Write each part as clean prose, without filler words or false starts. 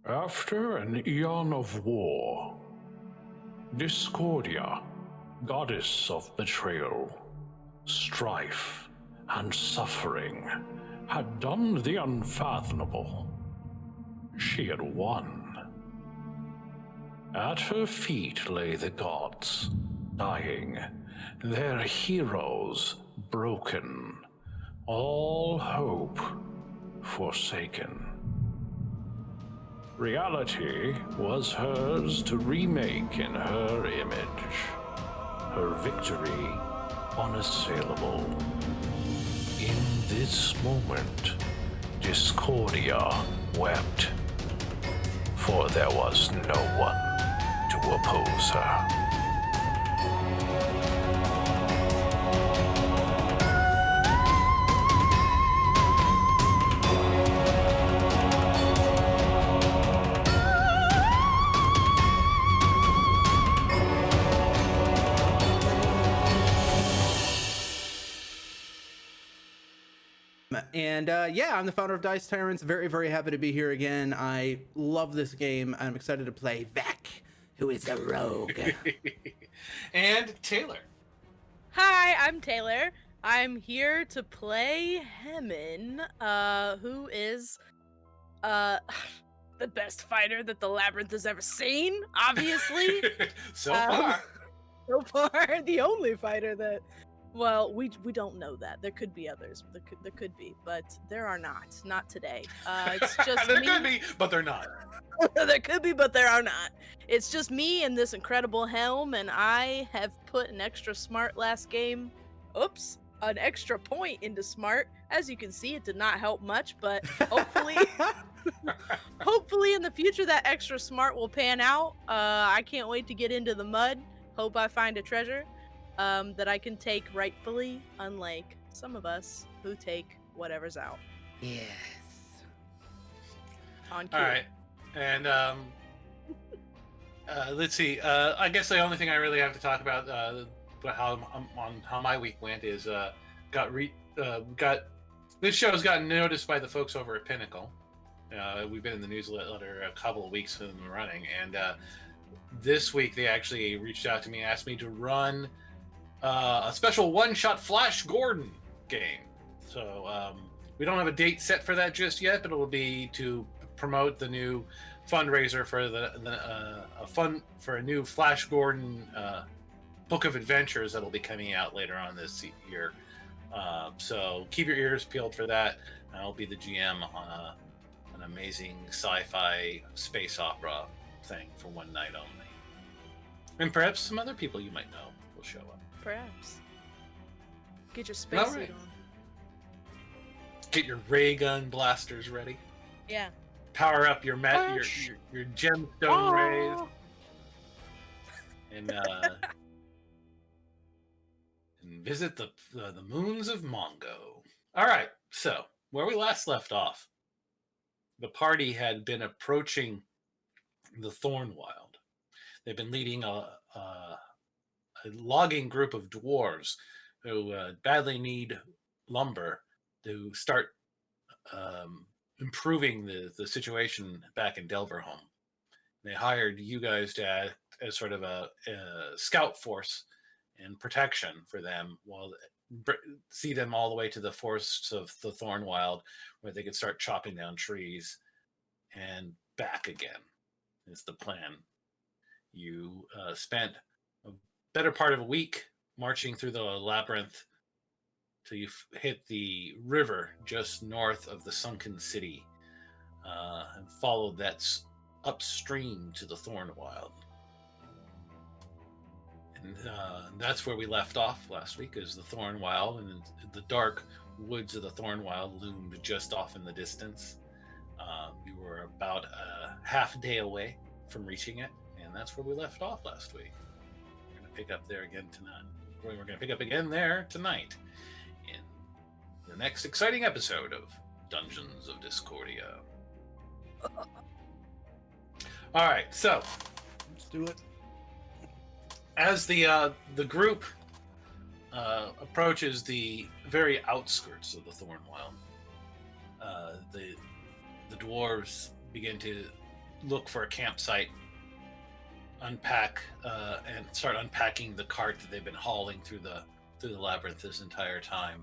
After an eon of war, Discordia, goddess of betrayal, strife, and suffering, had done the unfathomable. She had won. At her feet lay the gods, dying, their heroes broken, all hope forsaken. Reality was hers to remake in her image, her victory unassailable. In this moment, Discordia wept, for there was no one to oppose her. And I'm the founder of Dice Tyrants. Very, very happy to be here again. I love this game. I'm excited to play Vec, who is a rogue. And Taylor. Hi, I'm Taylor. I'm here to play Hemin, who is the best fighter that the Labyrinth has ever seen, obviously. So far. So far, the only fighter that... Well, we don't know that. There could be others. There could be, but there are not. Not today. It's just there me. could be, but they're not. There could be, but there are not. It's just me and this incredible helm, and I have put an extra smart last game. Oops, an extra point into smart. As you can see, it did not help much, but hopefully, hopefully in the future that extra smart will pan out. I can't wait to get into the mud. Hope I find a treasure that I can take rightfully, unlike some of us who take whatever's out. Yes. On cue. All right. And let's see. I guess the only thing I really have to talk about how my week went is this show has gotten noticed by the folks over at Pinnacle. We've been in the newsletter a couple of weeks in the running, and this week they actually reached out to me and asked me to run a special one-shot Flash Gordon game. So we don't have a date set for that just yet, but it will be to promote the new fundraiser for a new Flash Gordon book of adventures that'll be coming out later on this year. So keep your ears peeled for that. I'll be the GM on an amazing sci-fi space opera thing for one night only. And perhaps some other people you might know will show up. Perhaps. Get your spacesuit on. Get your ray gun blasters ready. Yeah. Power up your gemstone rays. And visit the moons of Mongo. All right, so where we last left off, the party had been approaching the Thornwyld. They've been leading a logging group of dwarves who badly need lumber to start improving the situation back in Delverhome. They hired you guys to act as sort of a scout force and protection for them while see them all the way to the forests of the Thornwyld, where they could start chopping down trees, and back again is the plan. You spent a better part of a week marching through the labyrinth till you hit the river just north of the sunken city, and followed that upstream to the Thornwyld. And that's where we left off last week, is the Thornwyld, and the dark woods of the Thornwyld loomed just off in the distance. We were about a half day away from reaching it, and that's where we left off last week. We're going to pick up there again tonight. We're going to pick up again there tonight in the next exciting episode of Dungeons of Discordia. All right, so Let's do it. as the group approaches the very outskirts of the Thornwyld, the dwarves begin to look for a campsite, unpack, and start unpacking the cart that they've been hauling through the labyrinth this entire time.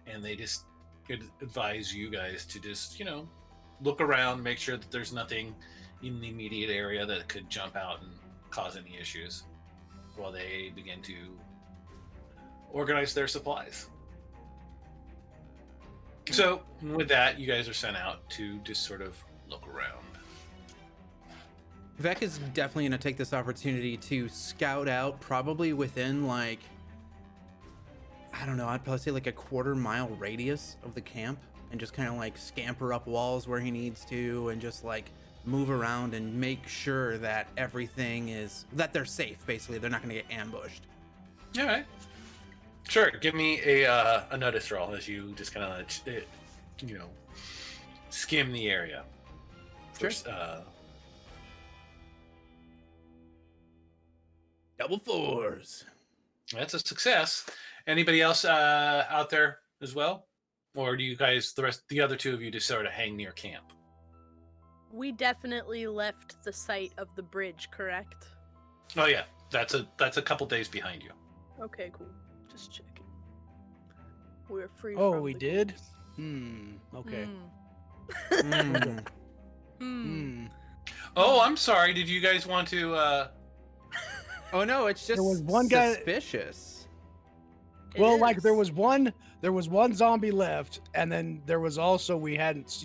And they just advise you guys to just, look around, make sure that there's nothing in the immediate area that could jump out and cause any issues while they begin to organize their supplies. So with that, you guys are sent out to just sort of look around. Vec is definitely going to take this opportunity to scout out, probably within like, I don't know, I'd probably say like a 1/4 mile radius of the camp, and just kind of like scamper up walls where he needs to, and just like move around and make sure that everything that they're safe. Basically, they're not going to get ambushed. All right. Sure. Give me a notice roll as you just kind of, skim the area. Sure. Double 4s. That's a success. Anybody else out there as well? Or do you guys, the other two of you, just sort of hang near camp? We definitely left the site of the bridge, correct? Oh yeah, that's a couple days behind you. Okay, cool. Just checking. We're free. Oh, from we the did? ghosts. Okay. Oh, I'm sorry. Did you guys want to? Oh no, it's just There was one guy- suspicious. It Well, like is. there was one zombie left, and then there was also you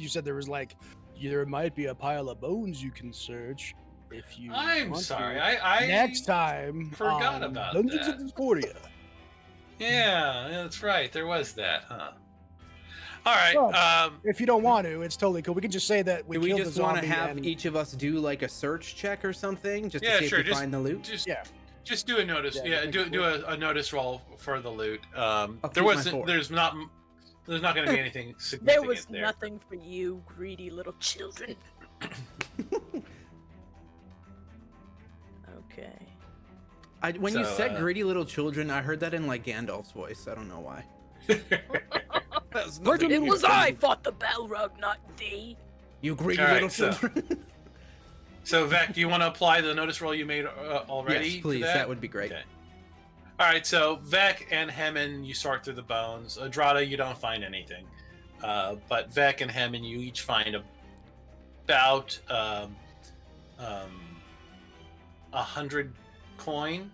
said there was like there might be a pile of bones you can search if you I'm want sorry. to. I Next time forgot on about Dungeons that. and Discordia. Yeah, that's right. There was that, huh? All right. Well, If you don't want to, it's totally cool. We can just say that we Do we killed just the want zombie to have and- each of us do like a search check or something, just Yeah, to see sure, if we just- find the loot? Just do a notice. Yeah, Yeah, I think do it's do a notice roll for the loot. I'll There keep my wasn't. 4. There's not going to be anything There significant was there. nothing for you, greedy little children. Okay. When you So, said greedy little children, I heard that in like Gandalf's voice. I don't know why. Where'd you It leave was it? I fought the Balrog, not thee. You greedy All right, little so- children. So, Vec, do you want to apply the notice roll you made already? Yes, to please. that? That would be great. Okay. All right, so Vec and Hemin, you sort through the bones. Adrada, you don't find anything. But Vec and Hemin, you each find about 100 coin,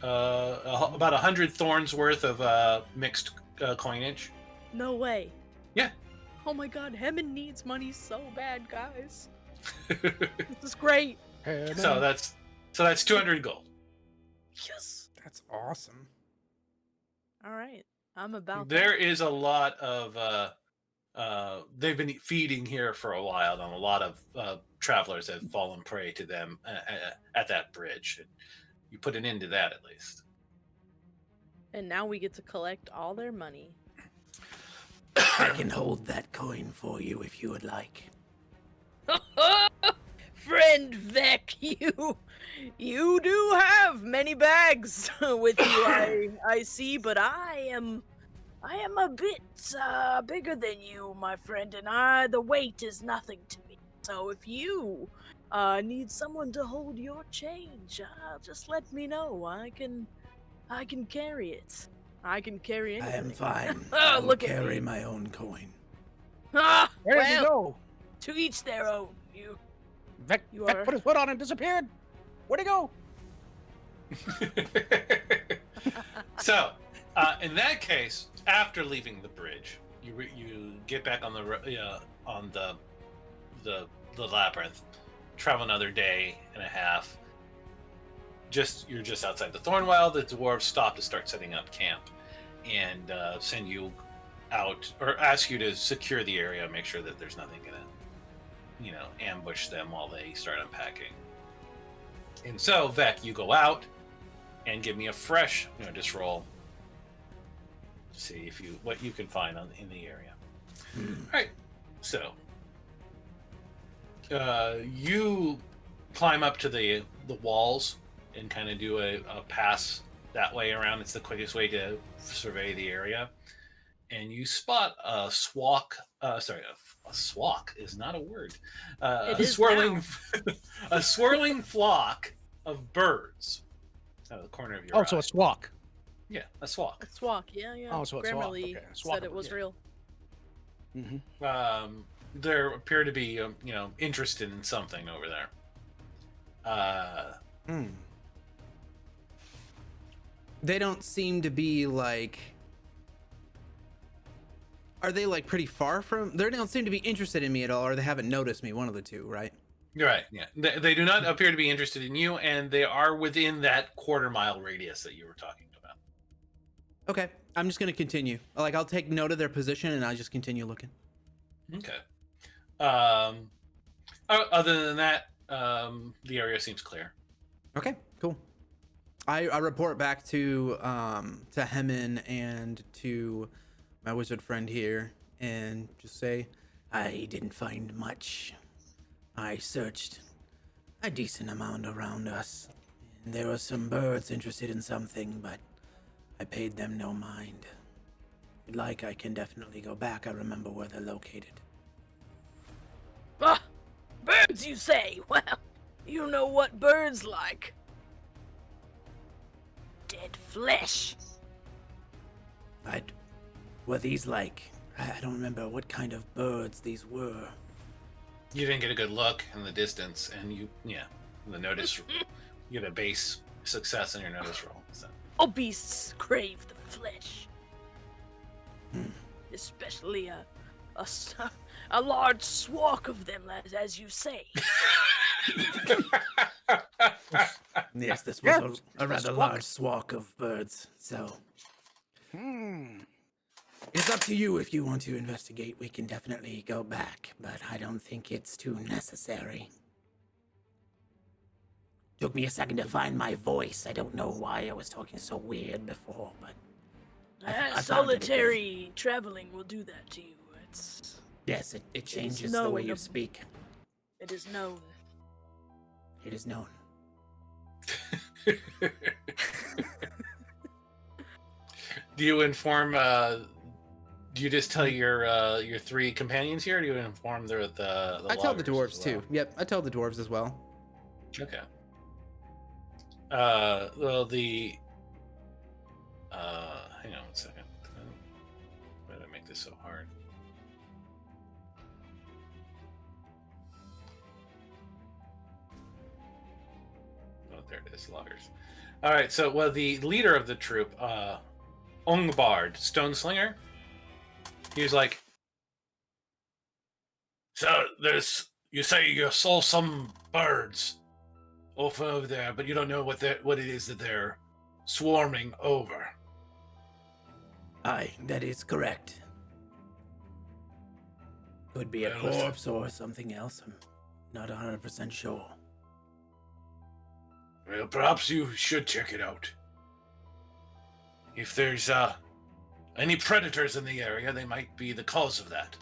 about 100 thorns worth of mixed coinage. No way. Yeah. Oh my god, Hemin needs money so bad, guys. This is great. So that's 200 gold. Yes. That's awesome. All right. I'm about There is a lot of they've been feeding here for a while, and a lot of travelers have fallen prey to them at that bridge. And you put an end to that at least. And now we get to collect all their money. I can hold that coin for you if you would like. Friend Vec, you do have many bags with you, I see, but I am a bit bigger than you, my friend, and the weight is nothing to me. So if you need someone to hold your change, just let me know. I can carry it. I can carry I anything. am fine. Oh, I will look at carry me. my own coin. Ah, Where did well, he go? to each their own. Vec You Vec are- put his foot on and disappeared. Where'd he go? So, in that case, after leaving the bridge, you get back on the labyrinth, travel another day and a half. You're just outside the Thornwyld. The dwarves stop to start setting up camp, and send you out or ask you to secure the area, make sure that there's nothing gonna, ambush them while they start unpacking. And so, Vec, you go out and give me a fresh notice roll. See what you can find in the area. All right, so you climb up to the walls and kind of do a pass that way around. It's the quickest way to survey the area, and you spot a A swalk is not a word. It A is swirling, a swirling flock of birds out of the corner of your Oh, eye. so a swalk. Yeah, a swalk. A swalk, yeah. Oh, so a swalk. Grammarly Okay, a swalk said it of- was yeah. real. Mm-hmm. There appear to be, interested in something over there. They don't seem to be like. Are they like pretty far from? They don't seem to be interested in me at all, or they haven't noticed me. One of the two, right? You're right. Yeah, they do not appear to be interested in you, and they are within that quarter-mile radius that you were talking about. Okay, I'm just gonna continue. Like, I'll take note of their position and I'll just continue looking. Okay. Other than that, the area seems clear. Okay, cool. I report back to Hemin and to my wizard friend here, and just say, I didn't find much. I searched a decent amount around us, and there were some birds interested in something, but I paid them no mind. If you'd like, I can definitely go back. I remember where they're located. Ah, birds, you say? Well, you know what birds like. Dead flesh. Were these like? I don't remember what kind of birds these were. You didn't get a good look in the distance, and the notice, you get a base success in your notice roll. So. All beasts crave the flesh. Especially a large swack of them, as you say. Yes, this was a rather large swack of birds, so it's up to you if you want to investigate. We can definitely go back, but I don't think it's too necessary. Took me a second to find my voice. I don't know why I was talking so weird before, but I found it Solitary traveling will do that to you. yes, it changes the way you speak. It is known. It is known. Do you inform? Do you just tell your three companions here? Or do you inform the I tell the loggers dwarves as well? too. Yep, I tell the dwarves as well. Okay. Well, hang on one second. Why did I make this so hard? Oh, there it is, loggers. All right, so, well, the leader of the troop, Ongbard, Stone Slinger, he was like, so you say you saw some birds off over there, but you don't know what it is that they're swarming over. Aye, that is correct. Could be a Well, listen. corpse or something else. I'm not 100% sure. Well, perhaps you should check it out. If there's any predators in the area, they might be the cause of that.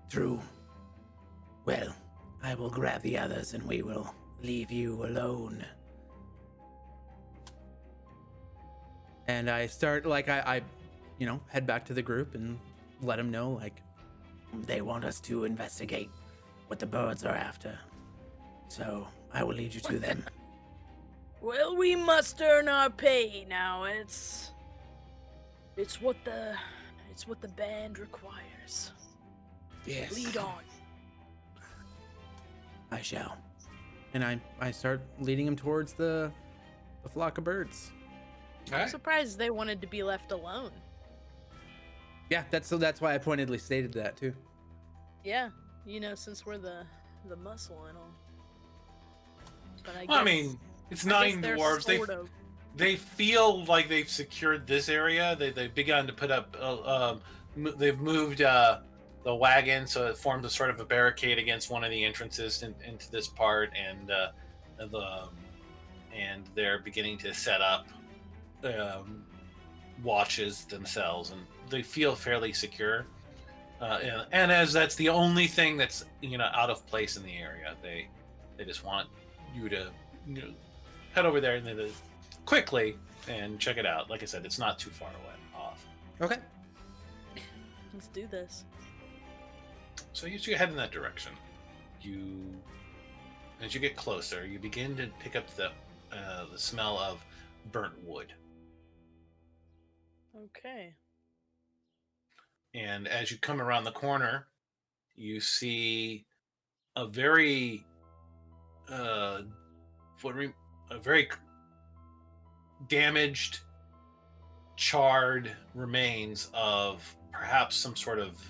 True. Well, I will grab the others and we will leave you alone. And I start, like, I head back to the group and let them know, like, they want us to investigate what the birds are after. So I will lead you to them. Well, we must earn our pay now. It's what the band requires. Yes. Lead on. I shall. And I start leading him towards the flock of birds. I'm surprised they wanted to be left alone. Yeah, that's why I pointedly stated that too. Yeah, since we're the muscle and all. But I mean, it's 9 dwarves. They feel like they've secured this area. They've begun to put up. They've moved the wagon, so it forms a sort of a barricade against one of the entrances into this part, and they're beginning to set up watches themselves, and they feel fairly secure. And as that's the only thing that's out of place in the area, they just want you to head over there and then quickly and check it out. Like I said, it's not too far away off. Okay. Let's do this. So as you head in that direction, as you get closer, you begin to pick up the smell of burnt wood. Okay. And as you come around the corner, you see a very a very damaged, charred remains of perhaps some sort of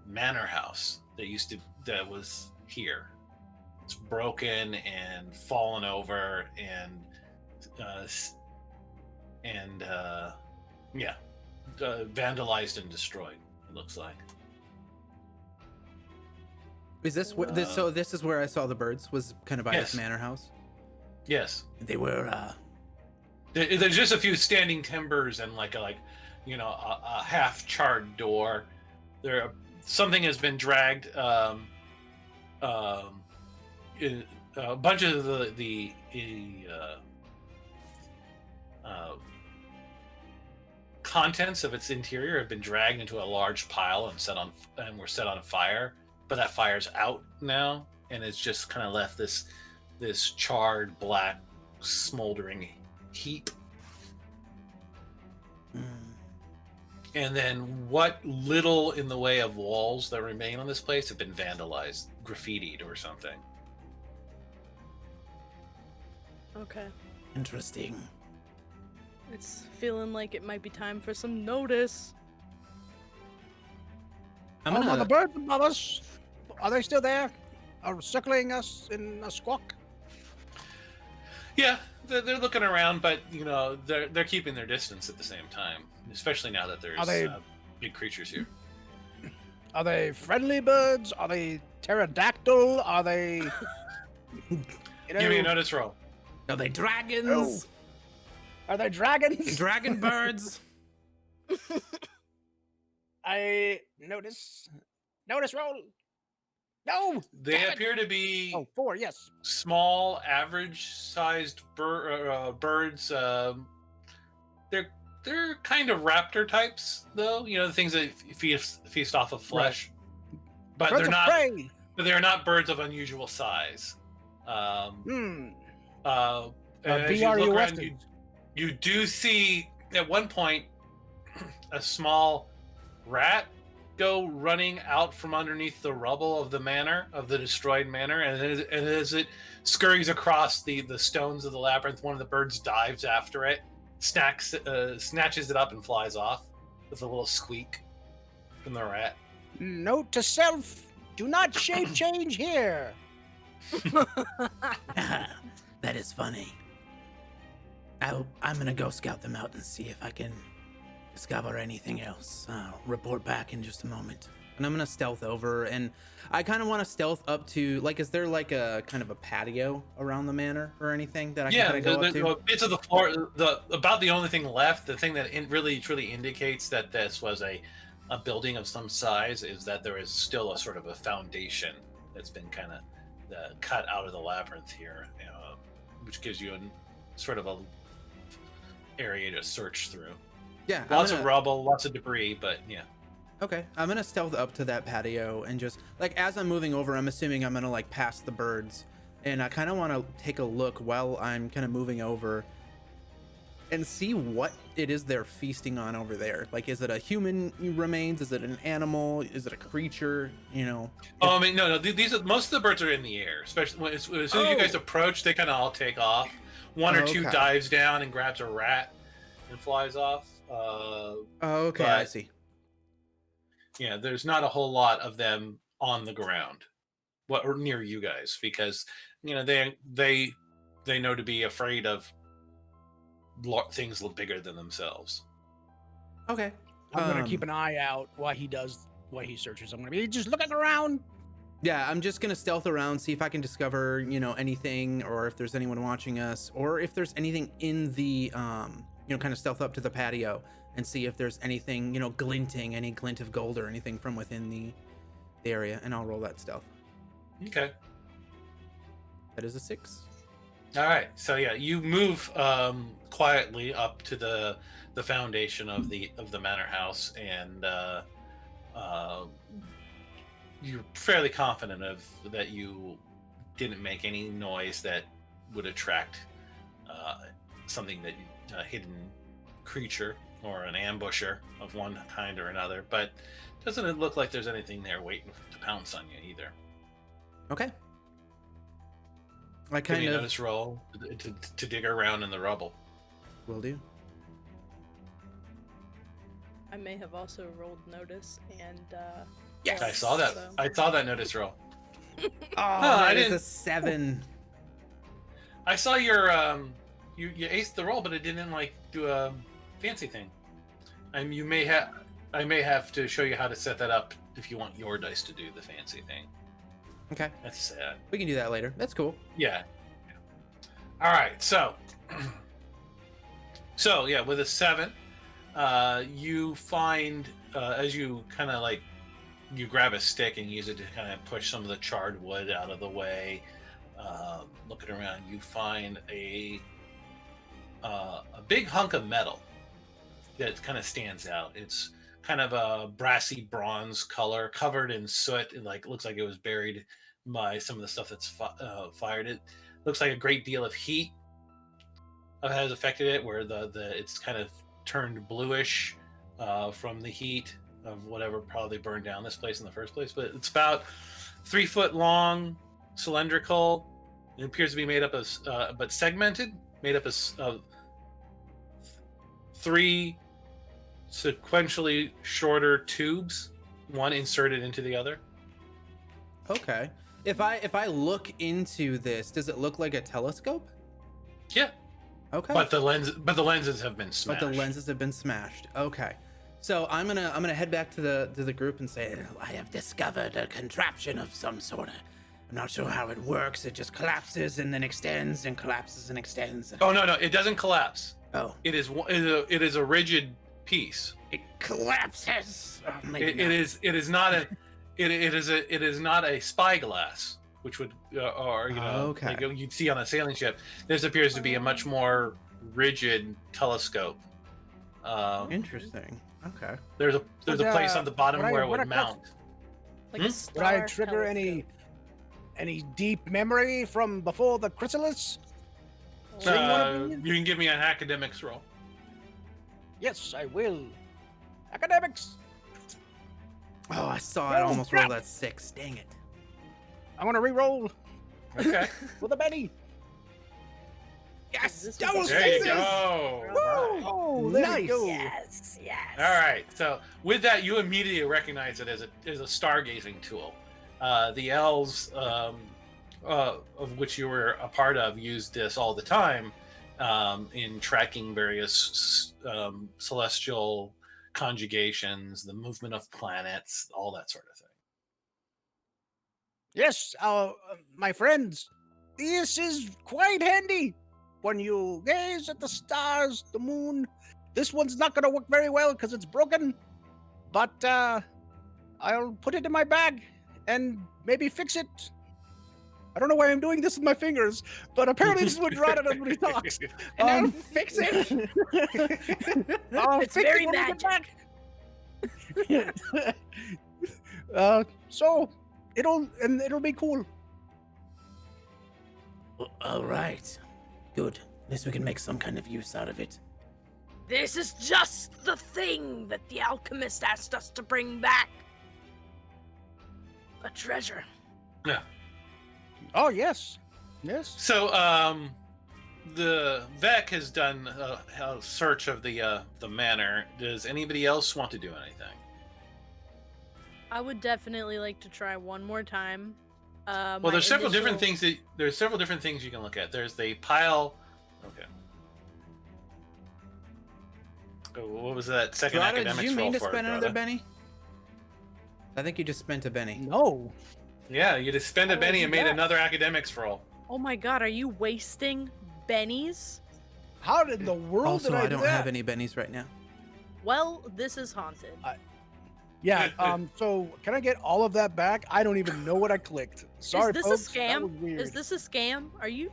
manor house that was here. It's broken and fallen over and vandalized and destroyed. It looks like. Is this where this? So this is where I saw the birds. Was kind of by Yes. this manor house. Yes. They were. There's just a few standing timbers and a half charred door. Something has been dragged. A bunch of the contents of its interior have been dragged into a large pile and were set on fire. But that fire's out now, and it's just kind of left this charred, black, smoldering heap. And then what little in the way of walls that remain on this place have been vandalized, graffitied, or something. Okay. Interesting. It's feeling like it might be time for some notice. I'm Oh, gonna. the birds above us. Are they still there? Are circling us in a squawk? Yeah, they're looking around, but they're keeping their distance at the same time. Especially now that there's Are they- big creatures here. Are they friendly birds? Are they pterodactyl? Are they? Give me a notice roll. Are they dragons? Oh. Are they dragons? Dragon birds? I notice roll. No. They damn it. appear to be Oh, 4. Yes. small, average-sized birds. They're kind of raptor types, though. The things that feast off of flesh. But Birds they're of not. prey. But they're not birds of unusual size. Hmm. As you look around, you do see at one point a small rat go running out from underneath the rubble of the destroyed manor, and as it scurries across the stones of the labyrinth, one of the birds dives after it, snatches it up, and flies off with a little squeak from the rat. Note to self: do not shape change here. That is funny. I'm gonna go scout them out and see if I can discover anything else. I'll report back in just a moment. And I'm gonna stealth over, and I kind of want to stealth up to, is there a kind of a patio around the manor or anything that I can kind of go up to? Bits of the floor. About the only thing left, the thing that really truly indicates that this was a building of some size, is that there is still a sort of a foundation that's been kind of cut out of the labyrinth here, which gives you a sort of a area to search through. Yeah, Lots of rubble, lots of debris, but yeah. Okay, I'm gonna stealth up to that patio and just as I'm moving over, I'm assuming I'm gonna pass the birds, and I kind of want to take a look while I'm kind of moving over and see what it is they're feasting on over there. Is it a human remains? Is it an animal? Is it a creature? No. Most of the birds are in the air. Especially as soon as you guys approach, they kind of all take off. One or two dives down and grabs a rat and flies off. Okay, I see. Yeah, there's not a whole lot of them on the ground, or near you guys, because they know to be afraid of things bigger than themselves. Okay, I'm gonna keep an eye out while he searches. I'm gonna be just looking around. Yeah, I'm just gonna stealth around, see if I can discover, anything, or if there's anyone watching us, or if there's anything in the, kind of stealth up to the patio and see if there's anything, glinting, any glint of gold or anything from within the area, and I'll roll that stealth. Okay. That is a 6. All right. So yeah, you move quietly up to the foundation of the manor house, and you're fairly confident of that you didn't make any noise that would attract something that a hidden creature or an ambusher of one kind or another. But doesn't it look like there's anything there waiting to pounce on you either? Okay. I Give kind me a of notice roll to dig around in the rubble. will do. I may have also rolled notice and Yes! I saw that. so- I saw that notice roll. Oh, I that is didn't- a 7. I saw your you aced the roll, but it didn't like do a fancy thing. And I may have to show you how to set that up if you want your dice to do the fancy thing. Okay, That's sad. we can do that later. That's cool. Yeah. All right. So yeah, with a 7, you find as you kind of like you grab a stick and use it to kind of push some of the charred wood out of the way. Looking around, you find a big hunk of metal that kind of stands out. It's kind of a brassy bronze color, covered in soot. It looks like it was buried by some of the stuff that's fired. It looks like a great deal of heat has affected it, where it's kind of turned bluish from the heat of whatever probably burned down this place in the first place. But it's about 3 foot long, cylindrical. It appears to be made up of, but segmented, made up of 3 sequentially shorter tubes, one inserted into the other. Okay. If I look into this, does it look like a telescope? Yeah, Okay. but the lenses have been smashed. But the lenses have been smashed. Okay. So I'm gonna head back to the group and say, I have discovered a contraption of some sort. I'm not sure how it works. It just collapses and then extends and collapses and extends. Oh no, it doesn't collapse. Oh, It is a rigid piece. it collapses. Oh, maybe It not. is not a it is not a spyglass, which would or Okay. like you'd see on a sailing ship. This appears to be a much more rigid telescope. Interesting. Okay. There's a Would, place on the bottom would I- where it would would I mount. Like Hmm? a Would I star trigger any deep memory from before the chrysalis? telescope. one of these? You can give me an academics roll. Yes, I will. Academics. Oh, I saw it. I Oh, almost crap. rolled that 6. Dang it. I want to re-roll Okay, with a Benny. Yes. This Double was- there you sixes! go. Woo! Oh, there Nice. we go. Yes, yes. All right. So with that, you immediately recognize it as a stargazing tool. The elves, of which you were a part of, used this all the time in tracking various celestial conjugations, the movement of planets, all that sort of thing. Yes, my friends, this is quite handy when you gaze at the stars, the moon. This one's not going to work very well because it's broken, but I'll put it in my bag and maybe fix it. I don't know why I'm doing this with my fingers, but apparently this is what Ron does when he talks. And I'll fix it. I'll It's fix very it when we get magic. back. So it'll be cool. All right. Good. At least we can make some kind of use out of it. This is just the thing that the alchemist asked us to bring back. A treasure. Yeah. Oh yes, yes. So the Vec has done a search of the manor. Does anybody else want to do anything? I would definitely like to try one more time. Well, there's several different things you can look at. There's the pile. Okay. Oh, what was that second Grata, academics did you roll mean to for, spend another Grata? Benny? I think you just spent a Benny. No. Yeah, you just spent a How Benny did and you made do that? another academics roll. Oh my god, are you wasting bennies? How in the world Also, did I I do don't that? have any Bennies right now. Well, this is haunted. Yeah. So can I get all of that back? I don't even know what I clicked. Sorry, is this folks. a that scam? was weird. Is this a scam? Are you?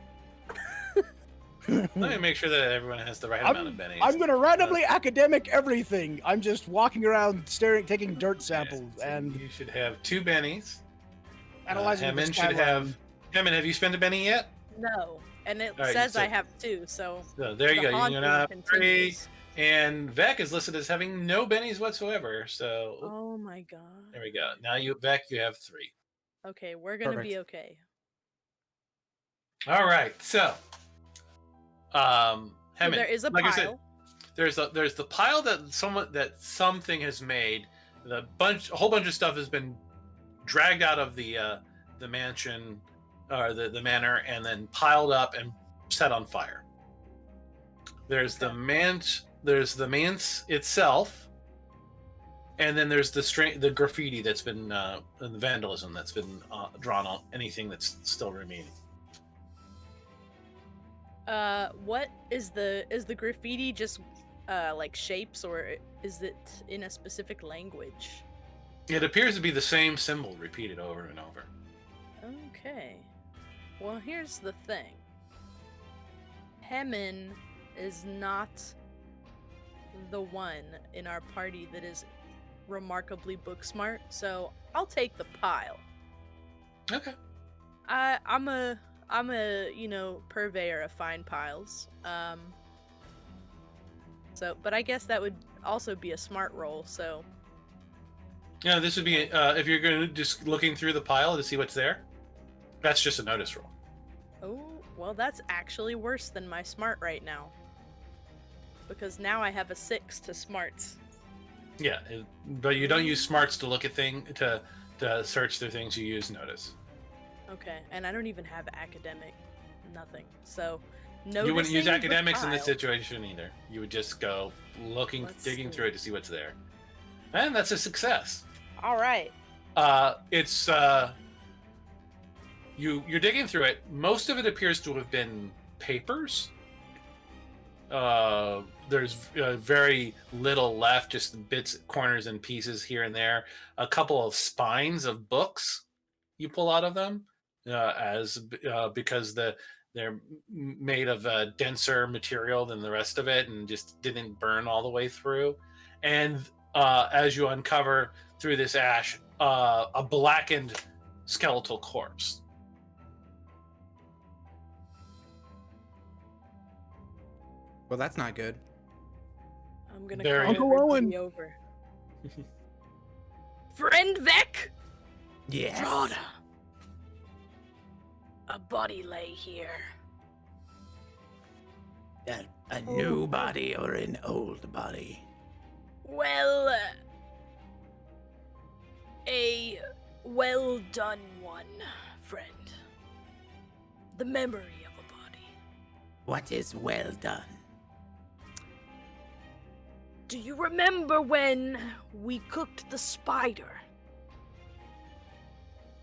Let me make sure that everyone has the right amount of bennies. I'm gonna randomly academic everything. I'm just walking around, staring, taking dirt samples, So and you should have 2 bennies. analyzing the Hammond should skyline. have. Hammond, have you spent a benny yet? No, and it All right, says I so- have 2, so So there you the go. You're haunting gonna have 3. continues. And Vec is listed as having no bennies whatsoever. So Oh my god. there we go. Now Vec, you have 3. Okay, we're gonna be Perfect. okay. All right. So, So Hammond, there is a like I said, pile. there's the pile that something has made. A whole bunch of stuff has been dragged out of the mansion or the manor and then piled up and set on fire. There's the manse itself, and then there's the graffiti that's been and the vandalism that's been drawn on anything that's still remaining. What is the graffiti just like shapes, or is it in a specific language? It appears to be the same symbol repeated over and over. Okay. Well, here's the thing. Hemin is not the one in our party that is remarkably book smart, so I'll take the pile. Okay. I'm a purveyor of fine piles. But I guess that would also be a smart roll, so Yeah, this would be if you're going to just looking through the pile to see what's there. That's just a notice roll. oh, well, that's actually worse than my smart right now. Because now I have a 6 to smarts. Yeah, but you don't use smarts to look at to search through things. You use notice. Okay, and I don't even have academic, nothing. So, You wouldn't use noticing the academics in this pile- situation either. You would just go Let's digging see. through it to see what's there, and that's a success. All right. It's you're digging through it. Most of it appears to have been papers. There's very little left, just bits, corners, and pieces here and there. A couple of spines of books you pull out of them, because they're made of denser material than the rest of it, and just didn't burn all the way through. And as you uncover through this ash, a blackened skeletal corpse. Well, that's not good. I'm gonna Very- call Uncle everybody Owen. over. Friend Vec! Yes. Drada! A body lay here. A new body or an old body? Well, a well done one, friend. The memory of a body. What is well done? Do you remember when we cooked the spider?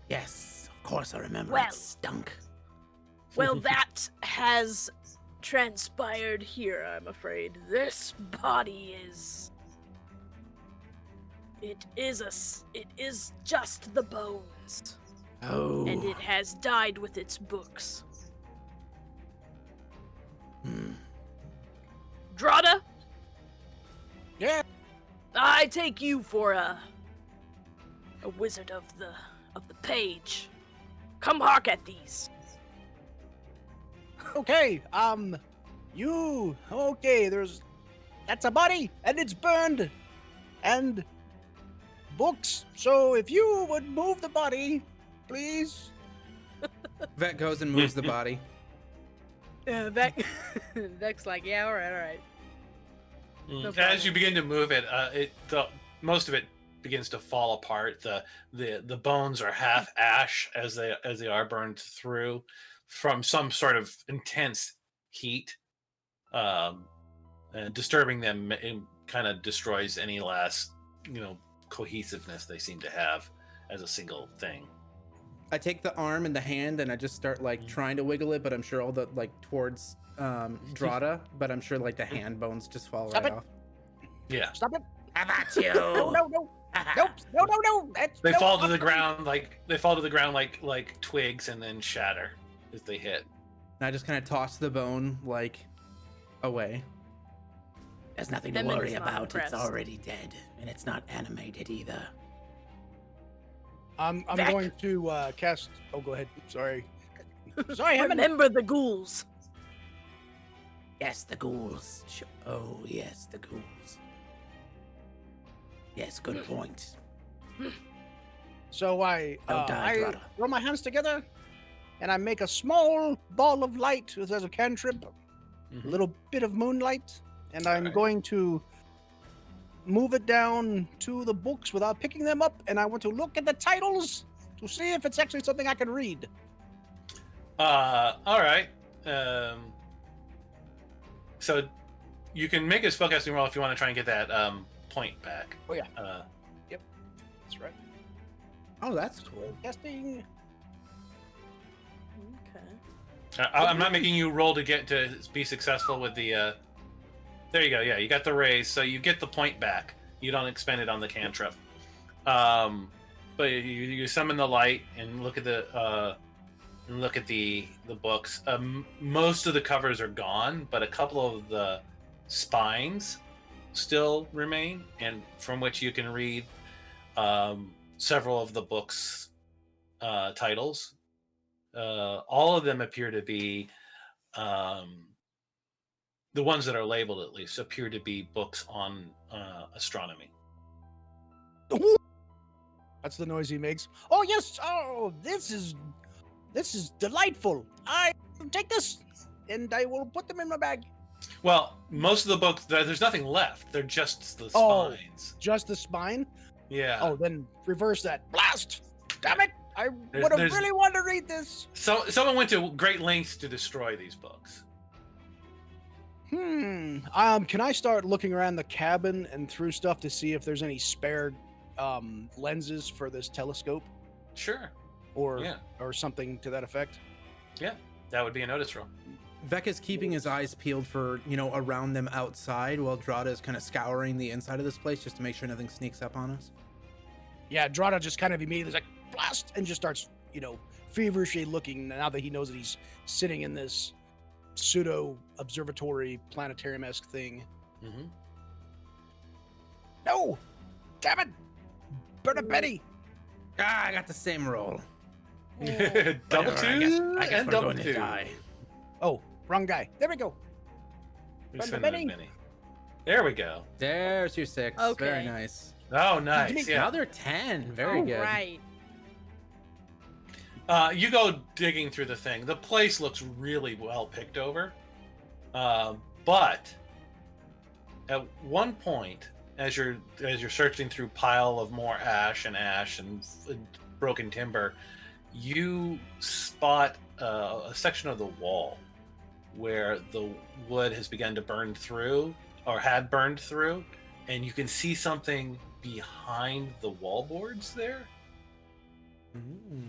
Yes, of course I remember. Well. It stunk. Well, that has transpired here, I'm afraid. This body is. It is just the bones, Oh. and it has died with its books. Hmm. Drada, Yeah. I take you for a wizard of the page. Come hark at these. Okay. That's a body, and it's burned, and books. So if you would move the body, please. Vet goes and moves the body. Vec's like, yeah, all right. No As problem. you begin to move it, most of it begins to fall apart. The bones are half ash as they are burned through from some sort of intense heat, and disturbing them. It kind of destroys any last cohesiveness they seem to have as a single thing. I take the arm and the hand and I just start like trying to wiggle it, but I'm sure all the towards Drada, but I'm sure like the hand bones just fall Stop right it. off. Yeah, Stop it. How about you? No. No. they fall to the ground like twigs and then shatter as they hit. And I just kind of toss the bone like away. There's nothing to Emmett worry is not about. It's impressed. already dead, and it's not animated either. I'm Vec. going to cast. Oh, go ahead. Sorry. Sorry, Hammond. Remember the ghouls. Yes, the ghouls. Oh, yes, the ghouls. Yes, good point. So I Don't die, Grata. throw my hands together, and I make a small ball of light as a cantrip, a little bit of moonlight, and I'm Alright. going to move it down to the books without picking them up, and I want to look at the titles to see if it's actually something I can read. All right. So you can make a spellcasting roll if you want to try and get that point back. Oh, yeah. Uh, That's right. Oh, that's cool. Casting. Okay. I'm not making you roll to get to be successful with the. There you go. Yeah, you got the raise, so you get the point back. You don't expend it on the cantrip. But you summon the light and look at the books. Most of the covers are gone, but a couple of the spines still remain, and from which you can read several of the books' titles. All of them appear to be the ones that are labeled, at least, appear to be books on astronomy. That's the noise he makes. Oh yes! Oh, this is delightful. I will take this, and I will put them in my bag. Well, most of the books, there's nothing left. They're just the Oh. spines. Just the spine. Yeah. Oh, then reverse that. Blast! Damn it! I There's- would have there's- really wanted to read this. So someone went to great lengths to destroy these books. Can I start looking around the cabin and through stuff to see if there's any spare lenses for this telescope Sure. or Yeah. or something to that effect? That would be a notice roll. Vec is keeping his eyes peeled for, around them outside, while Drata is kind of scouring the inside of this place just to make sure nothing sneaks up on us. Yeah, Drata just kind of immediately is like blast and just starts, feverishly looking now that he knows that he's sitting in this pseudo observatory planetarium-esque thing. Mm-hmm. No! Damn it! Bernabétti! Ah, I got the same roll. Double Whatever, two I guess and we're double going to two. die. Oh, wrong guy. There we go. We spend Benny. Benny. There we go. There's your 6. Okay. Very nice. Oh, nice. Give me- Yeah. Another 10. Very All good. right. You go digging through the thing. The place looks really well picked over. But at one point, as you're searching through pile of more ash and broken timber, you spot a section of the wall where the wood has begun to burn through, or had burned through, and you can see something behind the wall boards there. Mm.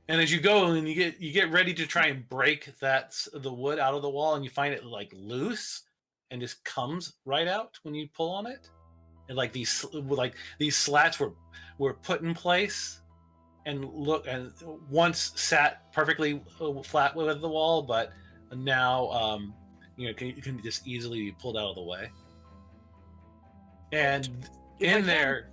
And as you go and you get ready to try and break the wood out of the wall, and you find it like loose and just comes right out when you pull on it. And these slats were put in place and once sat perfectly flat with the wall, but now you can just easily be pulled out of the way. And If I in can. there.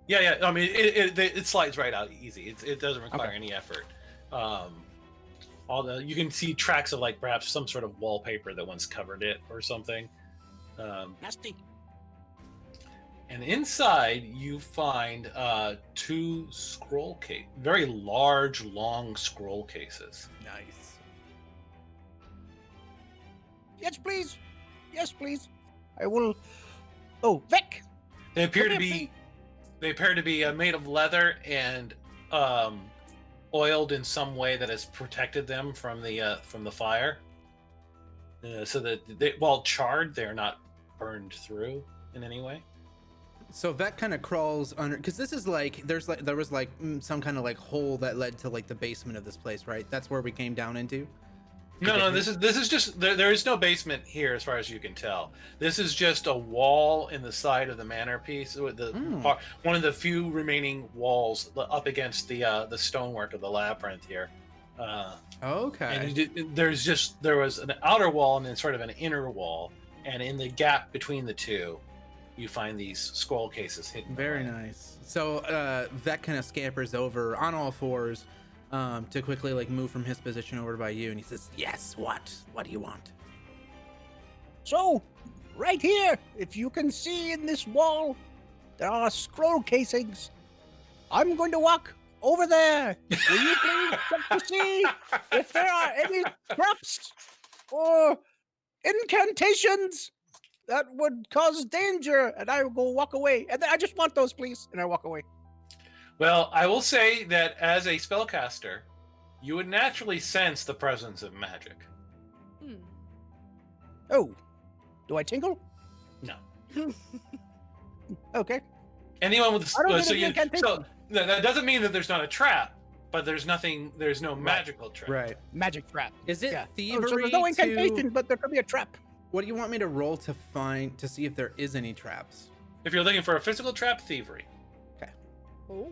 Yeah. I mean, it slides right out easy. It doesn't require Okay. any effort. You can see tracks of perhaps some sort of wallpaper that once covered it or something. Nasty. And inside you find two scroll case, very large, long scroll cases. Nice. Yes, please. Yes, please. I will. Oh, Vec. They appear Come to here, be made of leather and oiled in some way that has protected them from the fire, so that while charred, they're not burned through in any way. So Vec kind of crawls under, because this is there was some kind of hole that led to the basement of this place, right? That's where we came down into. No, this is just there is no basement here as far as you can tell. This is just a wall in the side of the manor piece, with one of the few remaining walls up against the stonework of the labyrinth here. Okay. And there was an outer wall and then sort of an inner wall, and in the gap between the two, you find these scroll cases hidden. Very nice. So Vec kind of scampers over on all fours to quickly like move from his position over by you, and he says, "Yes, what? What do you want?" So, right here, if you can see in this wall, there are scroll casings. I'm going to walk over there. Will you please check to see if there are any traps or incantations that would cause danger? And I will walk away. And then I just want those, please. And I walk away. Well, I will say that as a spellcaster, you would naturally sense the presence of magic. Oh, do I tingle? No. Okay. Anyone with I don't need so an you incantation. so that doesn't mean that there's not a trap, but there's no magical trap. Right. Magic trap. Is it Yeah. thievery? So there's no incantation, to... but there could be a trap. What do you want me to roll to see if there is any traps? If you're looking for a physical trap, thievery. Oh,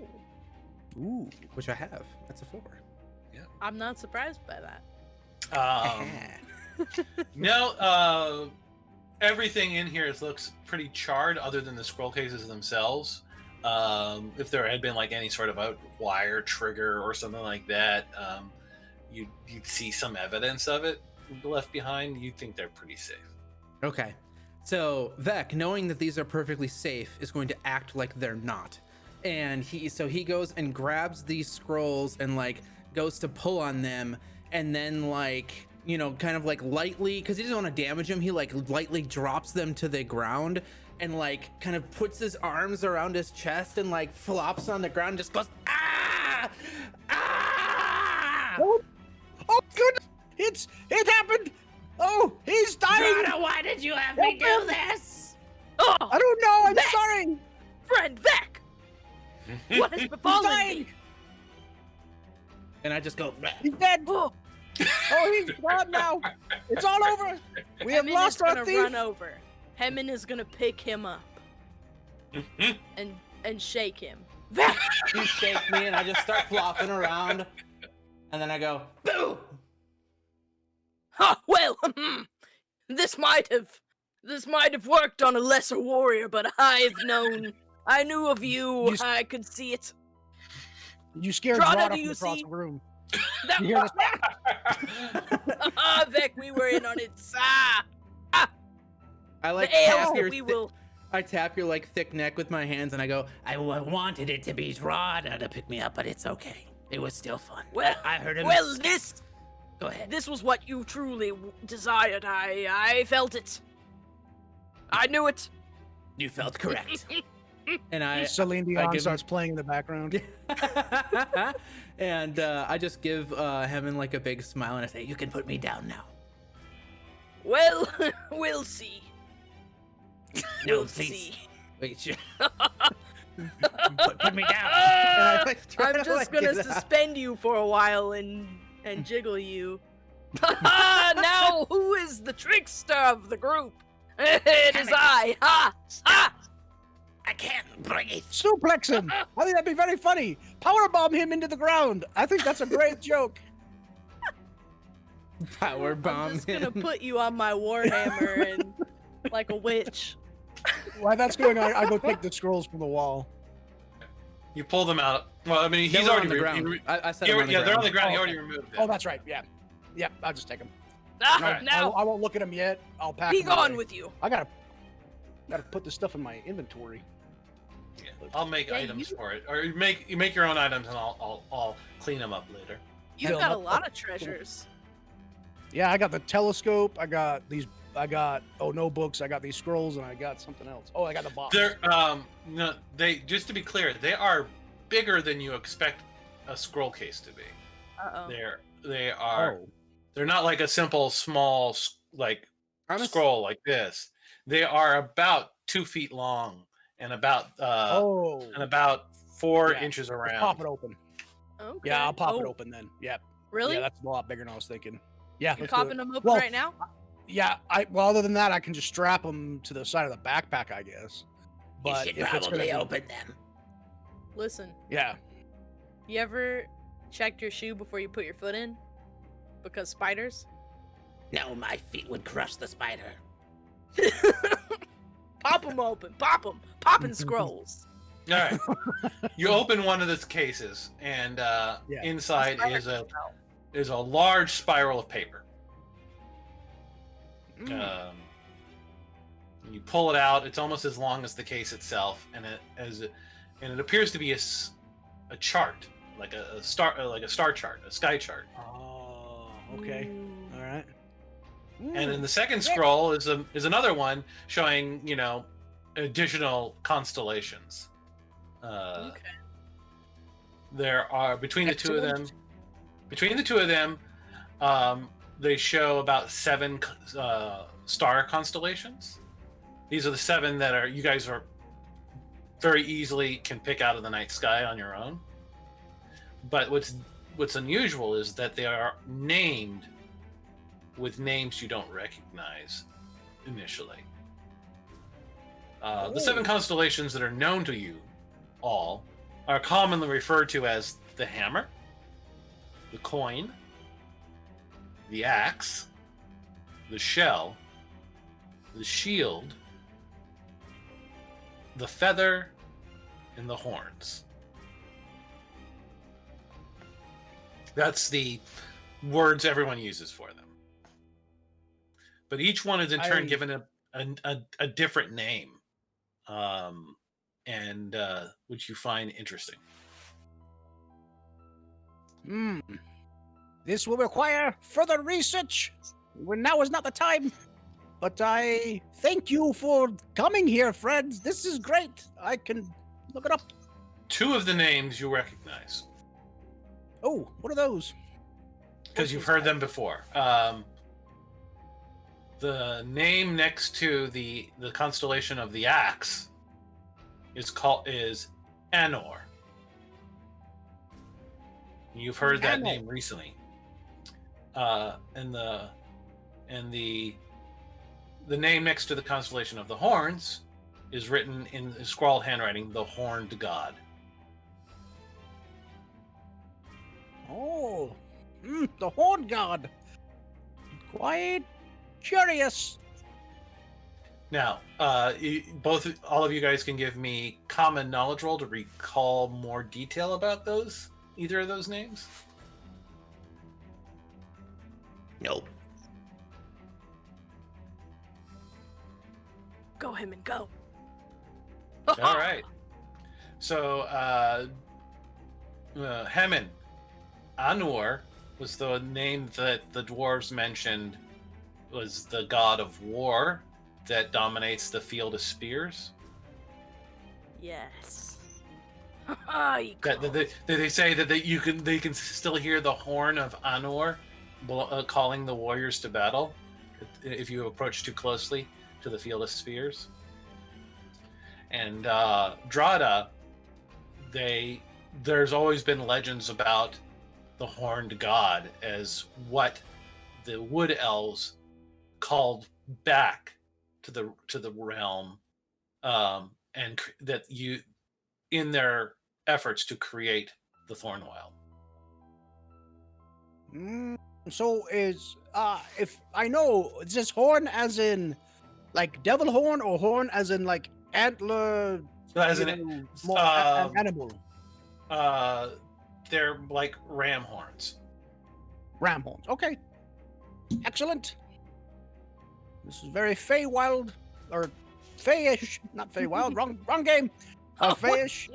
Ooh. Which I have. That's a 4. I'm not surprised by that. No, everything in here looks pretty charred other than the scroll cases themselves. If there had been like any sort of a wire trigger or something like that, you'd see some evidence of it left behind. You'd think they're pretty safe. Okay. So Vec, knowing that these are perfectly safe, is going to act like they're not. And he goes and grabs these scrolls and like goes to pull on them, and then like, you know, kind of like lightly, because he doesn't want to damage them, he like lightly drops them to the ground and like kind of puts his arms around his chest and like flops on the ground, just goes ah, ah. Oh goodness! It happened! Oh, he's dying! Drona, why did you have me do this? Oh, I don't know, I'm Vec! sorry! friend Vec! What has He's befallen dying! me? And I just go, He's dead! Oh, Oh, he's gone now! It's all over! We have Hemon lost is our gonna thief! run over. Hemon is gonna pick him up and shake him. Vec! you shake me, and I just start flopping around, and then I go, boo! Ha! Well, this might have worked on a lesser warrior, but I knew of you. I could see it. You scared Drona, Drona do from you across see- the room. That You hear this? Vec, we were in on it. I like The ale tap your we will. I tap your like thick neck with my hands, and I go, I wanted it to be Drona to pick me up, but it's okay. It was still fun. Well, I heard him. well, this Go ahead. this was what you truly desired. I felt it. I knew it. You felt correct. And I Celine I Dion give starts playing in the background. and I just give Hemon like a big smile, and I say, you can put me down now. Well, we'll see. No, We'll please. see. Wait, put me down. And I, like, try I'm to, just like, gonna get out. suspend you for a while and jiggle you. Now, who is the trickster of the group? It is I. Ha! Ha! I can't bring it. Suplex him! I think that'd be very funny. Powerbomb him into the ground. I think that's a great joke. Power I'm bomb just him. gonna put you on my warhammer and like a witch. While that's going on, I go take the scrolls from the wall. You pull them out. Well, I mean, They he's were already on the re- ground. I said he- them on the yeah, ground. they're on the ground. He Oh, already removed them. Oh, that's right. Yeah. Yep, I'll just take them. Now, I won't look at them yet. I'll pack be them gone away. with you. I gotta put this stuff in my inventory. Yeah, I'll make Yeah, items you- for it, or you make your own items, and I'll clean them up later. You've Fill got a up- lot of treasures. Yeah, I got the telescope. I got notebooks. I got these scrolls, and I got something else. Oh, I got the box. They're no, just to be clear, they are bigger than you expect a scroll case to be. Uh-oh. They're not like a simple small like I'm a- scroll like this. They are about 2 feet long and about 4 Yeah, inches Let's around. pop it open. Okay. Yeah, I'll pop it Oh, open then. Yeah. Really? Yeah, that's a lot bigger than I was thinking. Yeah, You're let's do popping it. them open Well, right now? Yeah, other than that, I can just strap them to the side of the backpack, I guess. But if it's gonna be, open them. Listen, yeah, you ever checked your shoe before you put your foot in? Because spiders? No, my feet would crush the spider. Pop them open. Pop them. Popping scrolls. All right. You open one of the cases, and inside is a large spiral of paper. You pull it out. It's almost as long as the case itself, and it appears to be a chart, like a star chart, a sky chart. Oh, okay. Ooh. All right. And in the second scroll is another one showing, additional constellations. Okay. There are between the two of them, they show about 7 star constellations. These are the 7 that you guys are very easily can pick out of the night sky on your own. But what's unusual is that they are named with names you don't recognize initially. The 7 constellations that are known to you all are commonly referred to as the hammer, the coin, the axe, the shell, the shield, the feather, and the horns. That's the words everyone uses for them. But each one is in turn given a different name, and which you find interesting. This will require further research. Now is not the time. But I thank you for coming here, friends. This is great. I can look it up. 2 of the names you recognize. Oh, what are those? Because you've heard them before. The name next to the constellation of the axe is Anor. You've heard that name recently. And the name next to the constellation of the horns is written in scrawled handwriting, the Horned God. Oh, the Horned God. Quite curious. Now, all of you guys can give me common knowledge roll to recall more detail about either of those names. Nope. Go him and go. All right. So, Hemin, Anur was the name that the dwarves mentioned was the god of war that dominates the field of spears. Yes. They say that they can still hear the horn of Anur calling the warriors to battle if you approach too closely to the field of spears. And Drada, there's always been legends about the Horned God as what the Wood Elves called back to the realm, and that in their efforts to create the Thornwyld. So is if I know, is this horn as in like devil horn or horn as in like antler? As an animal. They're like ram horns. Ram horns. Okay. Excellent. This is very Feywild, or Feyish, not Feywild. wrong game. Feyish.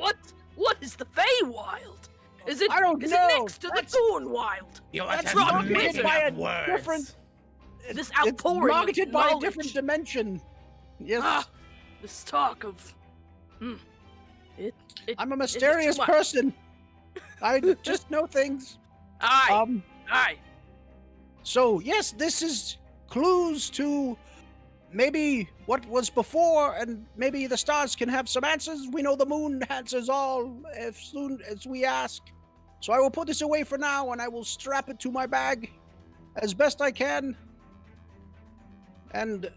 What is the Feywild? Is it? I don't is know. it next to the Thornwyld? That's wrong. marketed by a words. different. This It's outpouring marketed of by a knowledge. different dimension. Yes. This talk of. I'm a mysterious person. I just know things. Aye. So yes, this is clues to maybe what was before, and maybe the stars can have some answers. We know the moon answers all as soon as we ask. So I will put this away for now, and I will strap it to my bag as best I can. And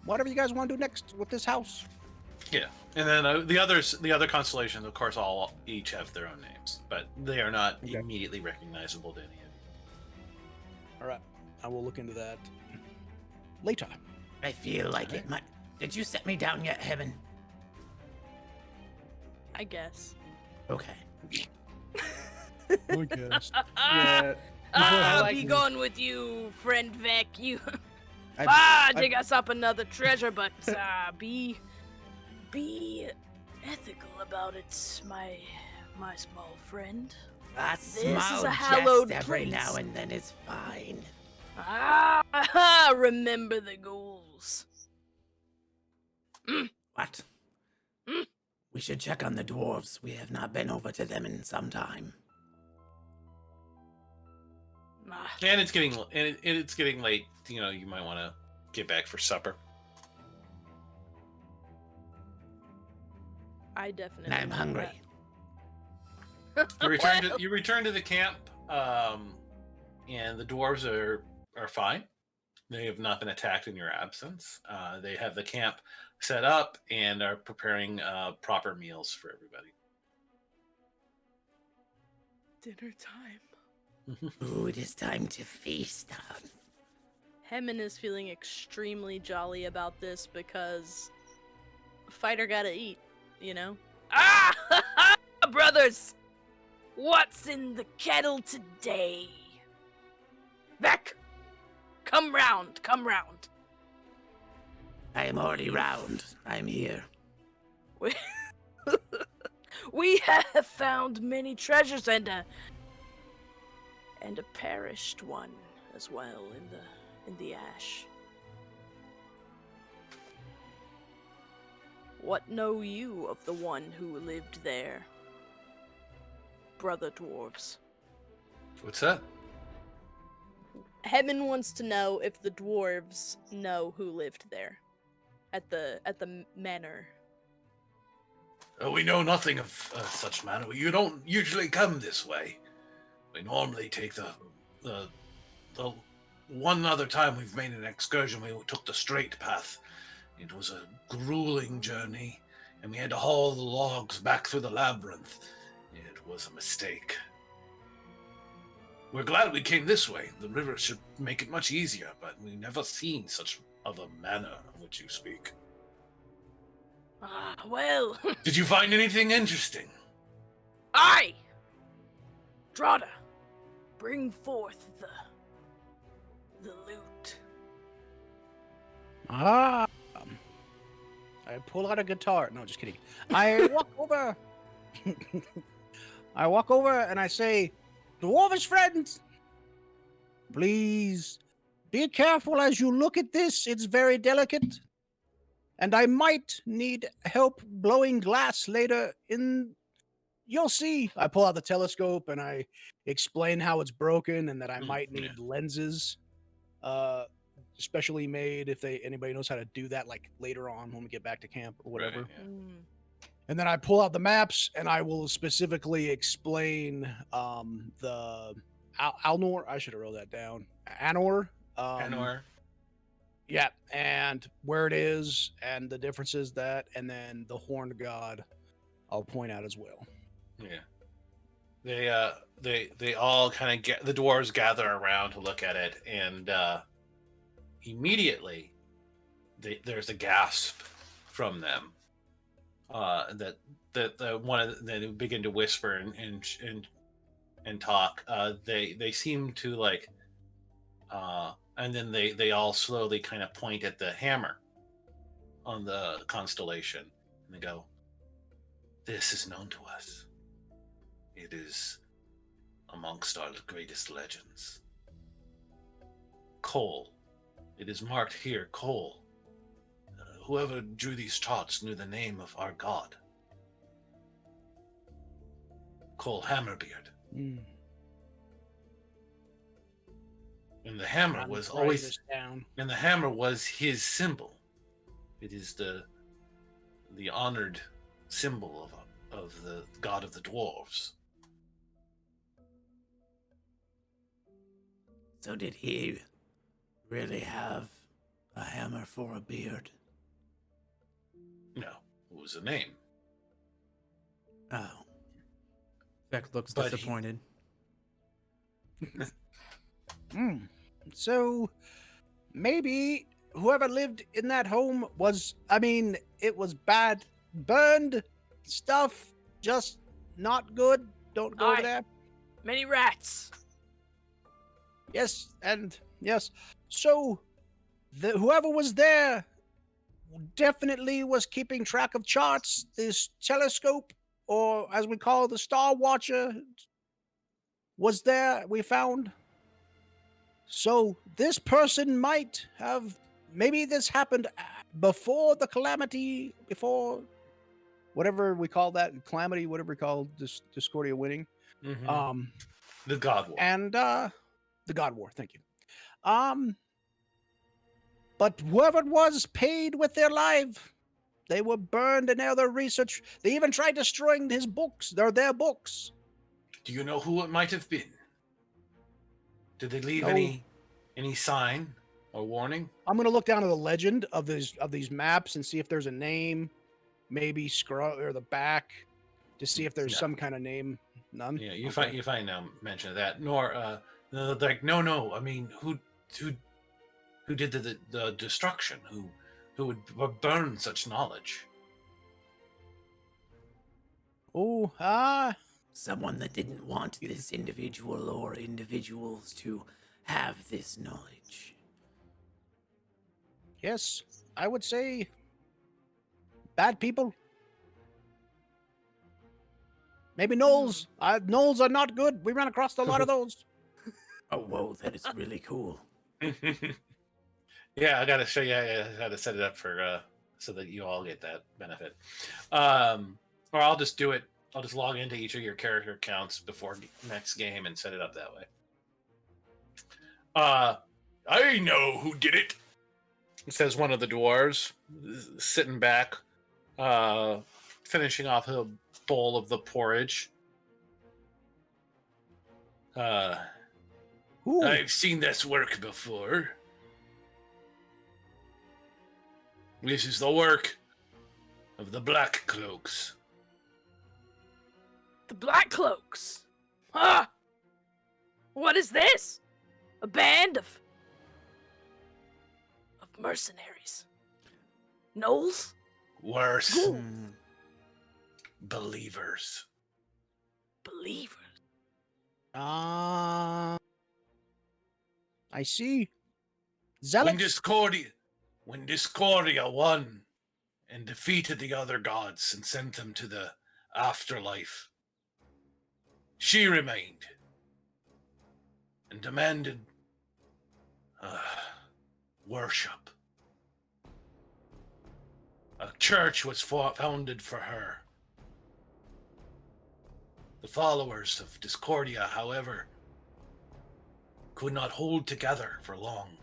whatever you guys want to do next with this house. Yeah, and then the other constellations, of course, each have their own names, but they are not Okay. immediately recognizable to any of you. All right, I will look into that later. I feel like it might. Did you set me down yet, Heaven? I guess. Okay. I guess. Yeah. Ah, like- be gone with you, friend Vec. You I- dig us up another treasure, but be ethical about it, my small friend. A is small a hallowed jest every place. now and then is fine. Remember the goals. What? Mm. We should check on the dwarves. We have not been over to them in some time. And it's getting late. You know, you might want to get back for supper. I definitely. And I'm want hungry. that. You return to the camp, and the dwarves are fine. They have not been attacked in your absence. They have the camp set up and are preparing proper meals for everybody. Dinner time. Ooh, it is time to feast. Hemon is feeling extremely jolly about this because fighter gotta eat, you know? Brothers! What's in the kettle today? Vec! Come round. I am already round. I'm here. We have found many treasures and a perished one as well in the ash. What know you of the one who lived there, brother dwarves? What's that? Hemon wants to know if the dwarves know who lived there, at the manor. We know nothing of such manner. You don't usually come this way. We normally take the one other time we've made an excursion, we took the straight path. It was a grueling journey, and we had to haul the logs back through the labyrinth. It was a mistake. We're glad we came this way. The river should make it much easier, but we've never seen such of a manner of which you speak. Well, Did you find anything interesting? aye! Drada, bring forth the loot. I pull out a guitar. No, just kidding. I walk over. I walk over and I say, "Dwarvish friends, please be careful as you look at this. It's very delicate, and I might need help blowing glass later. You'll see." I pull out the telescope and I explain how it's broken and that I might need lenses, specially made if anybody knows how to do that, like later on when we get back to camp or whatever. Right, yeah. And then I pull out the maps and I will specifically explain the Alnor. I should have wrote that down. Anor. Anor. Yeah, and where it is and the differences and then the Horned God I'll point out as well. Yeah. They all kind of get the dwarves gather around to look at it, and immediately there's a gasp from them. That one of they begin to whisper and talk. They seem to like, and then they all slowly kind of point at the hammer on the constellation, and they go, "This is known to us. It is amongst our greatest legends. Coal. It is marked here, Coal. Whoever drew these charts knew the name of our god. Cole Hammerbeard. And the hammer was always down. And the hammer was his symbol. It is the honored symbol of the god of the dwarves. So did he really have a hammer for a beard? No, what was the name. Oh. Beck looks But he- disappointed. So maybe whoever lived in that home was, I mean, it was bad, burned stuff, just not good. Don't go over Aye. there. Many rats. Yes, and yes. So whoever was there definitely was keeping track of charts. This telescope, or as we call the Star Watcher, was there, we found. So this person might have, maybe this happened before the calamity, before whatever we call that, calamity, whatever we call this Discordia winning. Mhm. The God War. And the God War, thank you. But whoever it was paid with their life. They were burned, and now their research, they even tried destroying his books. They're their books. Do you know who it might have been? Did they leave No. any sign or warning? I'm gonna look down at the legend of these maps and see if there's a name, maybe scroll or the back, to see if there's No. some kind of name. None. Yeah, you Okay. find no mention of that. Nor like no. I mean, who did the destruction? Who would burn such knowledge? Oh, Someone that didn't want this individual or individuals to have this knowledge. yes. I would say bad people. Maybe gnolls. Gnolls are not good. We ran across a lot of those. Oh, whoa, that is really cool. Yeah, I gotta show you how to set it up for so that you all get that benefit. Or I'll just do it. I'll just log into each of your character accounts before next game and set it up that way. I know who did it. Says one of the dwarves, sitting back, finishing off a bowl of the porridge. Who? I've seen this work before. This is the work of the Black Cloaks. The Black Cloaks. Ah! What is this? A band of mercenaries. Gnolls? Worse, Hmm. believers. Believers. I see. When Zealots. Discordia won and defeated the other gods and sent them to the afterlife, she remained and demanded worship. A church was founded for her. The followers of Discordia, however, could not hold together for long.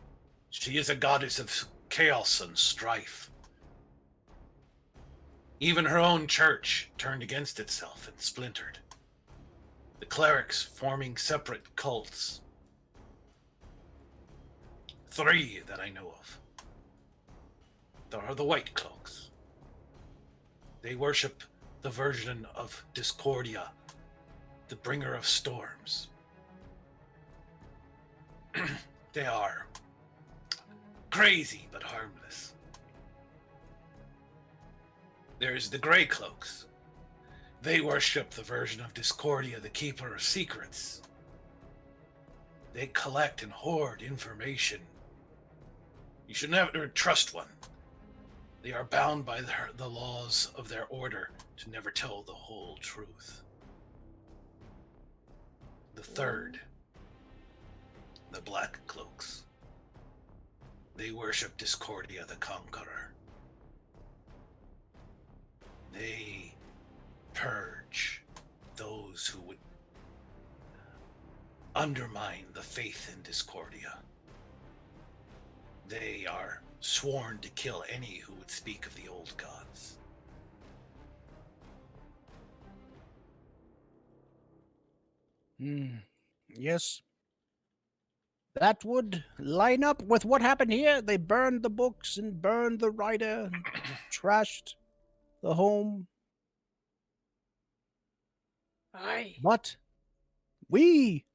She is a goddess of chaos and strife. Even her own church turned against itself and splintered. The clerics forming separate cults. 3 that I know of. There are the White Cloaks. They worship the version of Discordia, the bringer of storms. They are crazy but harmless. There's the Grey Cloaks. They worship the version of Discordia, the keeper of secrets. They collect and hoard information. You should never trust one. They are bound by the laws of their order to never tell the whole truth. The third, the Black Cloaks. They worship Discordia, the Conqueror. They purge those who would undermine the faith in Discordia. They are sworn to kill any who would speak of the old gods. Yes. That would line up with what happened here. They burned the books and burned the writer, and trashed the home, Aye. but we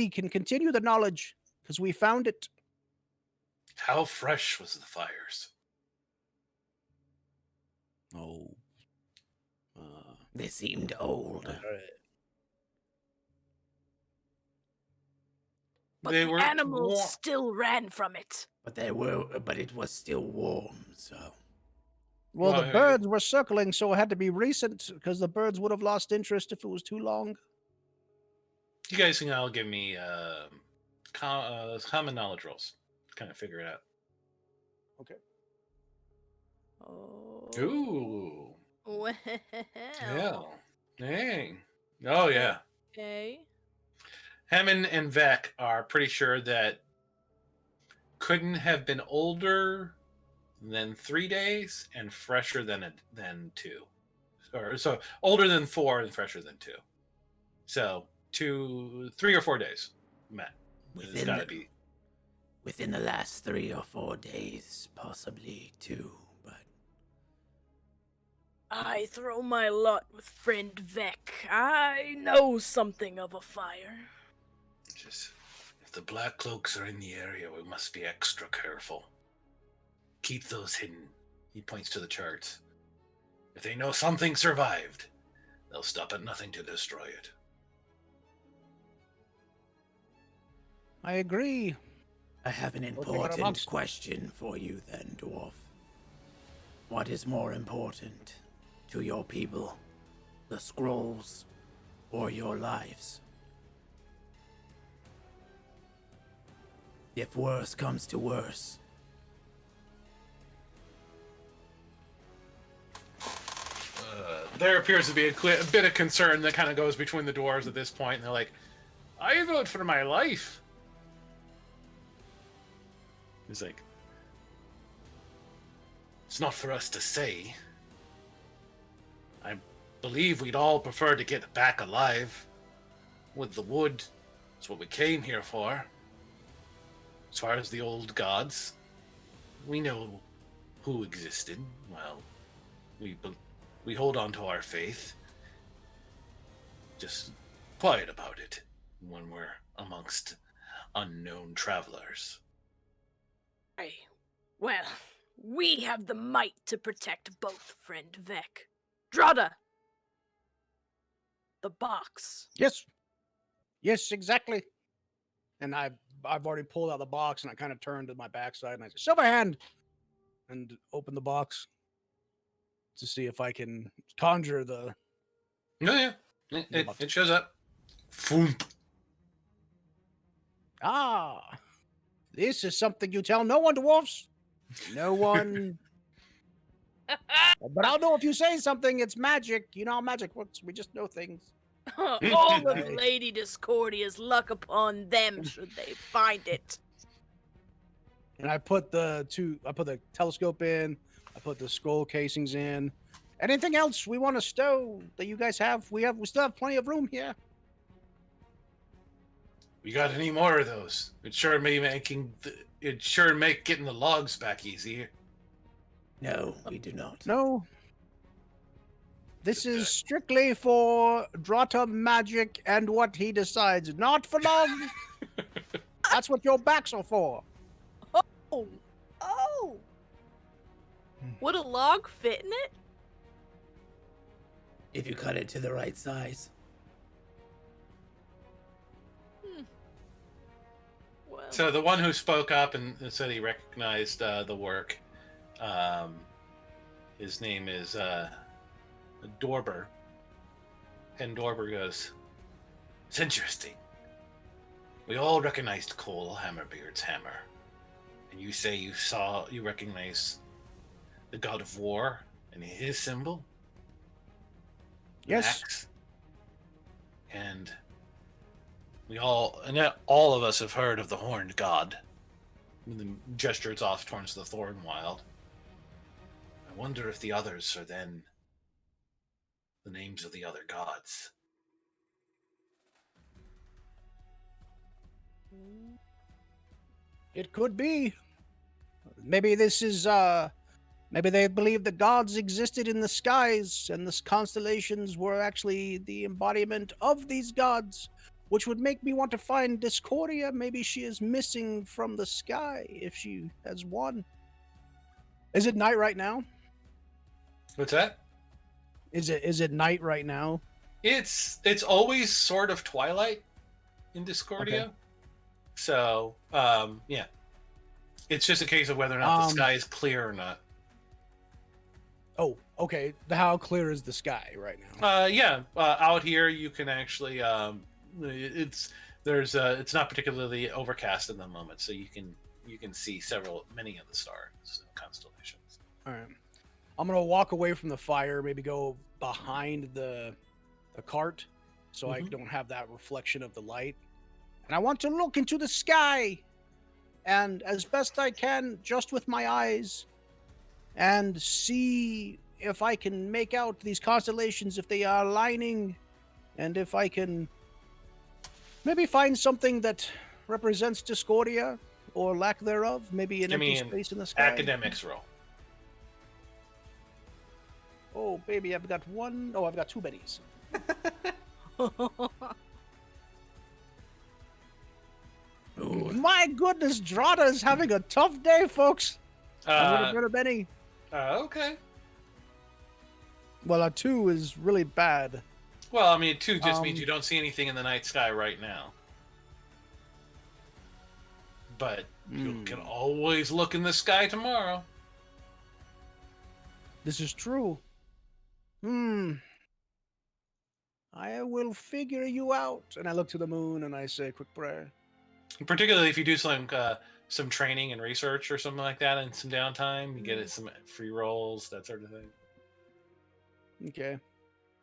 can continue the knowledge because we found it. How fresh was the fires? Oh. They seemed old. But They the were animals warm. still ran from it. But it was still warm, so. Well, the Well, birds were circling, so it had to be recent because the birds would have lost interest if it was too long. You guys can all give me common knowledge rolls. Kind of figure it out. Oh. Ooh. Well. Yeah. Dang. Oh, yeah. Okay. Hammond and Vec are pretty sure that couldn't have been older than 3 days and fresher than 2. So older than 4 and fresher than 2. So 3 or 4 days, Matt. It's got to be. Within the last 3 or 4 days, possibly 2, but I throw my lot with friend Vec. I know something of a fire. Just, if the Black Cloaks are in the area, we must be extra careful. Keep those hidden. He points to the charts. If they know something survived, they'll stop at nothing to destroy it. I agree. I have an take it important amongst- question for you then, Dwarf. What is more important to your people, the scrolls or your lives? If worse comes to worse, There appears to be a bit of concern that kind of goes between the dwarves at this point, and they're like, I vote for my life. He's like, it's not for us to say. I believe we'd all prefer to get back alive with the wood. That's what we came here for. As far as the old gods, we know who existed. Well, we hold on to our faith. Just quiet about it when we're amongst unknown travelers. Aye. Well, we have the might to protect both, friend Vec. Drada! The box. Yes. Yes, exactly. And I've already pulled out the box and I kind of turned to my backside and I said, Silverhand! And open the box to see if I can conjure the. No, yeah. It shows up. Foomp. Ah! This is something you tell no one, dwarfs. No one. But I'll know if you say something, it's magic. You know how magic works. We just know things. All of Lady Discordia's luck upon them should they find it. And I put the telescope in. I put the scroll casings in. Anything else we want to stow that you guys have? We still have plenty of room here. We got any more of those? It sure make getting the logs back easier. no, we do not. No. This is strictly for Drata magic and what he decides, not for love. That's what your backs are for. Oh! Would a log fit in it? If you cut it to the right size. Well, So the one who spoke up and said he recognized the work, his name is Dorber. And Dorber goes, it's interesting. We all recognized Cole Hammerbeard's hammer. And you say you recognize the god of war and his symbol? An Yes. axe? And all of us have heard of the horned god. And the gesture it's off towards the Thornwyld. I wonder if the others are then the names of the other gods. It could be. Maybe this is Maybe they believed that gods existed in the skies, and the constellations were actually the embodiment of these gods, which would make me want to find Discordia. Maybe she is missing from the sky if she has won. Is it night right now? What's that? Is it night right now? It's always sort of twilight in Discordia. Okay. So, yeah. It's just a case of whether or not the sky is clear or not. Oh, okay. How clear is the sky right now? Yeah. Out here, you can actually. It's not particularly overcast in the moment, so you can see many of the stars and constellations. All right. I'm gonna walk away from the fire, maybe go behind the cart, so I don't have that reflection of the light. And I want to look into the sky, and as best I can, just with my eyes, and see if I can make out these constellations, if they are aligning, and if I can maybe find something that represents Discordia or lack thereof, maybe an empty space in the sky. Academics roll. Oh, baby, I've got one. Oh, I've got 2 bennies. My goodness, Drata is having a tough day, folks. I'm gonna get a Benny. Okay. Well, a 2 is really bad. Well, I mean, 2 just means you don't see anything in the night sky right now. But you can always look in the sky tomorrow. This is true. I will figure you out. And I look to the moon and I say a quick prayer. Particularly if you do some training and research or something like that, and some downtime, you get some free rolls, that sort of thing. Okay.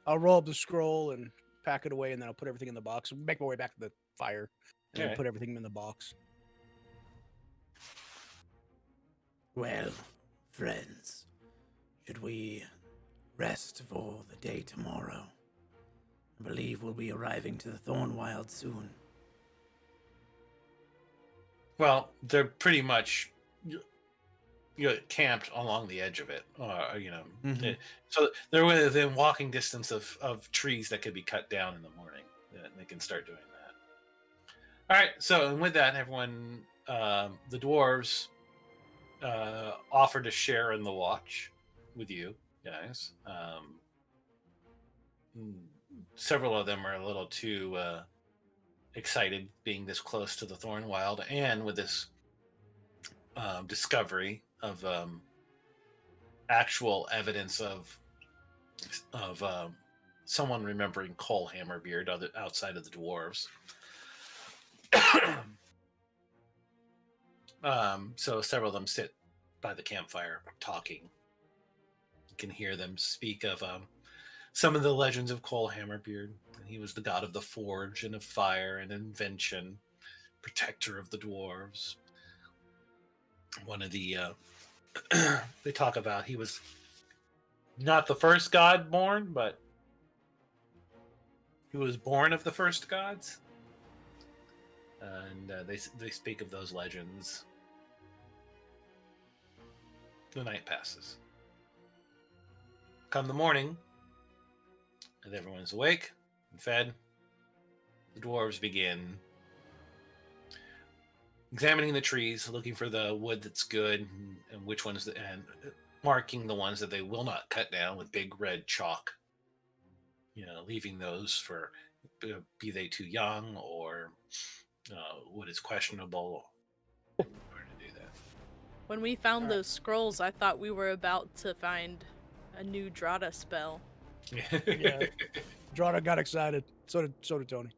I'll roll up the scroll and pack it away, and then I'll put everything in the box. Make my way back to the fire and then put everything in the box. Well, friends, should we rest for the day tomorrow? I believe we'll be arriving to the Thornwyld soon. Well, they're pretty much camped along the edge of it. So they're within walking distance of trees that could be cut down in the morning. They can start doing that. All right. So, and with that, everyone, the dwarves offer to share in the watch with you guys. Several of them are a little too excited being this close to the Thornwyld, and with this discovery of actual evidence of someone remembering Cole Hammerbeard outside of the dwarves. So several of them sit by the campfire talking. You can hear them speak of some of the legends of Cole Hammerbeard. And he was the god of the forge and of fire and invention, protector of the dwarves. One of the they talk about he was not the first god born, but he was born of the first gods. And they speak of those legends. The night passes. Come the morning, and everyone's awake and fed, the dwarves begin examining the trees, looking for the wood that's good, and which ones, and marking the ones that they will not cut down with big red chalk. Leaving those for, be they too young or wood is questionable. In order to do that. When we found those scrolls, I thought we were about to find a new Drata spell. Yeah. Drata got excited. So did Tony.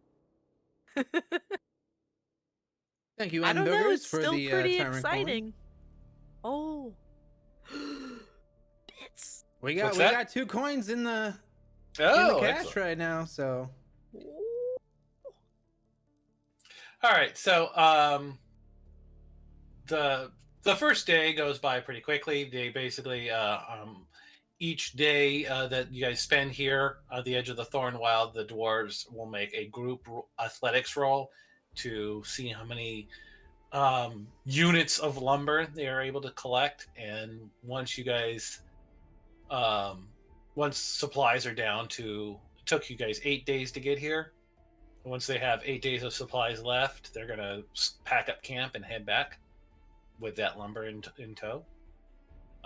Thank you, I don't know, it's for still the pretty Tyrant exciting. Oh. Bits. Coin. We What's that? got 2 coins in the Oh, cash excellent. right now, so All right, so the first day goes by pretty quickly. They basically each day that you guys spend here at the edge of the Thornwyld, the dwarves will make a group athletics roll to see how many units of lumber they are able to collect, and once you guys, once supplies are down to, it took you guys 8 days to get here. Once they have 8 days of supplies left, they're gonna pack up camp and head back with that lumber in tow.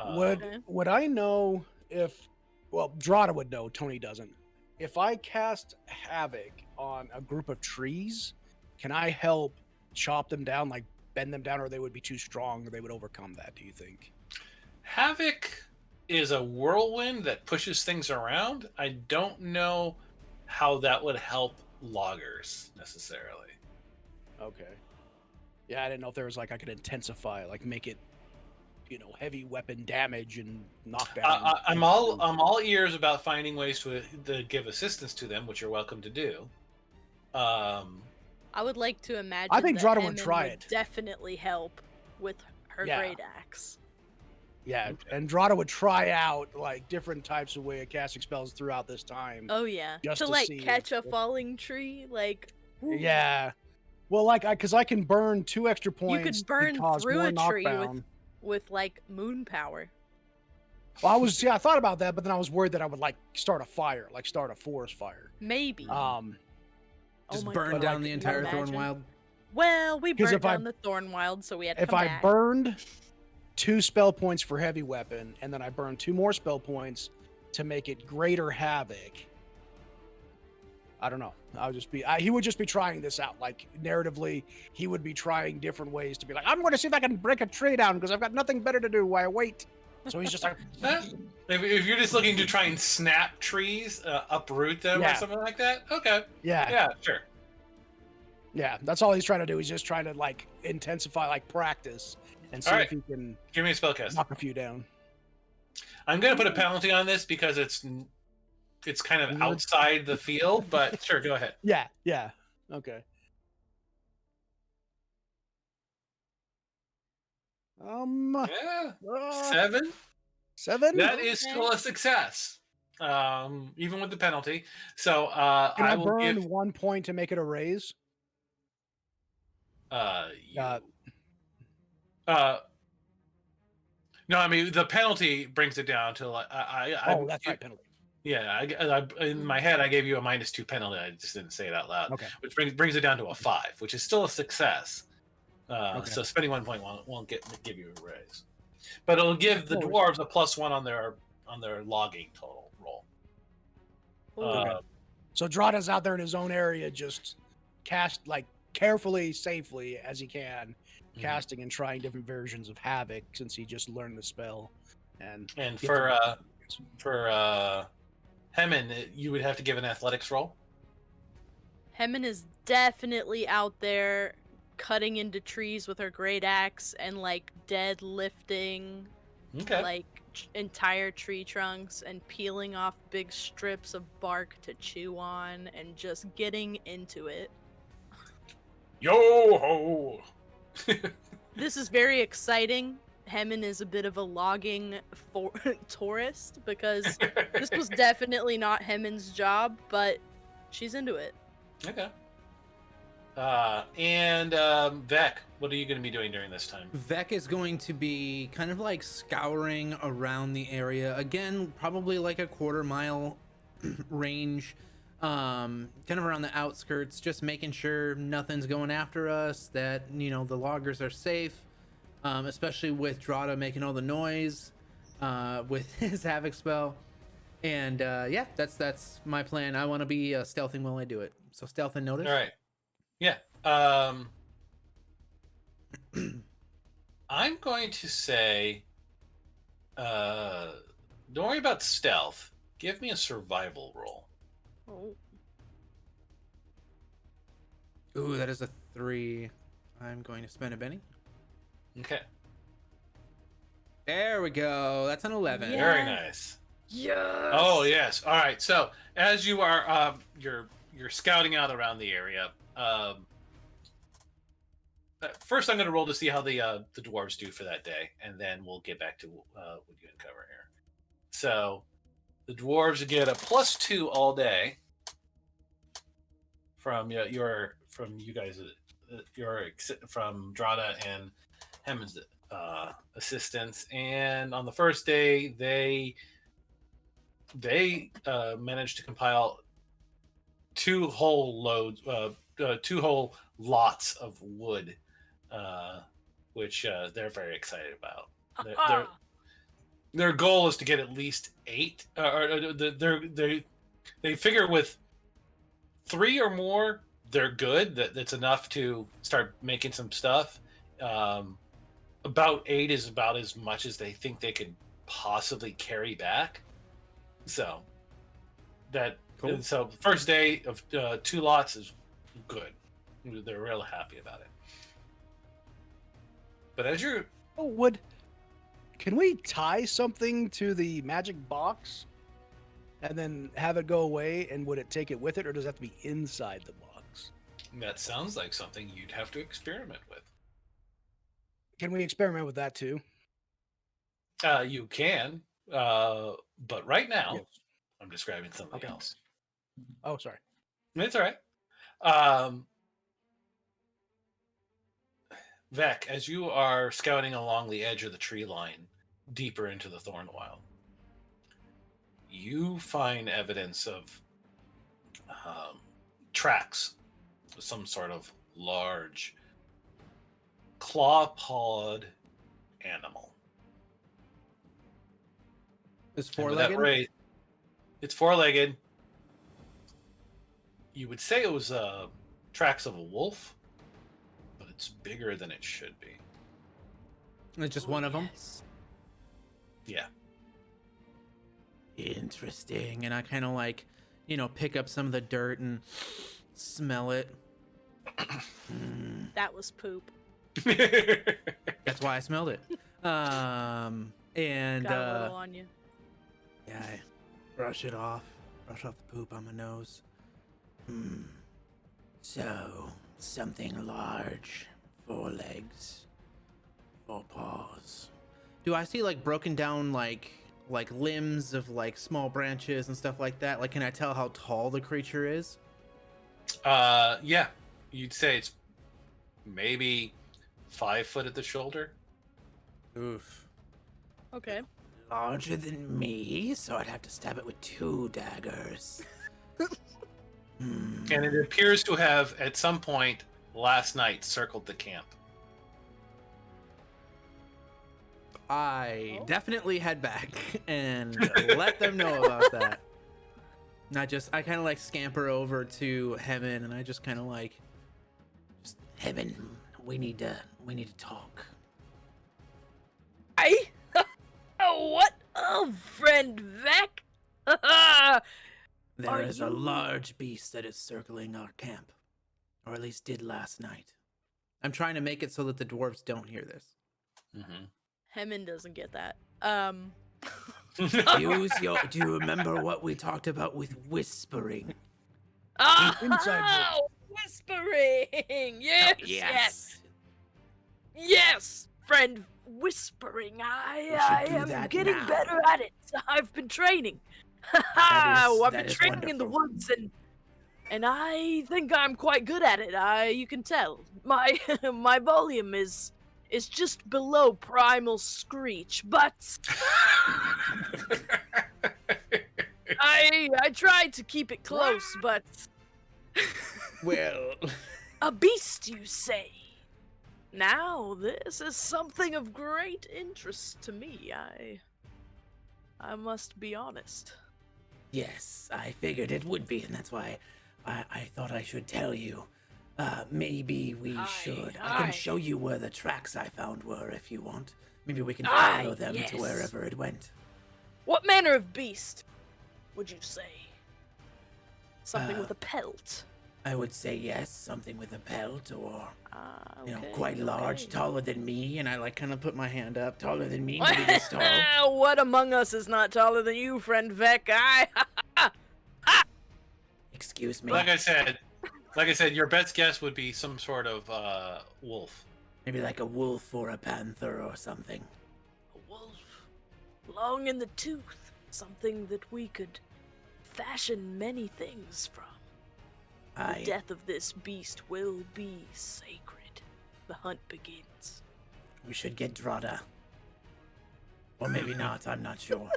Would I know if? Well, Drada would know. Tony doesn't. If I cast Havoc on a group of trees, can I help chop them down, like bend them down, or they would be too strong, or they would overcome that? Do you think? Havoc is a whirlwind that pushes things around. I don't know how that would help loggers necessarily. Okay. Yeah, I didn't know if there was like I could intensify, like make it, heavy weapon damage and knockdown. I'm all ears about finding ways to give assistance to them, which you're welcome to do. I would like to imagine. I think that Drada would Hemon try it. Definitely help with her great axe. Yeah, and Drada would try out like different types of way of casting spells throughout this time. Oh yeah, Just to to like see catch a if- falling tree, like. Woo. Yeah. Well, because I can burn 2 extra points. You could burn to cause through more a tree knockdown. with like moon power. Well, I thought about that, but then I was worried that I would like start a fire, like start a forest fire. Maybe. Just my burn God, down can the you entire imagine? Thornwyld. Well, we 'Cause burned if I- down the Thornwyld, so we had to If come I back. burned 2 spell points for heavy weapon, and then I burned 2 more spell points to make it greater havoc. I don't know. He would just be trying this out. Like narratively, he would be trying different ways to be like, I'm going to see if I can break a tree down because I've got nothing better to do while I wait. So he's just like, If you're just looking to try and snap trees, uproot them Yeah. or something like that, okay, yeah, yeah, sure. yeah. That's all he's trying to do. He's just trying to like intensify, like practice, and see All if right. he can Give me a spellcast. knock a few down. I'm gonna put a penalty on this because it's kind of outside the field, but sure, go ahead. Yeah. Okay. Yeah, uh, 7. 7. That is still a success, even with the penalty. So Can I will burn give 1 point to make it a raise? no, I mean the penalty brings it down to like That's right, penalty. Yeah, in my head I gave you a -2 penalty. I just didn't say it out loud. Okay. Which brings it down to a 5, which is still a success. Okay. So spending 1 point won't give you a raise, but it'll give the dwarves a +1 on their logging total roll. Okay. So Drada's out there in his own area, just like carefully, safely as he can, casting and trying different versions of Havoc since he just learned the spell. And for Hemon, you would have to give an athletics roll. Hemon is definitely out there cutting into trees with her great axe and like deadlifting Okay. like entire tree trunks and peeling off big strips of bark to chew on and just getting into it. Yo ho! This is very exciting. Hemon is a bit of a logging tourist because this was definitely not Hemon's job, but she's into it. Okay. And Vec, what are you going to be doing during this time? Vec is going to be kind of like scouring around the area again, probably like a quarter-mile range, kind of around the outskirts, just making sure nothing's going after us, that the loggers are safe, especially with Drada making all the noise with his Havoc spell. And yeah, that's my plan. I want to be stealthing while I do it. So stealth and notice. All right. Yeah. I'm going to say, don't worry about stealth. Give me a survival roll. Oh. Ooh, that is a 3. I'm going to spend a Benny. Okay. There we go. That's an 11. Yeah. Very nice. Yes. Oh yes. All right. So as you are, you're scouting out around the area. First, I'm going to roll to see how the dwarves do for that day, and then we'll get back to what you uncover here. So the dwarves get a +2 all day from you guys from Drada and Hammond's assistance, and on the first day they managed to compile two whole lots of wood, which they're very excited about. Their goal is to get at least 8. They figure with 3 or more, they're good. That's enough to start making some stuff. About 8 is about as much as they think they could possibly carry back. So that Cool. so first day of 2 lots is good. They're real happy about it. But as you're Oh, can we tie something to the magic box and then have it go away? And would it take it with it, or does it have to be inside the box? that sounds like something you'd have to experiment with. Can we experiment with that too? You can, but right now Yes. I'm describing something Okay. else. Oh, sorry. It's all right. Vec, as you are scouting along the edge of the tree line, deeper into the Thornwyld, you find evidence of tracks, some sort of large claw-pawed animal. It's And with that 4-legged. ray- It's 4-legged. You would say it was tracks of a wolf, but it's bigger than it should be. It's just one of them. Yes. Yeah. Interesting. And I kind of like, pick up some of the dirt and smell it. That was poop. That's why I smelled it. And Got a little on you. yeah, I brush it off. Brush off the poop on my nose. So, something large. 4 legs. 4 paws. Do I see like broken down like limbs of like small branches and stuff like that? Like, can I tell how tall the creature is? Yeah. You'd say it's maybe 5 foot at the shoulder. Oof. Okay. Larger than me, so I'd have to stab it with 2 daggers. And it appears to have, at some point last night, circled the camp. I Oh. definitely head back and let them know about that. And I kind of like scamper over to Heaven, and I just kind of like, Heaven, we need to talk. Oh, what? Oh, friend Vec. There Are is a you- large beast that is circling our camp. Or at least did last night. I'm trying to make it so that the dwarves don't hear this. Mm-hmm. Hemon doesn't get that. Do you remember what we talked about with whispering? Inside Oh, whispering. Yes. Yes, friend. Whispering. I should do am that getting now. better at it. I've been training. That I've been is training in the wonderful. woods, and I think I'm quite good at it. You can tell. My my volume is just below primal screech, but I tried to keep it close, but Well, a beast, you say? Now, this is something of great interest to me. I must be honest. Yes, I figured it would be, and that's why I thought I should tell you. Maybe we should. I aye. can show you where the tracks I found were if you want. Maybe we can Aye, follow them yes. to wherever it went. What manner of beast would you say? Something with a pelt. I would say yes, something with a pelt or, Okay, quite large, okay. taller than me. and I like kind of put my hand up. Taller than me, maybe this tall. What among us is not taller than you, friend Vec? Excuse me. Like I said, your best guess would be some sort of wolf. Maybe like a wolf or a panther or something. A wolf, long in the tooth, something that we could fashion many things from. Aye. The death of this beast will be sacred. The hunt begins. We should get Drada. Or maybe not, I'm not sure.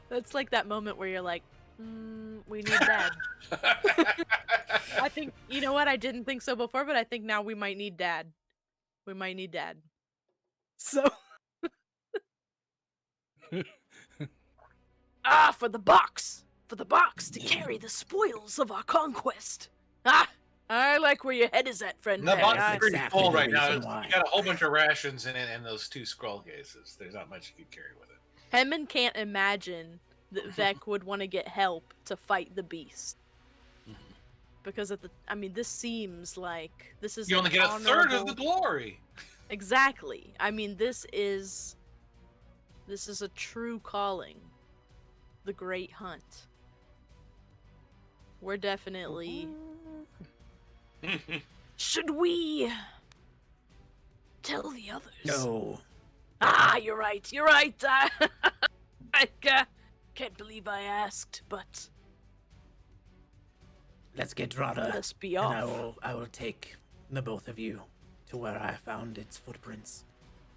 That's like that moment where you're like, we need Dad. I think, you know what? I didn't think so before, but I think now we might need Dad. We might need Dad. So. For the box! For the box to carry the spoils of our conquest. I like where your head is at, friend. The box Perry. is pretty exactly full the right now. reason You why. got a whole bunch of rations and those 2 scroll cases. There's not much you can carry with it. Hemon can't imagine that Vec would want to get help to fight the beast. Because this seems like this is You only an get a third of honorable- the glory. Exactly. I mean, this is a true calling. The Great Hunt. We're definitely. Should we tell the others? No. You're right. You're right. I can't believe I asked, but Let's get Drada. let us be And off. I will take the both of you to where I found its footprints.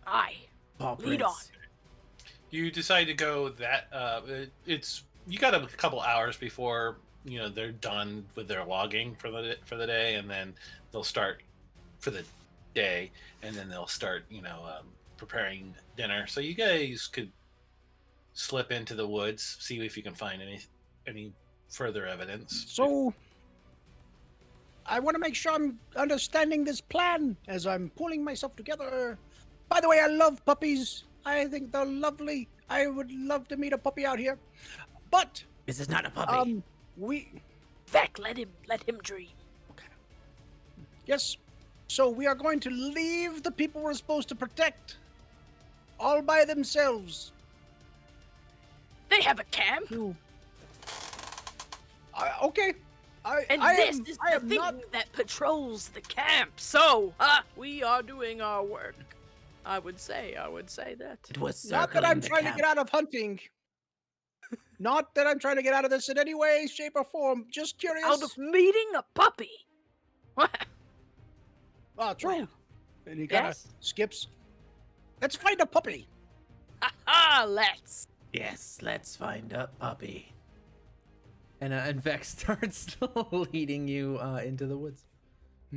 Aye. Paw Lead prints. You decide to go that you got a couple hours before they're done with their logging for the day, and then they'll start for the day, and then they'll start preparing dinner. So you guys could slip into the woods, see if you can find any further evidence. So, I want to make sure I'm understanding this plan as I'm pulling myself together. By the way, I love puppies. I think they're lovely. I would love to meet a puppy out here. But, This is not a puppy. Vec, let him dream. yes. So we are going to leave the people we're supposed to protect all by themselves. They have a camp, Okay. and I this am, is I the am thing not. that patrols the camp. So, we are doing our work. I would say that. It was Not that I'm circling the trying camp. to get out of hunting. Not that I'm trying to get out of this in any way, shape, or form. Just curious. Out of meeting a puppy. Ah, true. And he kind of Yes. skips. Let's find a puppy. Let's. Yes, let's find a puppy. And Vex starts leading you into the woods,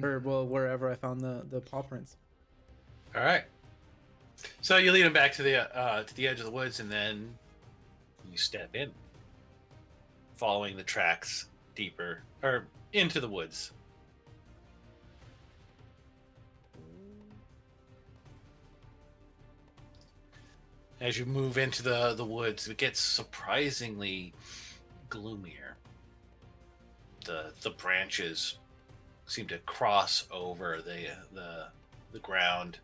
or wherever I found the paw prints. All right. So you lead him back to the edge of the woods, and then you step in, following the tracks deeper or into the woods. As you move into the woods, it gets surprisingly gloomier. The branches seem to cross over the ground,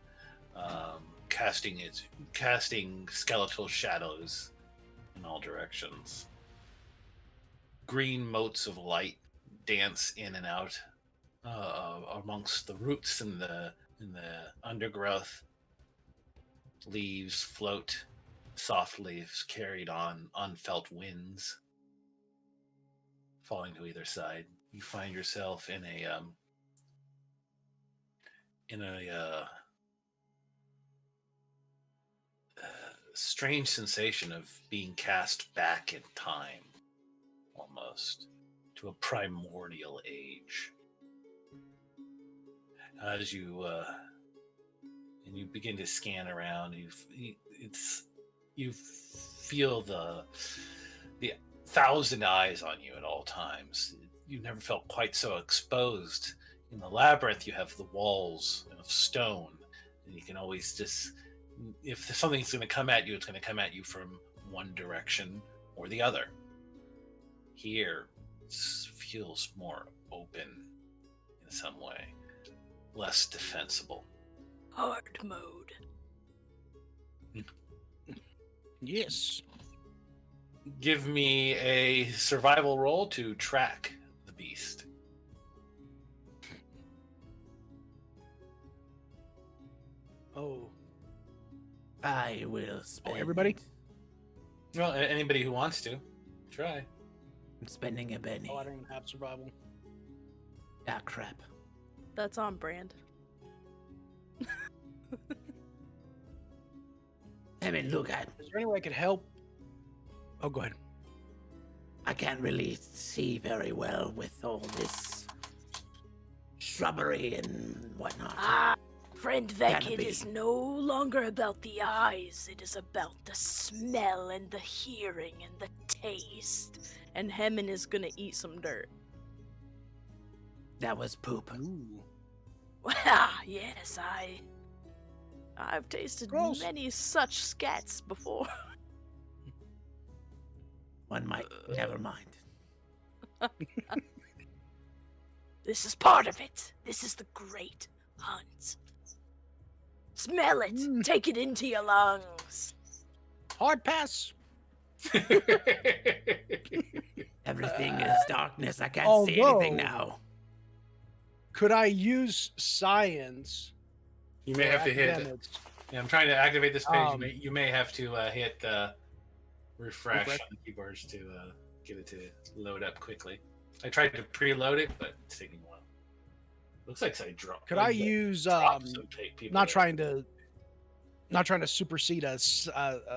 casting skeletal shadows in all directions. Green motes of light dance in and out amongst the roots and the undergrowth. Leaves float, soft leaves carried on unfelt winds, falling to either side. You find yourself in a strange sensation of being cast back in time, almost to a primordial age. As you and you begin to scan around, you feel the 1,000 eyes on you at all times. You've never felt quite so exposed. In the labyrinth, you have the walls of stone, and you can always just, if something's going to come at you, it's going to come at you from one direction or the other. Here, it feels more open in some way, less defensible. Hard mode. Yes. Give me a survival roll to track the beast. Oh. I will spend. Everybody? Well, anybody who wants to, try. I'm spending a penny. Oh, I don't even have survival. Ah, crap. That's on brand. I mean, look, Is there any way I could help? Oh, go ahead. I can't really see very well with all this shrubbery and whatnot. Ah, friend Vec, it Canopy. is no longer about the eyes. It is about the smell and the hearing and the taste. And Hemon is gonna eat some dirt. That was poop. Ooh. Ah, yes, I've tasted Gross. many such scats before. One might. Never mind. This is part of it. This is the great hunt. Smell it. Mm. Take it into your lungs. Hard pass. Everything is darkness. I can't see Although- anything now. Could I use science? You may or have to hit. academics? Yeah, I'm trying to activate this page. Um, You may have to hit refresh Refresh. on the keyboards to get it to load up quickly. I tried to preload it, but it's taking a while. Looks like I dropped. Could I use not trying to supersede a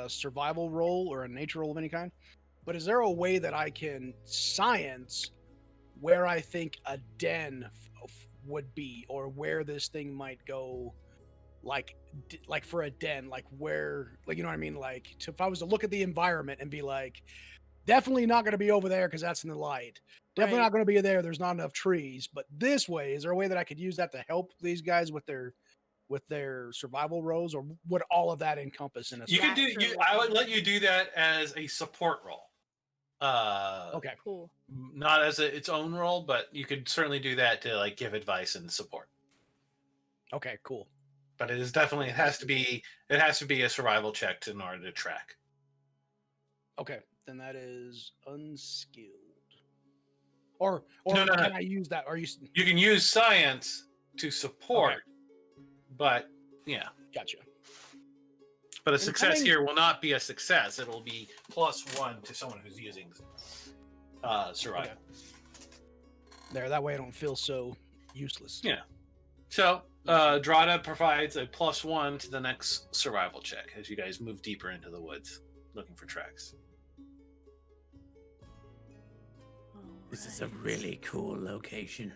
survival roll or a nature roll of any kind, but is there a way that I can science where I think a den would be, or where this thing might go, like for a den, like where, like, you know what I mean, like if I was to look at the environment and be like, definitely not going to be over there because that's in the light. Definitely Right. not going to be there. There's not enough trees. But this way, is there a way that I could use that to help these guys with their survival roles, or would all of that encompass in a? You could do. Naturally. I would let you do that as a support role. Okay. Cool. Not as its own role, but you could certainly do that to like give advice and support. Okay. Cool. But it is definitely it has to be a survival check in order to track. Okay. Then that is unskilled. Or No. can I use that? Are you? You can use science to support, but yeah. Gotcha. But a And success coming- here will not be a success. It'll be +1 to someone who's using survival. There. That way, I don't feel so useless. Yeah. So Drada provides a +1 to the next survival check as you guys move deeper into the woods, looking for tracks. This is a really cool location.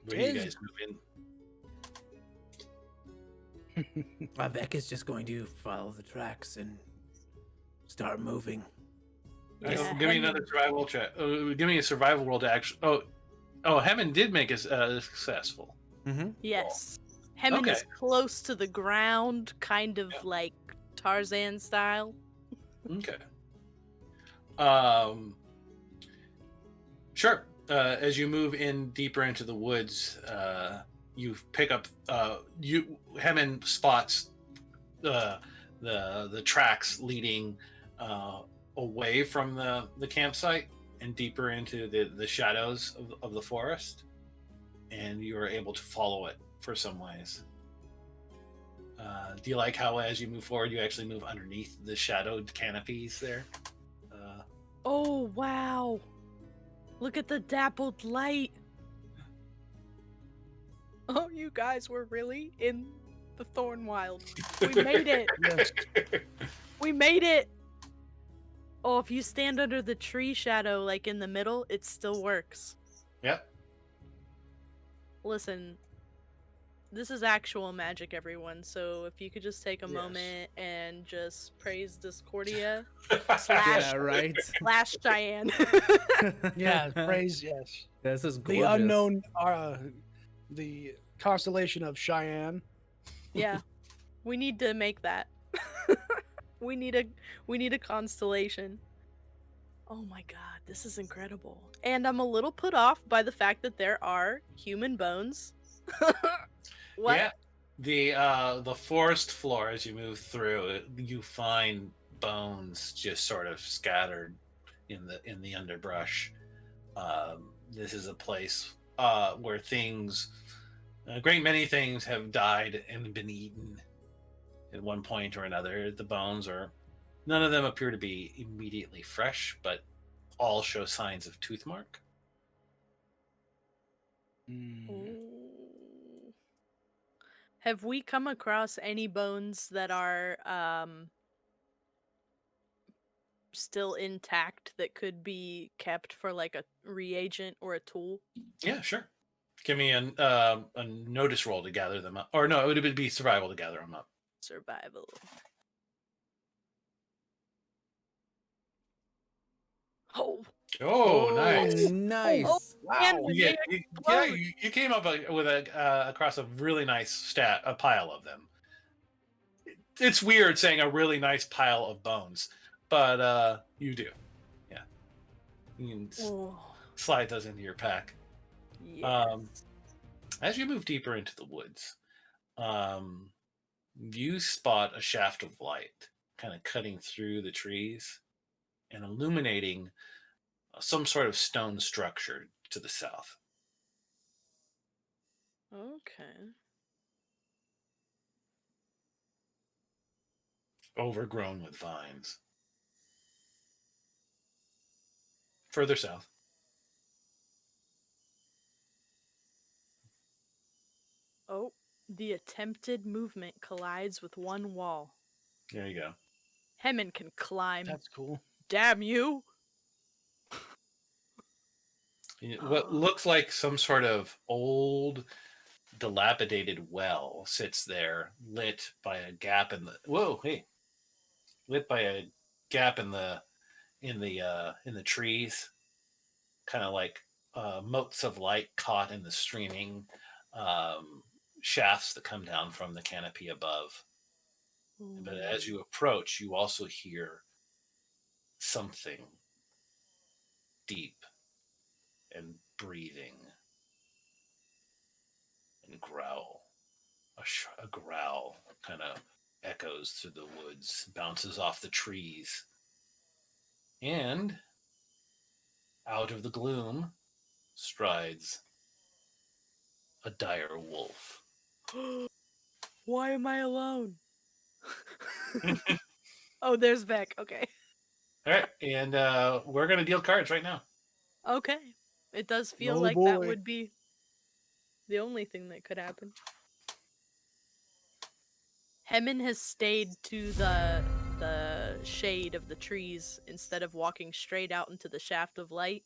Where do you Is- guys move in? Vec is just going to follow the tracks and start moving. Yeah, Give me Hemon- another survival check. Give me a survival roll to actually. Oh, Hemon did make it successful. Mm-hmm. Yes. Hemon Okay. is close to the ground, kind of Yeah. like Tarzan style. Okay. Sure. As you move in deeper into the woods, you pick up. Hemon spots the tracks leading away from the campsite and deeper into the shadows of the forest, and you are able to follow it for some ways. Do you like how as you move forward, you actually move underneath the shadowed canopies there? Oh, wow. Look at the dappled light. Oh, you guys were really in the Thornwyld. We made it. Yes. We made it. Oh, if you stand under the tree shadow, like in the middle, it still works. Yep. Listen, this is actual magic, everyone. So if you could just take a Yes. moment and just praise Discordia Yeah, slash right. slash Cheyenne. Yeah. Praise. Yes. This is The gorgeous. unknown. The constellation of Cheyenne. Yeah, we need to make that. we need a constellation. Oh my god, this is incredible. And I'm a little put off by the fact that there are human bones. What? Yeah. The forest floor, as you move through, you find bones just sort of scattered in the underbrush. This is a place where things, a great many things, have died and been eaten at one point or another. The bones are, none of them appear to be immediately fresh, but all show signs of tooth mark. Ooh. Have we come across any bones that are still intact that could be kept for like a reagent or a tool? Yeah, sure. Give me a notice roll to gather them up. Or no, it would be survival to gather them up. Survival. Oh, Oh, nice. Nice. man, Wow. when You they get, you, yeah, explode. you came up with across a really nice a pile of them. It's weird saying a really nice pile of bones, but you do. Yeah, you can Oh, slide those into your pack. yes. As you move deeper into the woods, you spot a shaft of light kind of cutting through the trees and illuminating some sort of stone structure to the south. Okay. Overgrown with vines. Further south. Oh, the attempted movement collides with one wall. There you go. Hemon can climb. That's cool. Damn you! What looks like some sort of old, dilapidated well sits there, lit by a gap in the lit by a gap in the trees, kind of like motes of light caught in the streaming shafts that come down from the canopy above. But as you approach, you also hear something deep and breathing and growl. A growl kind of echoes through the woods, bounces off the trees, and out of the gloom strides a dire wolf. Why am I alone? Oh, there's Vec. Okay. All right, and we're gonna deal cards right now. Okay. It does feel Oh, like that boy. would be the only thing that could happen. Hemon has stayed to the shade of the trees instead of walking straight out into the shaft of light.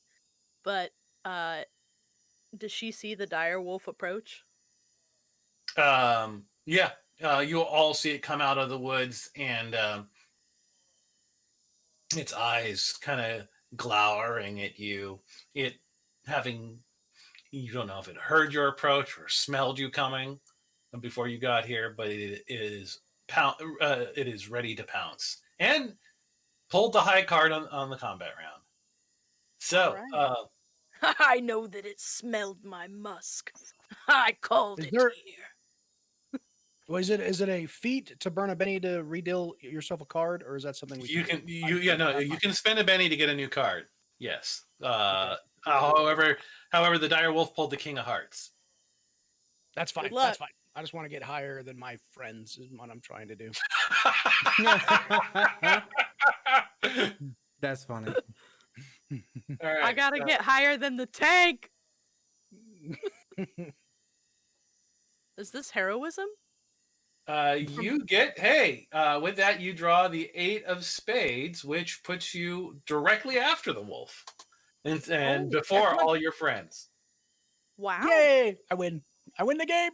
But does she see the dire wolf approach? Yeah, you'll all see it come out of the woods, and its eyes kind of glowering at you. It having you don't know if it heard your approach or smelled you coming before you got here, but it is it is ready to pounce and pulled the high card on the combat round. So, Alright. I know that it smelled my musk. I called Is it there- here. Well, is it a feat to burn a Benny to redeal yourself a card, or is that something we you can can do? you can spend a Benny to get a new card. Yes. Okay. However, the dire wolf pulled the King of Hearts. That's fine. Good luck. That's fine. I just want to get higher than my friends is what I'm trying to do. That's funny. All right, I gotta get higher than the tank. Is this heroism? You get with that you draw the 8 of spades, which puts you directly after the wolf, and before excellent. all your friends. Wow. Yay! I win. I win the game.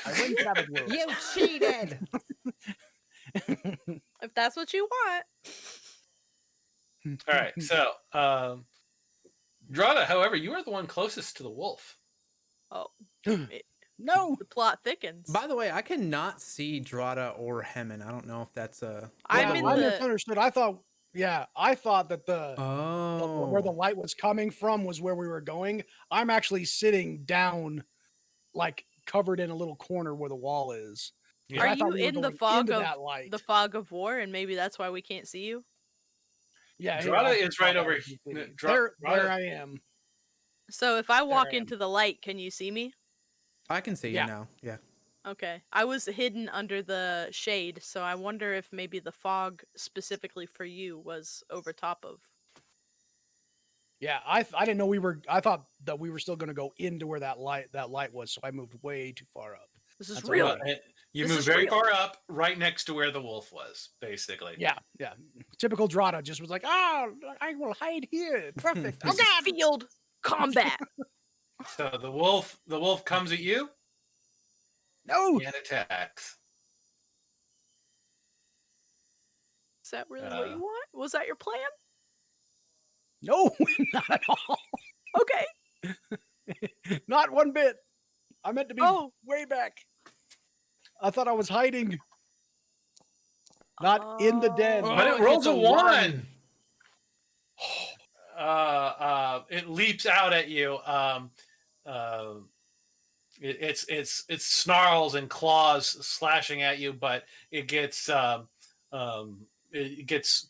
I win Savageworlds. You cheated. If that's what you want. All right, so Drada, however, you are the one closest to the wolf. Oh, No. the plot thickens. By the way, I cannot see Drada or Hemon. I don't know if that's a. I'm Yeah, in I the. misunderstood. I thought that Oh. where the light was coming from was where we were going. I'm actually sitting down, like covered in a little corner where the wall is. Yeah. Are I thought you we were in the going fog into of that light. the fog of war, and maybe that's why we can't see you? Yeah, Drada I'll is right pop over out he- completely. Dra- There Drada- I am. So if I walk I am. into the light, can you see me? I can see Yeah. you now. Yeah. Okay. I was hidden under the shade, so I wonder if maybe the fog specifically for you was over top of. Yeah, I didn't know we were. I thought that we were still going to go into where that light was, so I moved way too far up. This is That's real. all right. You This move is very real. far up, right next to where the wolf was, basically. Yeah. Typical Drata just was like, "Oh, I will hide here. Perfect." Oh This is God! field combat. So the wolf comes at you No. and attacks. Is that really what you want? Was that your plan? No, not at all. Okay. Not one bit. I meant to be Oh. way back. I thought I was hiding. Not in the den. Oh. But it It's rolls a one. 1. It leaps out at you. It snarls and claws slashing at you, but it gets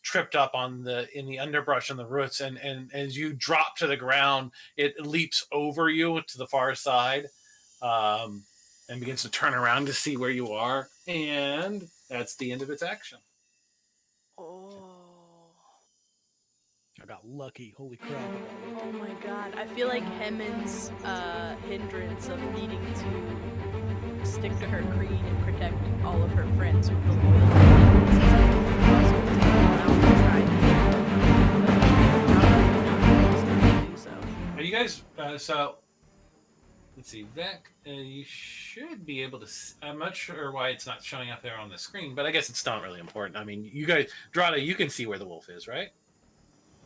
tripped up in the underbrush and the roots, and as you drop to the ground, it leaps over you to the far side, and begins to turn around to see where you are, and that's the end of its action. Oh. I got lucky. Holy crap. Oh my god. I feel like Hemon's hindrance of needing to stick to her creed and protect all of her friends with the loyalty. Are you guys? So let's see, Vec. You should be able to. I'm not sure why it's not showing up there on the screen, but I guess it's not really important. I mean, you guys, Drata, you can see where the wolf is, right?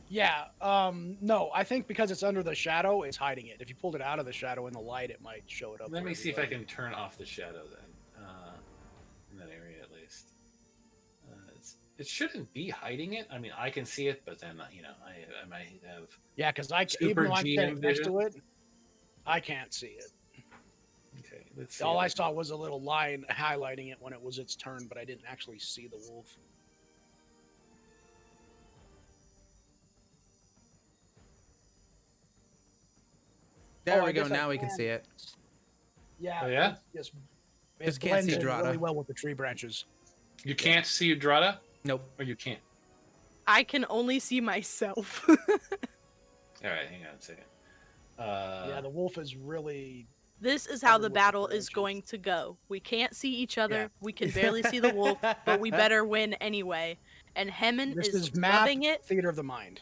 Yeah. No, I think because it's under the shadow, it's hiding it. If you pulled it out of the shadow in the light, it might show it up. Let for me see if I everybody. can turn off the shadow then, in that area at least. It shouldn't be hiding it. I mean, I can see it, but then I might have. Yeah, because even Super though I'm GM standing next vision. to it, I can't see it. Okay, let's see. All I saw was a little line highlighting it when it was its turn, but I didn't actually see the wolf. There Oh, we I go. guess I Now we can can. see it. Yeah. Oh, yeah? Yes. Just It can't blends see in Drata. really well with the tree branches. You can't see Drata, Nope. or you can't. I can only see myself. All right, hang on a second. Yeah, the wolf is really. This is how Covered the with battle branches. is going to go. We can't see each other. Yeah. We can barely see the wolf, but we better win anyway. And Hemon This is is map loving it. theater of the mind.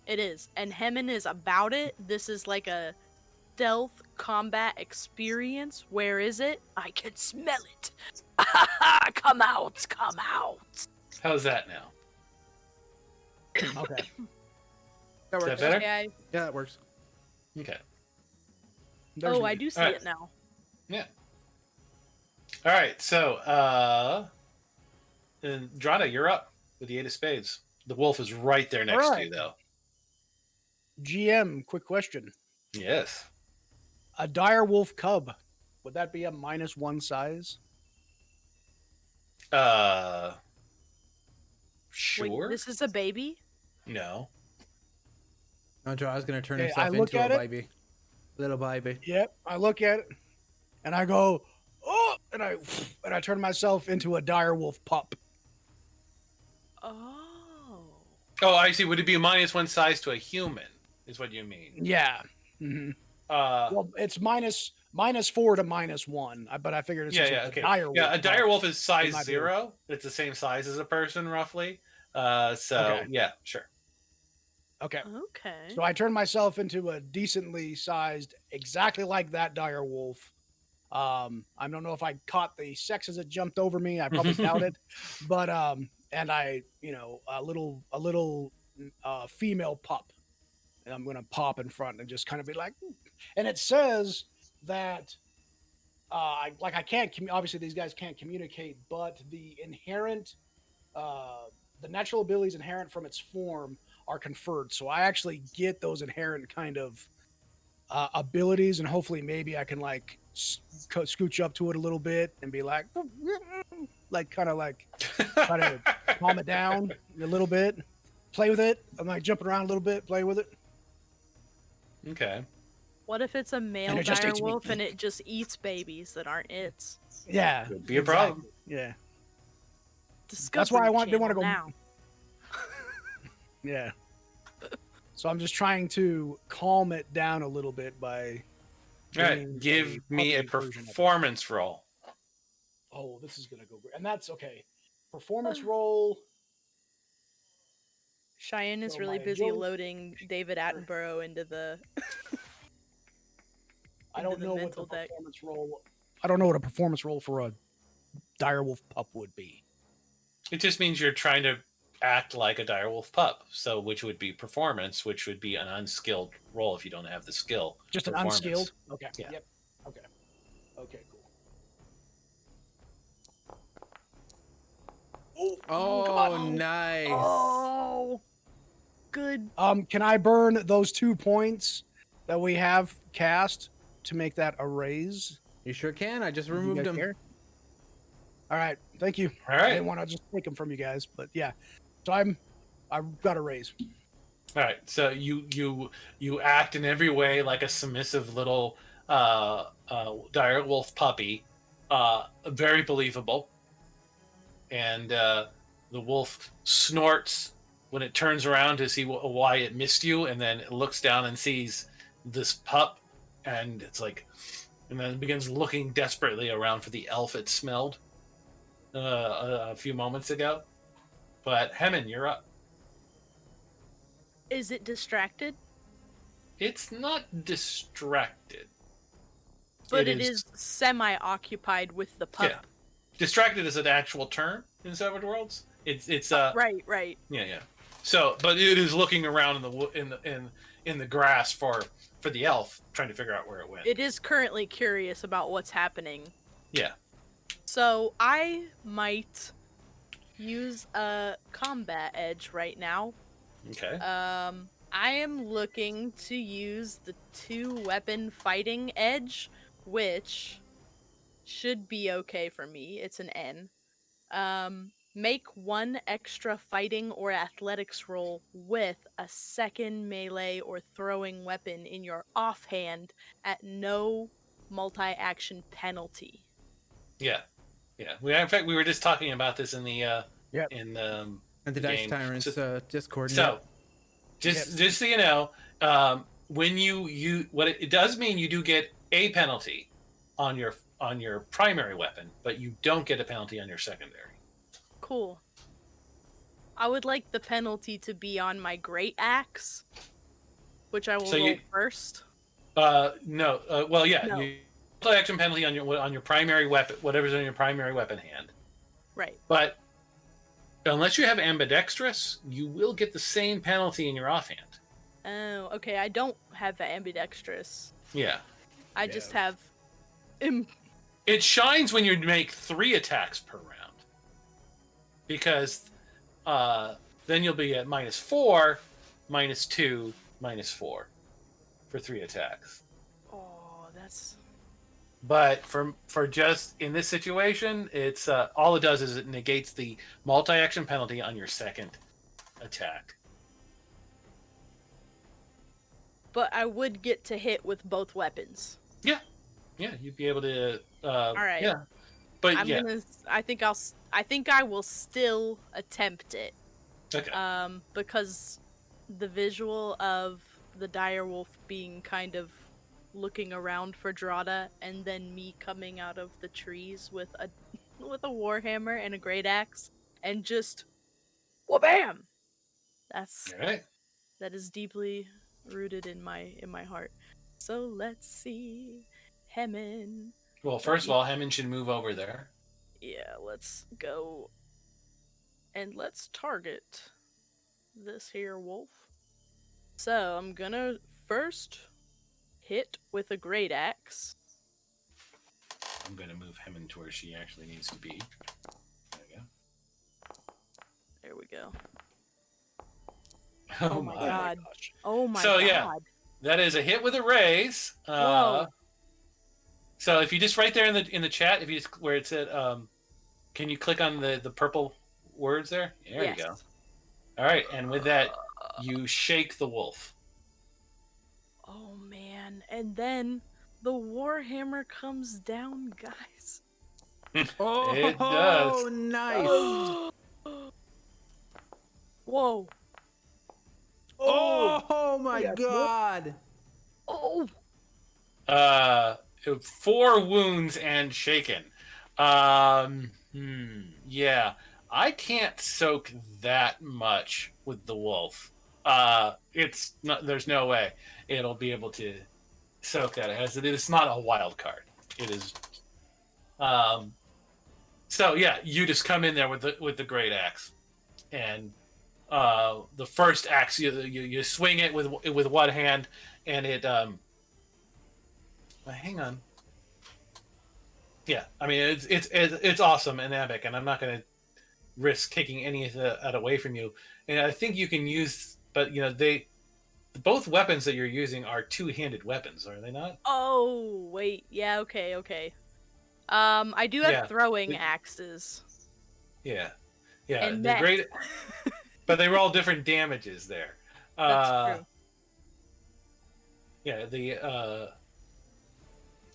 It is. And Hemon is about it. This is like a stealth combat experience. Where is it? I can smell it. Come out. Come out. How's that now? Okay. That Is works. that better? Okay. Yeah, that works. Okay. There's Oh, I me. do see Alright. it now. Yeah. All right. So, and Drata, you're up with the 8 of spades. The wolf is right there next to you, though. GM, quick question. Yes. A dire wolf cub, would that be a -1 size? Sure. Wait, this is a baby? No. No, Drata's gonna turn Okay, himself I look into a at it. baby. Little baby. Yep. I look at it and I go, oh, and I turn myself into a dire wolf pup. Oh. Oh, I see. Would it be a -1 size to a human? Is what you mean? Yeah. hmm Uh, Well, it's -4 to -1, but I figured it's yeah, just yeah, a okay. dire wolf. Yeah, a dire pup. wolf is size might be- 0. It's the same size as a person, roughly. So Okay. yeah, sure. Okay. Okay. So I turned myself into a decently sized, exactly like that dire wolf. I don't know if I caught the sex as it jumped over me. I probably doubt it. But and I, a little female pup, and I'm gonna pop in front and just kind of be like, "Hmm." And it says that I can't obviously these guys can't communicate, but the inherent the natural abilities inherent from its form are conferred. So I actually get those inherent kind of abilities, and hopefully maybe I can like scooch up to it a little bit and be like kind of calm it down a little bit, play with it. I'm like jumping around a little bit, play with it. Okay. What if it's a male it just dire eats me. wolf and it just eats babies that aren't its? Yeah, Could be a problem. Yeah, Discovery why I didn't wanna Channel go- now. yeah. So I'm just trying to calm it down a little bit by. All right, doing give me a puppy version of it. performance roll. Oh, this is gonna go great, and that's okay. Performance roll. Cheyenne is So really my busy agility- loading David Attenborough into the. I into don't the know what the mental deck. performance roll. I don't know what a performance roll for a direwolf pup would be. It just means you're trying to act like a direwolf pup. So, which would be performance, which would be an unskilled roll if you don't have the skill. Just an Performance. unskilled. Okay. Yeah. Yep. Okay. Okay. Cool. Oh, come on. nice. Oh, good. Can I burn those 2 points that we have cast to make that a raise? You sure can. I just Do you removed guys them. care? All right. Thank you. All I right. didn't want to just take them from you guys, but yeah. So I've got a raise. All right. So you act in every way like a submissive little direwolf puppy, very believable. And the wolf snorts when it turns around to see why it missed you, and then it looks down and sees this pup, and it's like, and then it begins looking desperately around for the elf it smelled a few moments ago. But Hemin, you're up. Is it distracted? It's not distracted. But it is semi-occupied with the pup. Yeah. Distracted is an actual term in Savageworlds. It's Right. yeah. So, but it is looking around in the grass for the elf, trying to figure out where it went. It is currently curious about what's happening. Yeah. So I might use a combat edge right now. Okay. I am looking to use the 2-weapon fighting edge, which should be okay for me. It's an N. Make 1 extra fighting or athletics roll with a second melee or throwing weapon in your offhand at no multi-action penalty. Yeah. In fact, we were just talking about this in the Yep. in And the the Dice game. Tyrants Discord. So, just so you know, when you what it does mean, you do get a penalty on your primary weapon, but you don't get a penalty on your secondary. Cool. I would like the penalty to be on my great axe, which I will So roll first. No. Well, yeah. No. You action penalty on your primary weapon, whatever's in your primary weapon hand. Right. But unless you have ambidextrous, you will get the same penalty in your offhand. Oh, okay. I don't have the ambidextrous. Yeah. I just have. It shines when you make 3 attacks per round, because then you'll be at -4, -2, -4 for 3 attacks. Oh, that's. But for just in this situation, it's all it does is it negates the multi-action penalty on your second attack. But I would get to hit with both weapons. Yeah, you'd be able to. All right. Yeah, but I'm yeah. gonna. I think I will still attempt it. Okay. Because the visual of the direwolf being kind of looking around for Drada, and then me coming out of the trees with a warhammer and a great axe, and just wha-bam! All right. That is deeply rooted in my heart. So let's see, Hemin. Well, first of all, Hemin should move over there. Yeah, let's go and let's target this here wolf. So I'm gonna first hit with a great axe. I'm going to move Hemin to where she actually needs to be. There we go. There we go. Oh, Oh my god. gosh. Oh my So, god. yeah. That is a hit with a raise. Whoa. So if you just right there in the chat, if you just where it said, can you click on the purple words there? There Yes. you go. All right, and with that, you shake the wolf. Oh man. And then the warhammer comes down, guys. Oh, It does. nice. Whoa. Oh my yeah, god. Oh, 4 wounds and shaken. Yeah, I can't soak that much with the wolf. It's not. There's no way it'll be able to soak that. It's not a wild card. It is. Um. So yeah, you just come in there with the great axe, and the first axe you swing it with one hand, and it hang on. Yeah, I mean it's awesome and epic, and I'm not going to risk taking any of that away from you. And I think you can use, but both weapons that you're using are 2-handed weapons, are they not? oh, wait. Yeah, okay. I do have Yeah. throwing axes. Yeah, yeah, And they're that. great, but they were all different damages there. That's true.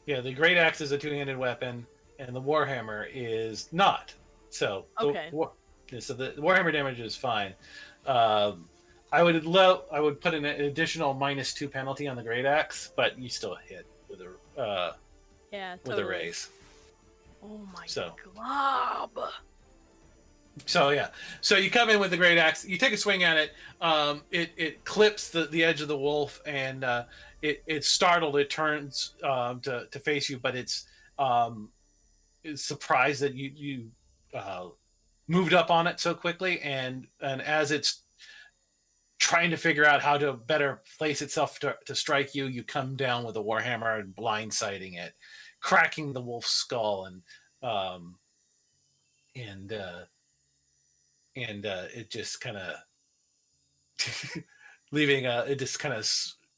Yeah, the great axe is a 2-handed weapon, and the warhammer is not. So Okay. so the warhammer damage is fine. I would put an additional -2 penalty on the great axe, but you still hit with a Yeah, with totally. a raise. Oh my So. glob. So yeah, so you come in with the great axe. You take a swing at it. It clips the edge of the wolf, and it's startled. It turns to face you, but it's surprised that you moved up on it so quickly. And as it's trying to figure out how to better place itself to strike you, you come down with a warhammer and blindsiding it, cracking the wolf's skull, and it just kind of leaving it just kind of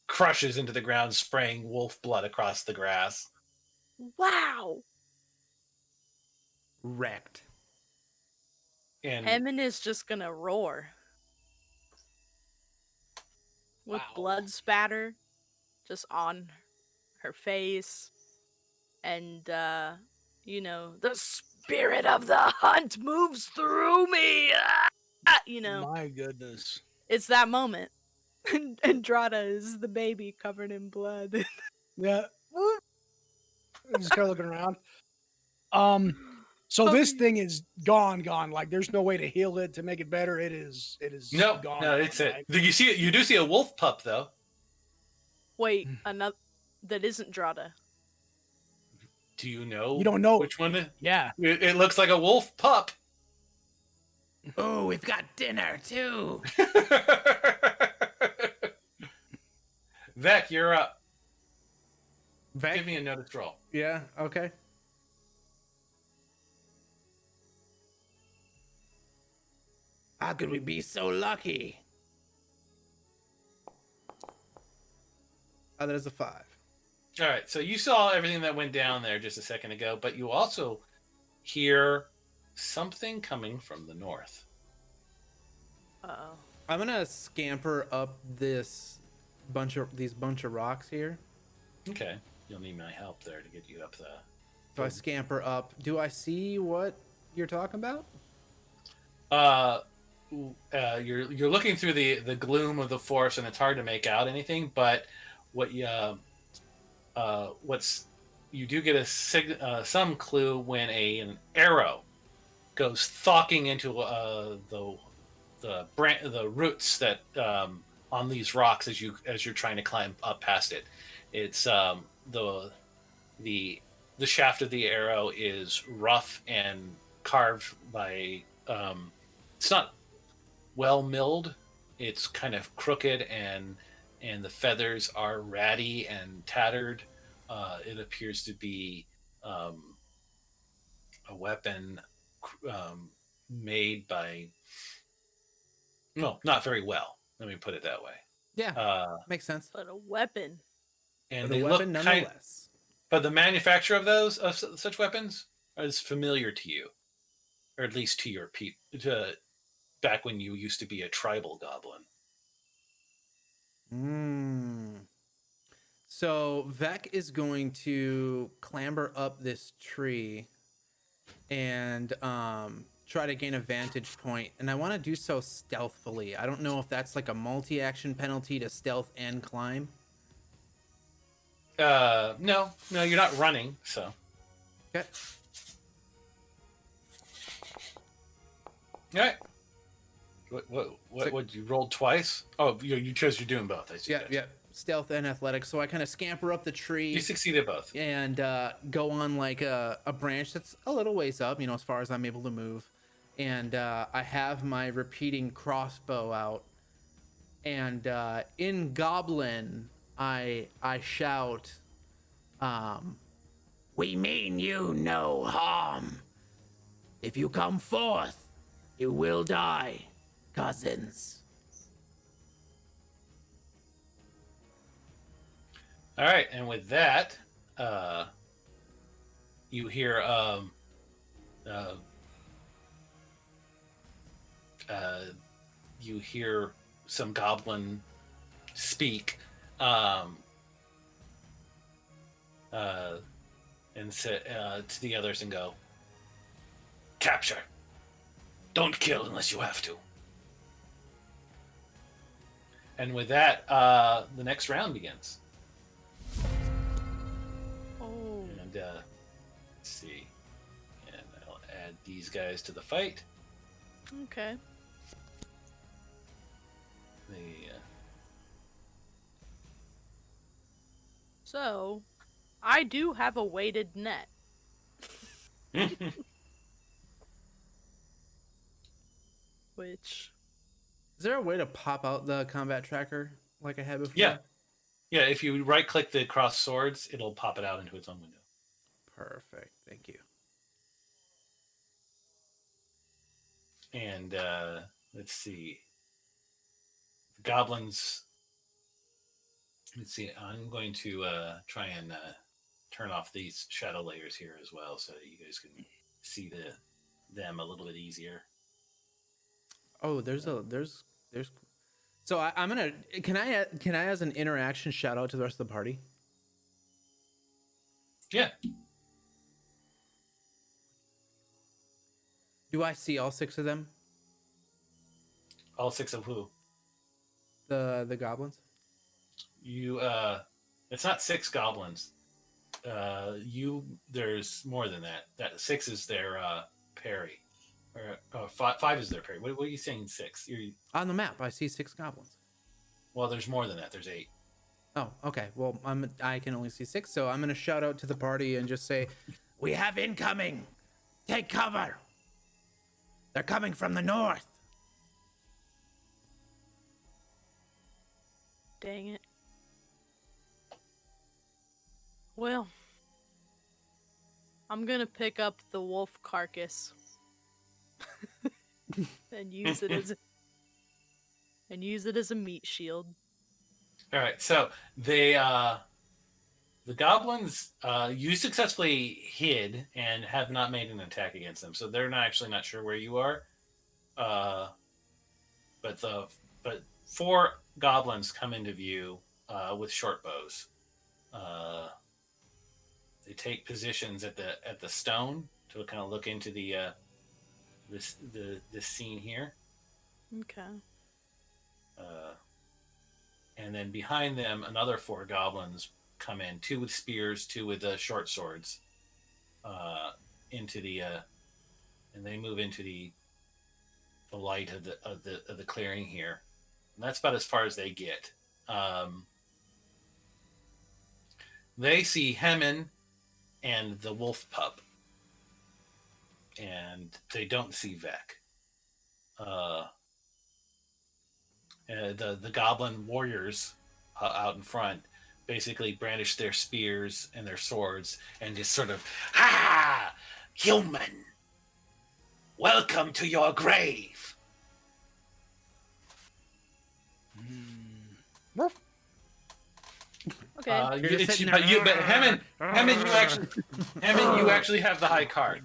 crushes into the ground, spraying wolf blood across the grass. Wow. Wrecked. And Emin is just gonna roar. With Wow. blood spatter just on her face. And, the spirit of the hunt moves through me. My goodness. It's that moment. And Andrada is the baby covered in blood. Yeah. I'm just kind of looking around. So this thing is gone. Like there's no way to heal it to make it better. It is no, gone. it's it. Right? You see it. You do see a wolf pup though. Wait, another that isn't Drada. Do you know? You don't know which one? Yeah. It looks like a wolf pup. Oh, we've got dinner too. Vec, you're up. Vec? Give me a notice roll. Yeah, okay. How could we be so lucky? Oh, that is a 5. All right, so you saw everything that went down there just a second ago, but you also hear something coming from the north. Uh-oh. I'm gonna scamper up these bunch of rocks here. Okay, you'll need my help there to get you up the. So I scamper up. Do I see what you're talking about? You're looking through the gloom of the forest, and it's hard to make out anything. But what you do get some clue when an arrow goes thocking into the roots that on these rocks as you're trying to climb up past it. It's the shaft of the arrow is rough and carved by it's not well milled. It's kind of crooked and the feathers are ratty and tattered. It appears to be a weapon made by not very well. Let me put it that way. Yeah, makes sense. But a weapon. And But they a look weapon kind. nonetheless. But the manufacture of such weapons is familiar to you, or at least to your people. Back when you used to be a tribal goblin. So Vec is going to clamber up this tree and try to gain a vantage point, and I want to do so stealthily. I don't know if that's like a multi-action penalty to stealth and climb. No, you're not running, so. Okay. All right. What would you roll twice? Oh, you chose you're doing both. I see. Yeah. Stealth and athletics. So I kind of scamper up the tree. You succeeded both. And go on like a branch that's a little ways up, as far as I'm able to move. And I have my repeating crossbow out. And in Goblin, I shout, We mean you no harm. If you come forth, you will die, cousins. All right, and with that, you hear some goblin speak, and say to the others and go, "Capture. Don't kill unless you have to." And with that, the next round begins. And let's see. And I'll add these guys to the fight. Okay. So, I do have a weighted net. Which... Is there a way to pop out the combat tracker like I had before? Yeah. Yeah, if you right-click the cross swords, it'll pop it out into its own window. Perfect. Thank you. And let's see. The goblins... Let's see. I'm going to try and turn off these shadow layers here as well, so that you guys can see them a little bit easier. Oh, there's. So I'm gonna. Can I as an interaction shout out to the rest of the party? Yeah. Do I see all 6 of them? All 6 of who? The goblins. You it's not 6 goblins. There's more than that. That 6 is their parry. Or 5 is their parry. What are you saying 6? You're... On the map, I see 6 goblins. Well, there's more than that. There's 8. Oh, okay. Well, I can only see 6, so I'm gonna shout out to the party and just say, We have incoming. Take cover. They're coming from the north. Dang it. Well, I'm gonna pick up the wolf carcass and use it as a meat shield. All right. So the goblins you successfully hid and have not made an attack against them, so they're not sure where you are. But 4 goblins come into view with short bows. They take positions at the stone to kind of look into the scene here. Okay. And then behind them, another 4 goblins come in, 2 with spears, 2 with short swords, into the and they move into the light of the clearing here. And that's about as far as they get. They see Hemin and the wolf pup, and they don't see Vec. The goblin warriors out in front basically brandish their spears and their swords and just sort of, human, welcome to your grave. Okay. But Hemin, you actually have the high card.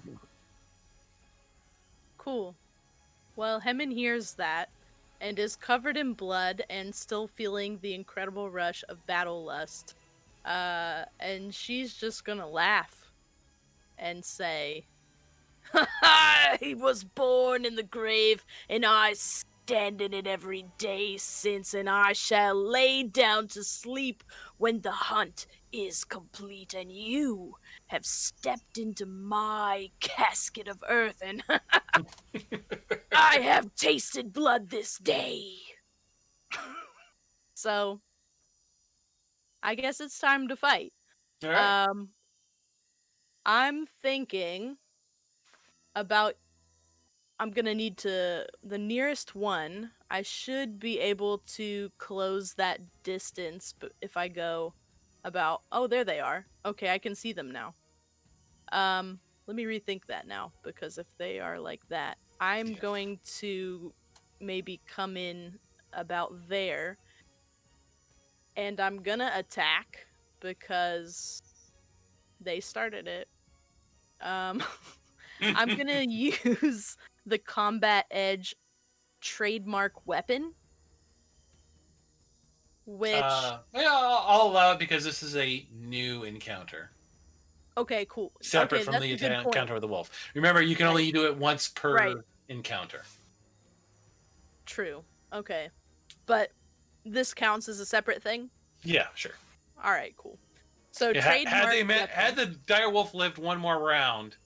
Cool. Well, Hemin hears that and is covered in blood and still feeling the incredible rush of battle lust. And she's just gonna laugh and say, I was born in the grave, and I stand in it every day since, and I shall lay down to sleep when the hunt is complete, and you have stepped into my casket of earth, and I have tasted blood this day. So, I guess it's time to fight. All right. I'm thinking about I'm gonna need to the nearest one. I should be able to close that distance, but if I go about there they are. Okay, I can see them now. Let me rethink that now because if they are like that, I'm Yeah. going to maybe come in about there, and I'm gonna attack because they started it. Um, I'm gonna use the combat edge trademark weapon, which Yeah, I'll allow it because this is a new encounter, okay, cool. separate Okay, from that's the a good point. encounter with the wolf. Remember, you can Right. only do it once per Right. encounter. True. Okay. But this counts as a separate thing? Yeah, sure. All right, cool. So Yeah, trademark had the dire wolf lived one more round,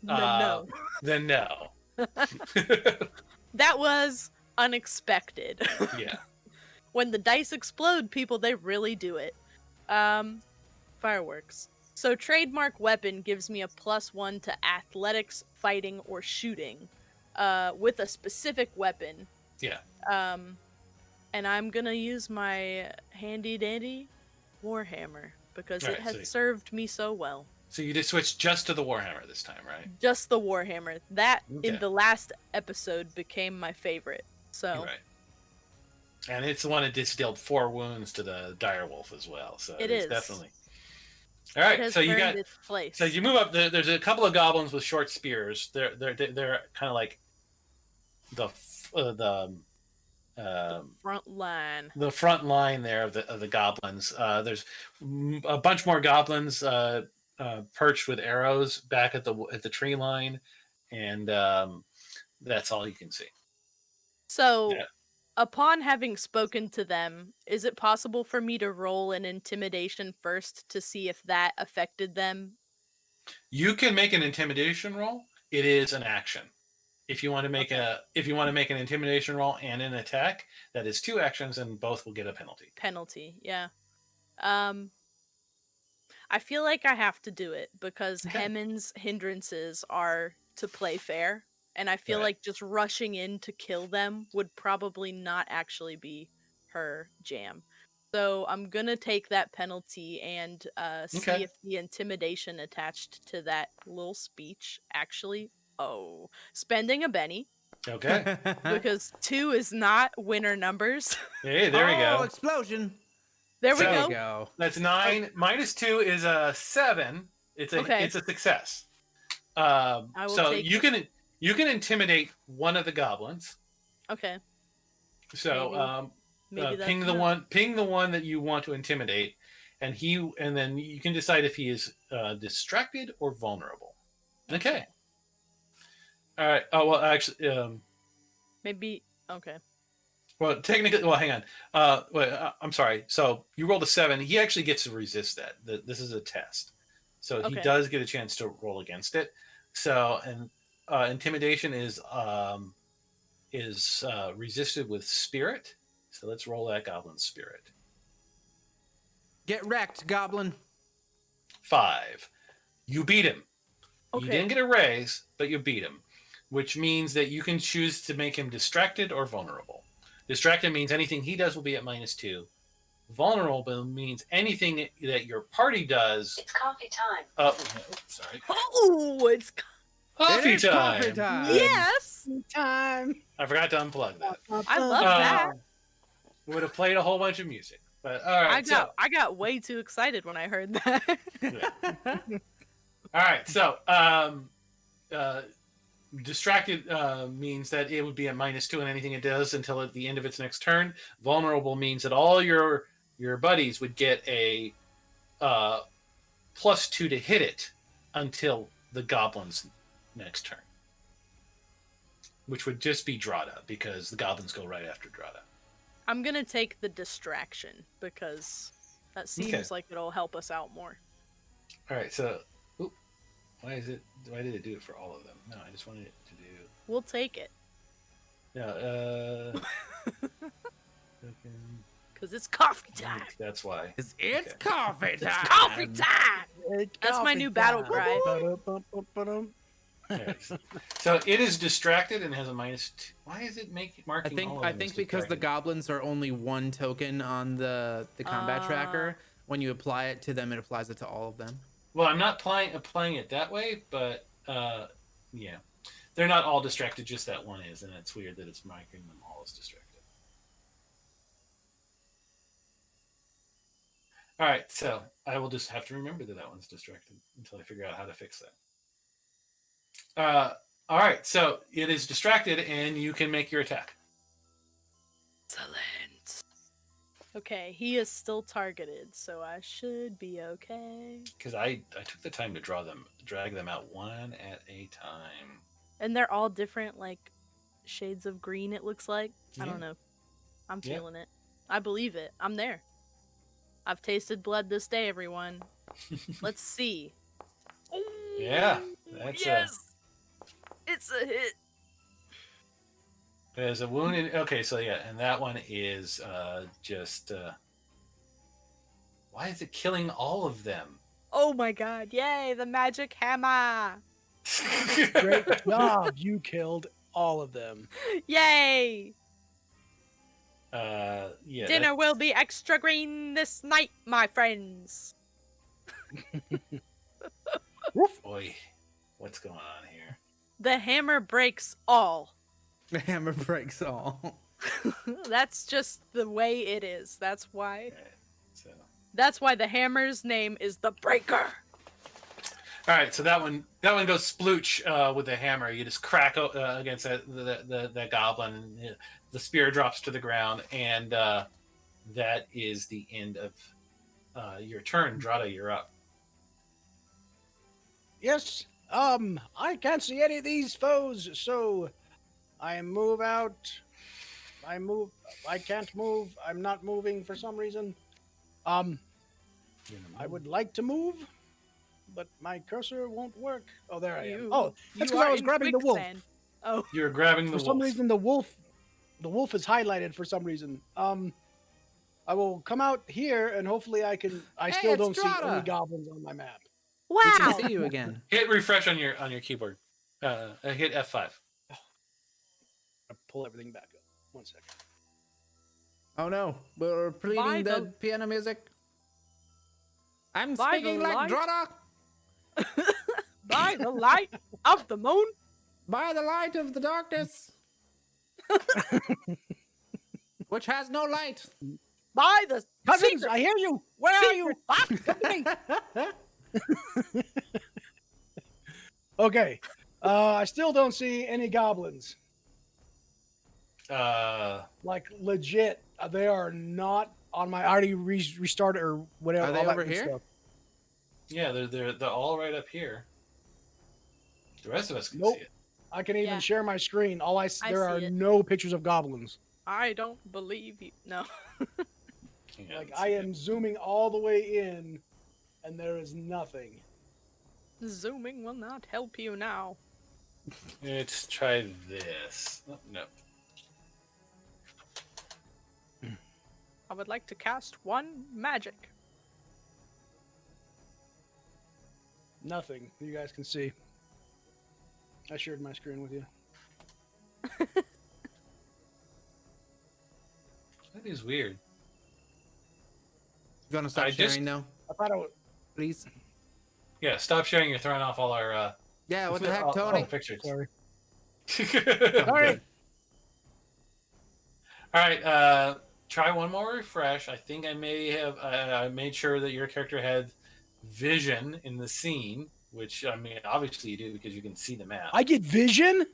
no. then no. That was unexpected. Yeah. When the dice explode, people, they really do it. Fireworks. So trademark weapon gives me a +1 to athletics, fighting, or shooting, with a specific weapon. Yeah. And I'm gonna use my handy dandy warhammer because it Alright, has so- served me so well. So you just switch just to the warhammer this time, right? Just the warhammer. That in Okay. the last episode became my favorite. So Right. And it's the one that just dealt 4 wounds to the dire wolf as well. So It it's is. definitely. All it right. has So you earned got. its place. So you move up. There's a couple of goblins with short spears. They're kind of like the front line. the front line there of the goblins. There's a bunch more goblins perched with arrows back at the tree line, and that's all you can see. So, Yeah. upon having spoken to them, is it possible for me to roll an intimidation first to see if that affected them? You can make an intimidation roll. It is an action. If you want to make an intimidation roll and an attack, that is 2 actions, and both will get a penalty. Penalty, yeah. I feel like I have to do it because Okay. Hammond's hindrances are to play fair, and I feel Right. like just rushing in to kill them would probably not actually be her jam. So I'm gonna take that penalty and see Okay. if the intimidation attached to that little speech actually. Oh, spending a Benny Okay. because 2 is not winner numbers. Hey, there we Oh, go. explosion. There we So- There go. you go. That's 9. -2 is a 7. It's Okay. a success. I will So take you can intimidate one of the goblins. Okay, So maybe that's ping the one that you want to intimidate, and then you can decide if he is distracted or vulnerable. Okay. All right. Oh well, actually, maybe okay. well, technically, well, hang on. I'm sorry. So you rolled a 7. He actually gets to resist that. This is a test, so he Okay. does get a chance to roll against it. So and intimidation is resisted with spirit. So let's roll that goblin spirit. Get wrecked, goblin. 5. You beat him. Okay. You didn't get a raise, but you beat him, which means that you can choose to make him distracted or vulnerable. Distracted means anything he does will be at -2. Vulnerable means anything that your party does. It's coffee time. Sorry. Oh, it's Coffee It is time. coffee time. yes. Time. I forgot to unplug that. I love that. Would have played a whole bunch of music, but all right. I got way too excited when I heard that. All right. So, distracted means that it would be at -2 in anything it does until at the end of its next turn. Vulnerable means that all your buddies would get a +2 to hit it until the goblin's next turn. which would just be Drada, because the goblins go right after Drada. I'm gonna take the distraction because that seems like it'll help us out more. All right, so why did it do it for all of them? No, I just wanted it to do. We'll take it. Yeah. Because it's coffee time. That's why. It's coffee time. It's coffee time. That's my new battle cry. Okay. So it is distracted and has a -2. Why is it marking all of them I as think because the distracted? goblins are only one token on the combat tracker. When you apply it to them, it applies it to all of them. Well, I'm not applying it that way, but yeah, they're not all distracted. Just that one is, and it's weird that it's marking them all as distracted. All right, so I will just have to remember that one's distracted until I figure out how to fix that. All right, so it is distracted, and you can make your attack. Excellent. Okay, he is still targeted, so I should be okay. Because I took the time to drag them out one at a time. And they're all different, like, shades of green, it looks like. I Yeah. don't know. I'm feeling it. I believe it. I'm there. I've tasted blood this day, everyone. Let's see. Yeah, that's It's a hit. There's a wound in. Okay, so yeah, and that one is just. Why is it killing all of them? Oh my god, yay, the magic hammer. Great job. You killed all of them. Yay. Yeah. Dinner will be extra green this night, my friends. Boy, what's going on here? The hammer breaks all. The hammer breaks all. That's just the way it is. That's why. Okay, so. That's why the hammer's name is the Breaker. All right, so that one goes splooch with the hammer. You just crack against that goblin, and the spear drops to the ground, and that is the end of your turn. Drada, you're up. Yes. I can't see any of these foes, so I move out. I move. I can't move. I'm not moving for some reason. I would like to move, but my cursor won't work. Oh, there I am. Oh, that's because I was grabbing the wolf. Oh, You're grabbing the wolf. For some reason, the wolf is highlighted for some reason. I will come out here, and hopefully I can. I still don't see any goblins on my map. We wow. can see you again. Hit refresh on your keyboard. Hit F5. I'll pull everything back up. 1 second. Oh no, we're pleading the piano music. I'm By speaking the like light. Drada. By the light of the moon. By the light of the darkness. Which has no light. By the Cousins, secret. I hear you. Where are you? Come to me. Okay. I still don't see any goblins. Like legit, they are not on my. I already restarted or whatever. Are they all that over good here? stuff. Yeah, they're all right up here. The rest of us can Nope. see it. I can even Yeah. share my screen. I there are see it. no pictures of goblins. I don't believe you. No. Yeah, Like let's I see am zooming all the way in, and there is nothing. Zooming will not help you now. Let's try this. Oh, no. I would like to cast one magic. Nothing. You guys can see. I shared my screen with you. That is weird. You want to stop I just- sharing now, I thought I would. please? Yeah, stop sharing. You're throwing off all our Yeah, what the heck, all Tony? the pictures. Sorry. All right. All right. Try one more refresh. I think I may have. I made sure that your character had vision in the scene, which I mean, obviously you do because you can see the map. I get vision.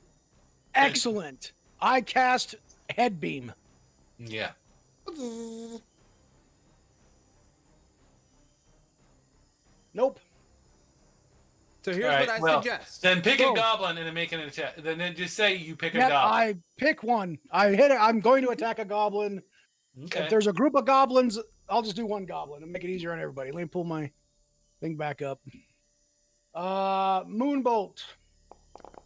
Excellent. I cast Headbeam. Yeah. Nope. So here's Alright, what I well, suggest. Then pick a Go. goblin and then make an attack. Then just say you pick a Yep, goblin. I pick one. I hit it. I'm going to attack a goblin. Okay. If there's a group of goblins, I'll just do one goblin and make it easier on everybody. Let me pull my thing back up. Moonbolt.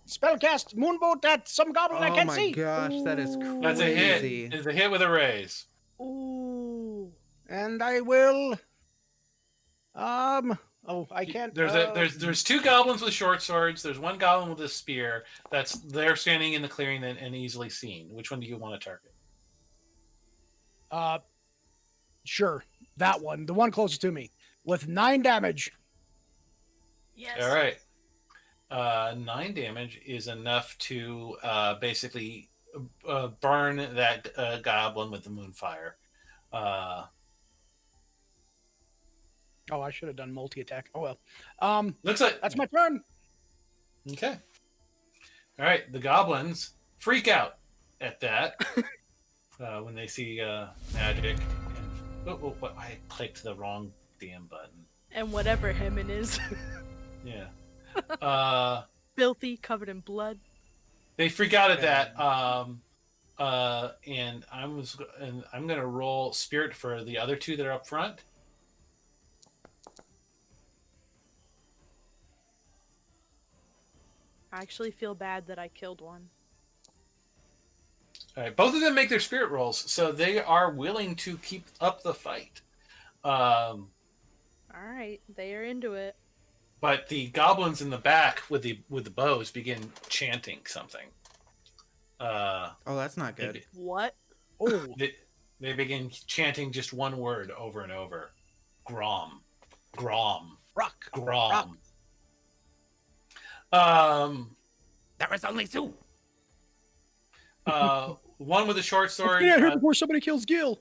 Spellcast Moonbolt at some goblin I Oh can't my see. gosh, that is Ooh. That's a hit. crazy. It's a hit with a raise. Ooh. And I will. Oh, I can't. There's two goblins with short swords. There's one goblin with a spear. They're standing in the clearing and easily seen. Which one do you want to target? Sure, that one, the one closest to me, with 9 damage. Yes. All right. 9 damage is enough to basically burn that goblin with the moonfire. Oh, I should have done multi-attack. Oh well. Looks like That's my turn. Okay. All right. The goblins freak out at that when they see magic. And, I clicked the wrong damn button. And whatever Hemin is. Yeah. Filthy, covered in blood. They freak out at that. And I'm gonna roll spirit for the other two that are up front. I actually feel bad that I killed one. All right, both of them make their spirit rolls, so they are willing to keep up the fight. All right, they are into it. But the goblins in the back with the bows begin chanting something. Oh, that's not good. What? Oh, They begin chanting just one word over and over: Grom, Grom, rock. Grom. There was only 2. One with a short sword Get out here before somebody kills Gil.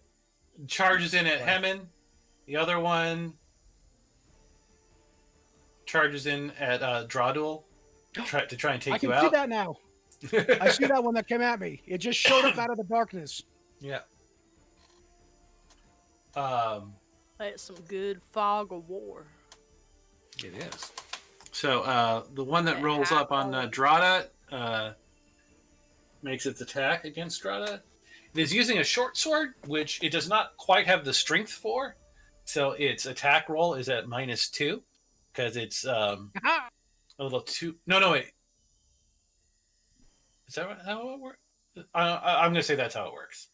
charges in at Hemin. The other one charges in at Drawdul to try and I take you can see out. that now. I see that one that came at me. It just showed up out of the darkness. Yeah. That's some good fog of war. It is. So the one that Yeah, rolls up on oh. Drada makes its attack against Drada. It is using a short sword, which it does not quite have the strength for. So its attack roll is at -2 because it's a little too. No, wait. Is that how it works? I'm going to say that's how it works.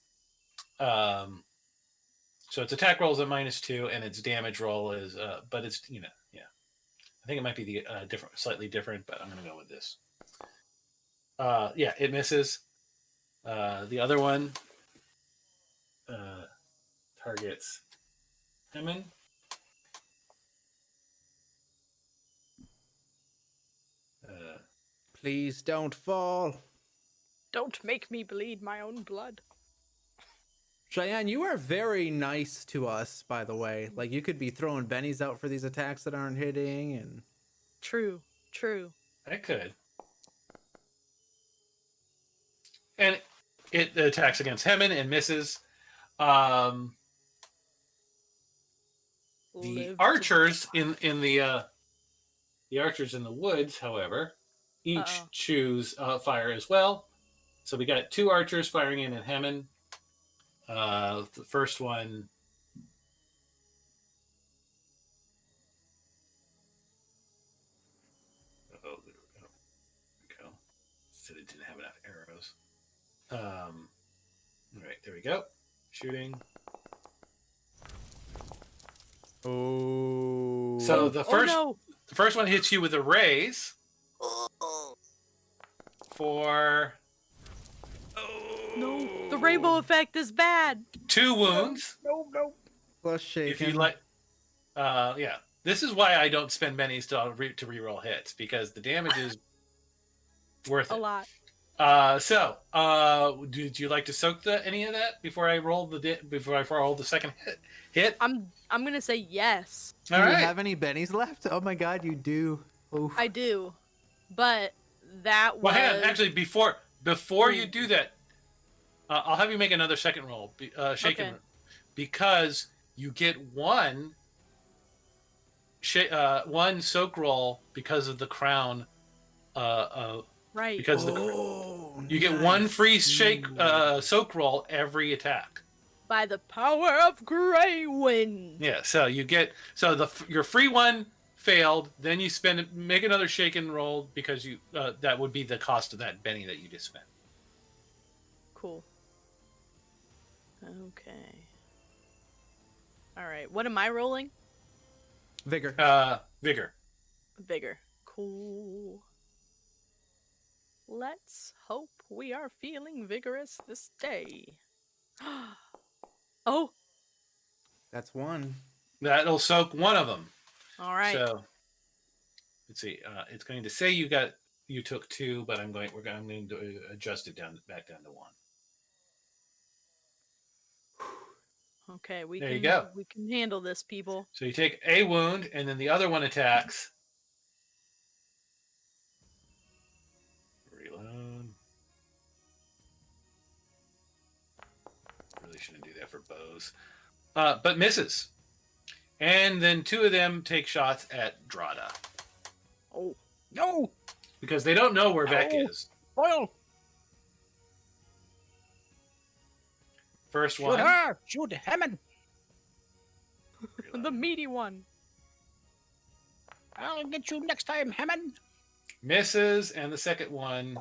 So its attack roll is at -2, and its damage roll is, but it's yeah. I think it might be the slightly different, but I'm going to go with this. Yeah, it misses. The other one targets Hemin. Please don't fall. Don't make me bleed my own blood. Cheyenne, you are very nice to us, by the way. Like, you could be throwing bennies out for these attacks that aren't hitting, and... True. I could. And it attacks against Hemin and misses. The Live to archers die. in the archers in the woods, however, each choose fire as well. So we got 2 archers firing in at Hemin. The first one. Oh, there we go. Said it didn't have enough arrows. All right, there we go. Shooting. Oh. So the first Oh the first one hits you with a raise for no! The rainbow effect is bad. 2 wounds. No. Plus shaking. If you like, yeah. This is why I don't spend bennies to reroll hits, because the damage is worth A it. lot. Did you like to soak any of that before I roll the second hit? I'm gonna say yes. Do All you right. have any bennies left? Oh my god, you do. Oof. I do, but that was. Well, hang on. Actually, before you do that, I'll have you make another second roll, shaken, Okay. because you get 1 one soak roll because of the crown. Right. Because you get one free soak roll every attack. By the power of Grey Wind. Yeah, so you get your free one failed, then you make another shaken roll because you that would be the cost of that Benny that you just spent. Cool. Okay. All right. What am I rolling? Vigor. Vigor. Vigor. Cool. Let's hope we are feeling vigorous this day. Oh, That's one. That'll soak one of them. all right. So let's see. It's going to say you took 2, but I'm going to adjust it back down to 1. Okay, There you go. We can handle this, people. So you take a wound, and then the other one attacks. Reload. Really shouldn't do that for bows. But misses. And then 2 of them take shots at Drada. Oh, No! Because they don't know where Vec is. Boyle! First Shoot one. her! Shoot Hammond! the meaty one. I'll get you next time, Hammond! Misses, and the second one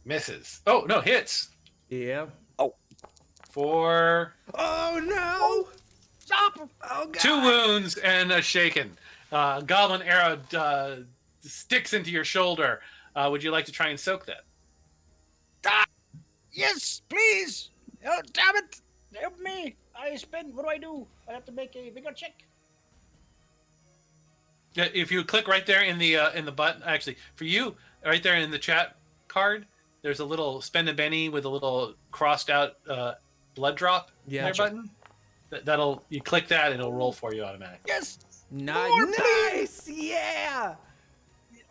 misses. Oh, no, hits. Yep. For Oh no! Stop! Oh god! 2 wounds and a shaken. Goblin arrow sticks into your shoulder. Would you like to try and soak that? Yes, please! Oh, damn it! Help me! What do I do? I have to make a vigor check. Yeah, if you click right there in the button, actually, for you, right there in the chat card, there's a little spend a Benny with a little crossed out blood drop Yeah. there button. That'll you click that, it'll roll for you automatically. Yes! Nice! Yeah!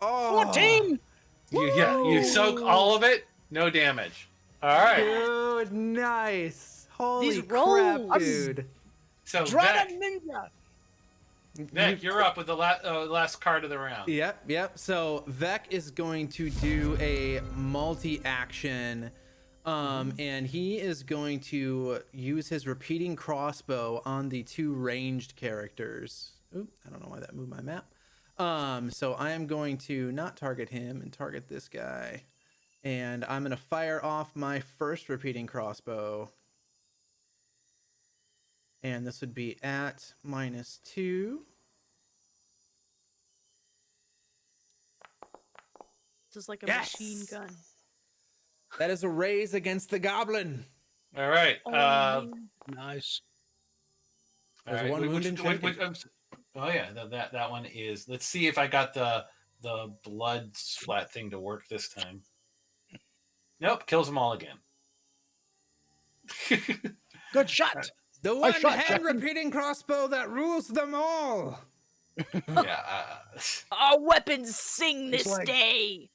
Oh. 14! You soak all of it, no damage. All right. Dude, nice. Holy These crap, rolls. dude. So Drada Vec, Ninja! Vec, you're up with the last card of the round. Yep. So Vec is going to do a multi-action, and he is going to use his repeating crossbow on the 2 ranged characters. Oop, I don't know why that moved my map. So I am going to not target him and target this guy, and I'm going to fire off my first repeating crossbow. And this would be at -2. This is like a Yes! machine gun. That is a raise against the goblin. All right. Oh, man. Nice. All There's right. one wound and shaken. Oh yeah, that one is. Let's see if I got the blood splat thing to work this time. Nope, kills them all again. Good shot! The I shot one-hand Captain. repeating crossbow that rules them all. Yeah. Our weapons sing It's this like- day.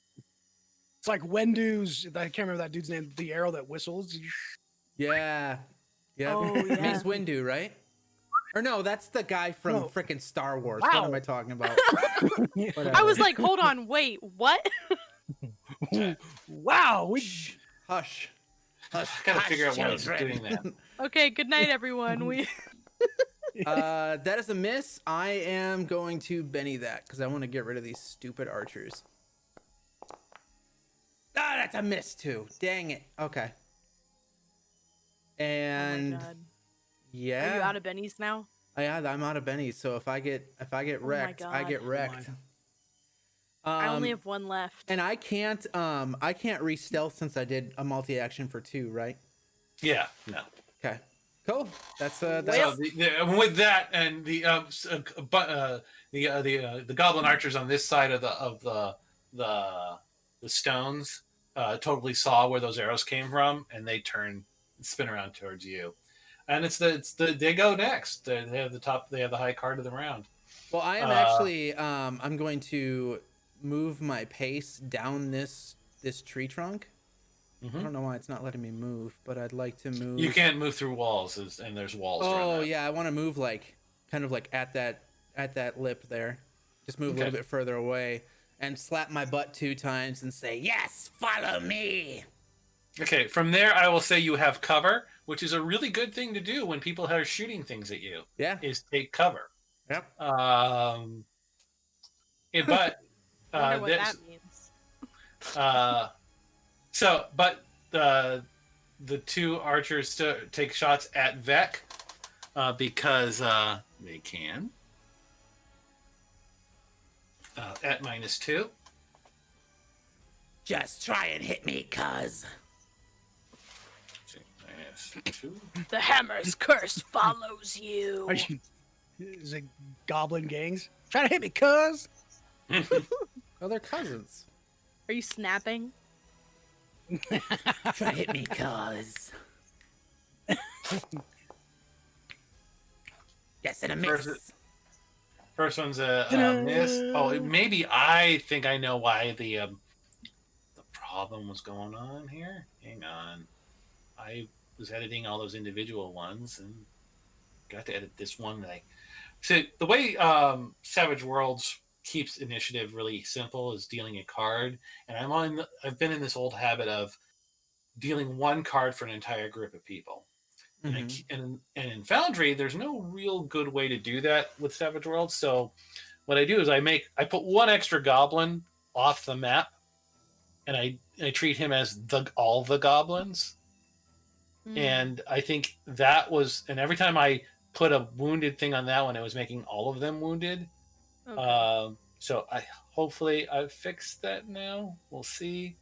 It's like Wendu's, I can't remember that dude's name, the arrow that whistles. Yeah. Yeah. Oh, yeah. Mace Windu, right? Or no, that's the guy from No. frickin' Star Wars. What Wow. am I talking about? I was like, hold on, wait, what? Wow, we Hush. I gotta figure out why it's doing that. Okay, good night, everyone. We That is a miss. I am going to Benny that because I want to get rid of these stupid archers. Ah, that's a miss too. Dang it. Okay. And oh my God. yeah, Are you out of bennies now? I'm out of bennies. So if I get my wrecked, I God. get wrecked. I only have one left. And I can't re-stealth since I did a multi-action for 2, right? Yeah. No. Okay. Cool. That's So with that and the goblin archers on this side of the stones totally saw where those arrows came from, and they spin around towards you. And they go next. They have the high card of the round. Well, I am actually I'm going to move my pace down this tree trunk I don't know why it's not letting me move, but I'd like to move. You can't move through walls, and there's walls. around Oh that. yeah, I want to move like kind of like at that lip there. Just move a little bit further away and slap my butt 2 times and say, "Yes, follow me." Okay, from there I will say you have cover, which is a really good thing to do when people are shooting things at you. Yeah. Is take cover. Yep. But Wonder what there's that means. but the 2 archers take shots at Vec because they can at -2. Just try and hit me, cuz. -2. The hammer's curse follows you. Is it goblin gangs? Trying to hit me, cuz. Oh, they're cousins. Are you snapping? Try hit me, cuz. Yes, and a miss. First one's a miss. Oh, maybe I think I know why the problem was going on here. Hang on. I was editing all those individual ones and got to edit this one. So the way Savageworlds keeps initiative really simple is dealing a card, and I've been in this old habit of dealing 1 card for an entire group of people. And in Foundry, there's no real good way to do that with Savage Worlds. So what I do is I put 1 extra goblin off the map, and I treat him as all the goblins. And I think that was, and every time I put a wounded thing on that one, it was making all of them wounded. Okay. So hopefully I've fixed that now. We'll see.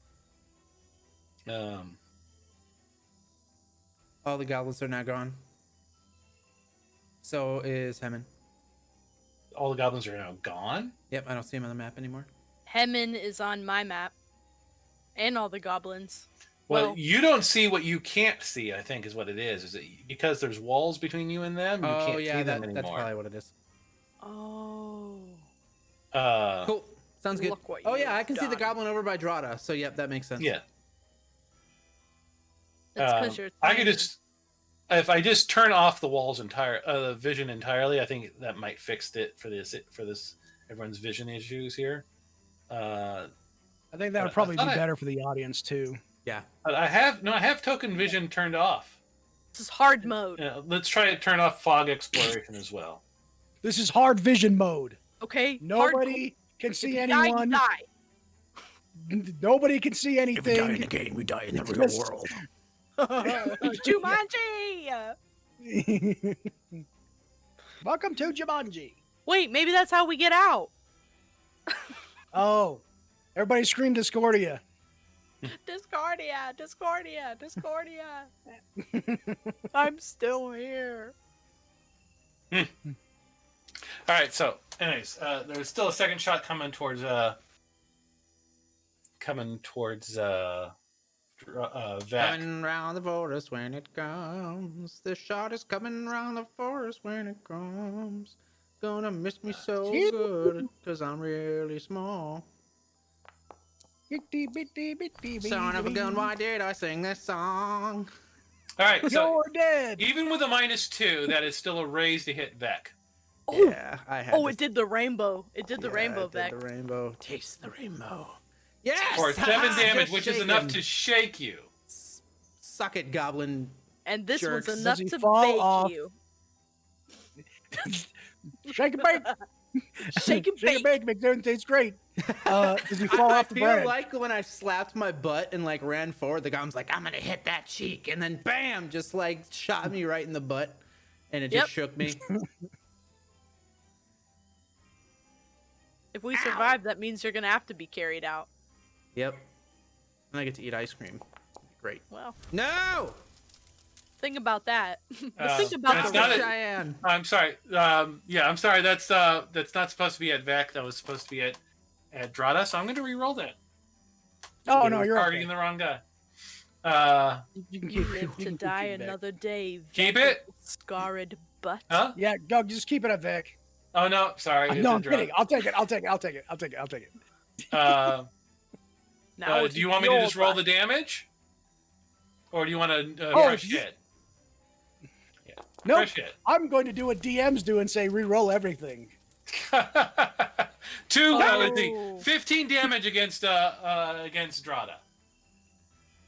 All the goblins are now gone. So is Hemin. All the goblins are now gone? Yep, I don't see him on the map anymore. Hemin is on my map. And all the goblins. Well, you don't see what you can't see, I think is what it is. Is it because there's walls between you and them? You can't see them anymore. That's probably what it is. Oh. Cool. Sounds good. Look what Oh yeah, you've I can see the done. goblin over by Drada. So yep, that makes sense. Yeah. That's because you're I could just, if I just turn off the walls the vision entirely, I think that might fix it for this everyone's vision issues here. I think that would probably be better for the audience too. Yeah. But I have token vision turned off. This is hard mode. Let's try to turn off fog exploration as well. This is hard vision mode. Okay. Nobody can see If you die, you anyone. die. Nobody can see If we die in anything. the game, we die in the real world. Jumanji! Welcome to Jumanji. Wait, maybe that's how we get out. Oh, everybody scream Discordia. Discordia, Discordia, Discordia. I'm still here. All right. So, anyways, there's still a second shot coming towards Vac. Coming round the forest when it comes. The shot is coming round the forest when it comes. Gonna miss me so good, cause I'm really small. Son of a gun, why did I sing this song? All right. So You're dead. even with a -2, that is still a raise to hit Vec. Oh, Yeah, I had oh, it did the rainbow. It did the rainbow, Vec. Vec. The rainbow. Taste the rainbow. Yes! For 7 damage, Just which is shake enough him. to shake you. Suck it, goblin. And this Jerks. was Does enough he to fall bake off? you. Shake and bake. Shake and Shake and bake. bake. Makes everything taste great. Does he fall I off the feel bread? like when I slapped my butt and like ran forward, the goblin's like, I'm gonna hit that cheek, and then bam, just like shot me right in the butt, and it Yep. just shook me. If we survive, that means you're gonna have to be carried out. Yep. And I get to eat ice cream. Great. Well, No! think about that. Uh, Think about it's the not rest. a- Cheyenne. I'm sorry. I'm sorry. That's not supposed to be at Vec. That was supposed to be at Drada. So I'm going to re-roll that. Oh no, you're targeting okay. the wrong guy. You can You keep live you to can die keep it back. another day. Keep Vec it? Scarred butt. Huh? Yeah, go. Just keep it up, Vic. Oh no, sorry. It's No, a I'm drug. kidding. I'll take it. I'll take it. I'll take it. I'll take it. I'll take it. Uh, Now do you want me to just roll the butt. damage? Or do you want a Oh, fresh hit? Yeah. Nope. Fresh hit. I'm going to do what DMs do and say re-roll everything. Let's see. Oh. 15 damage against Drada.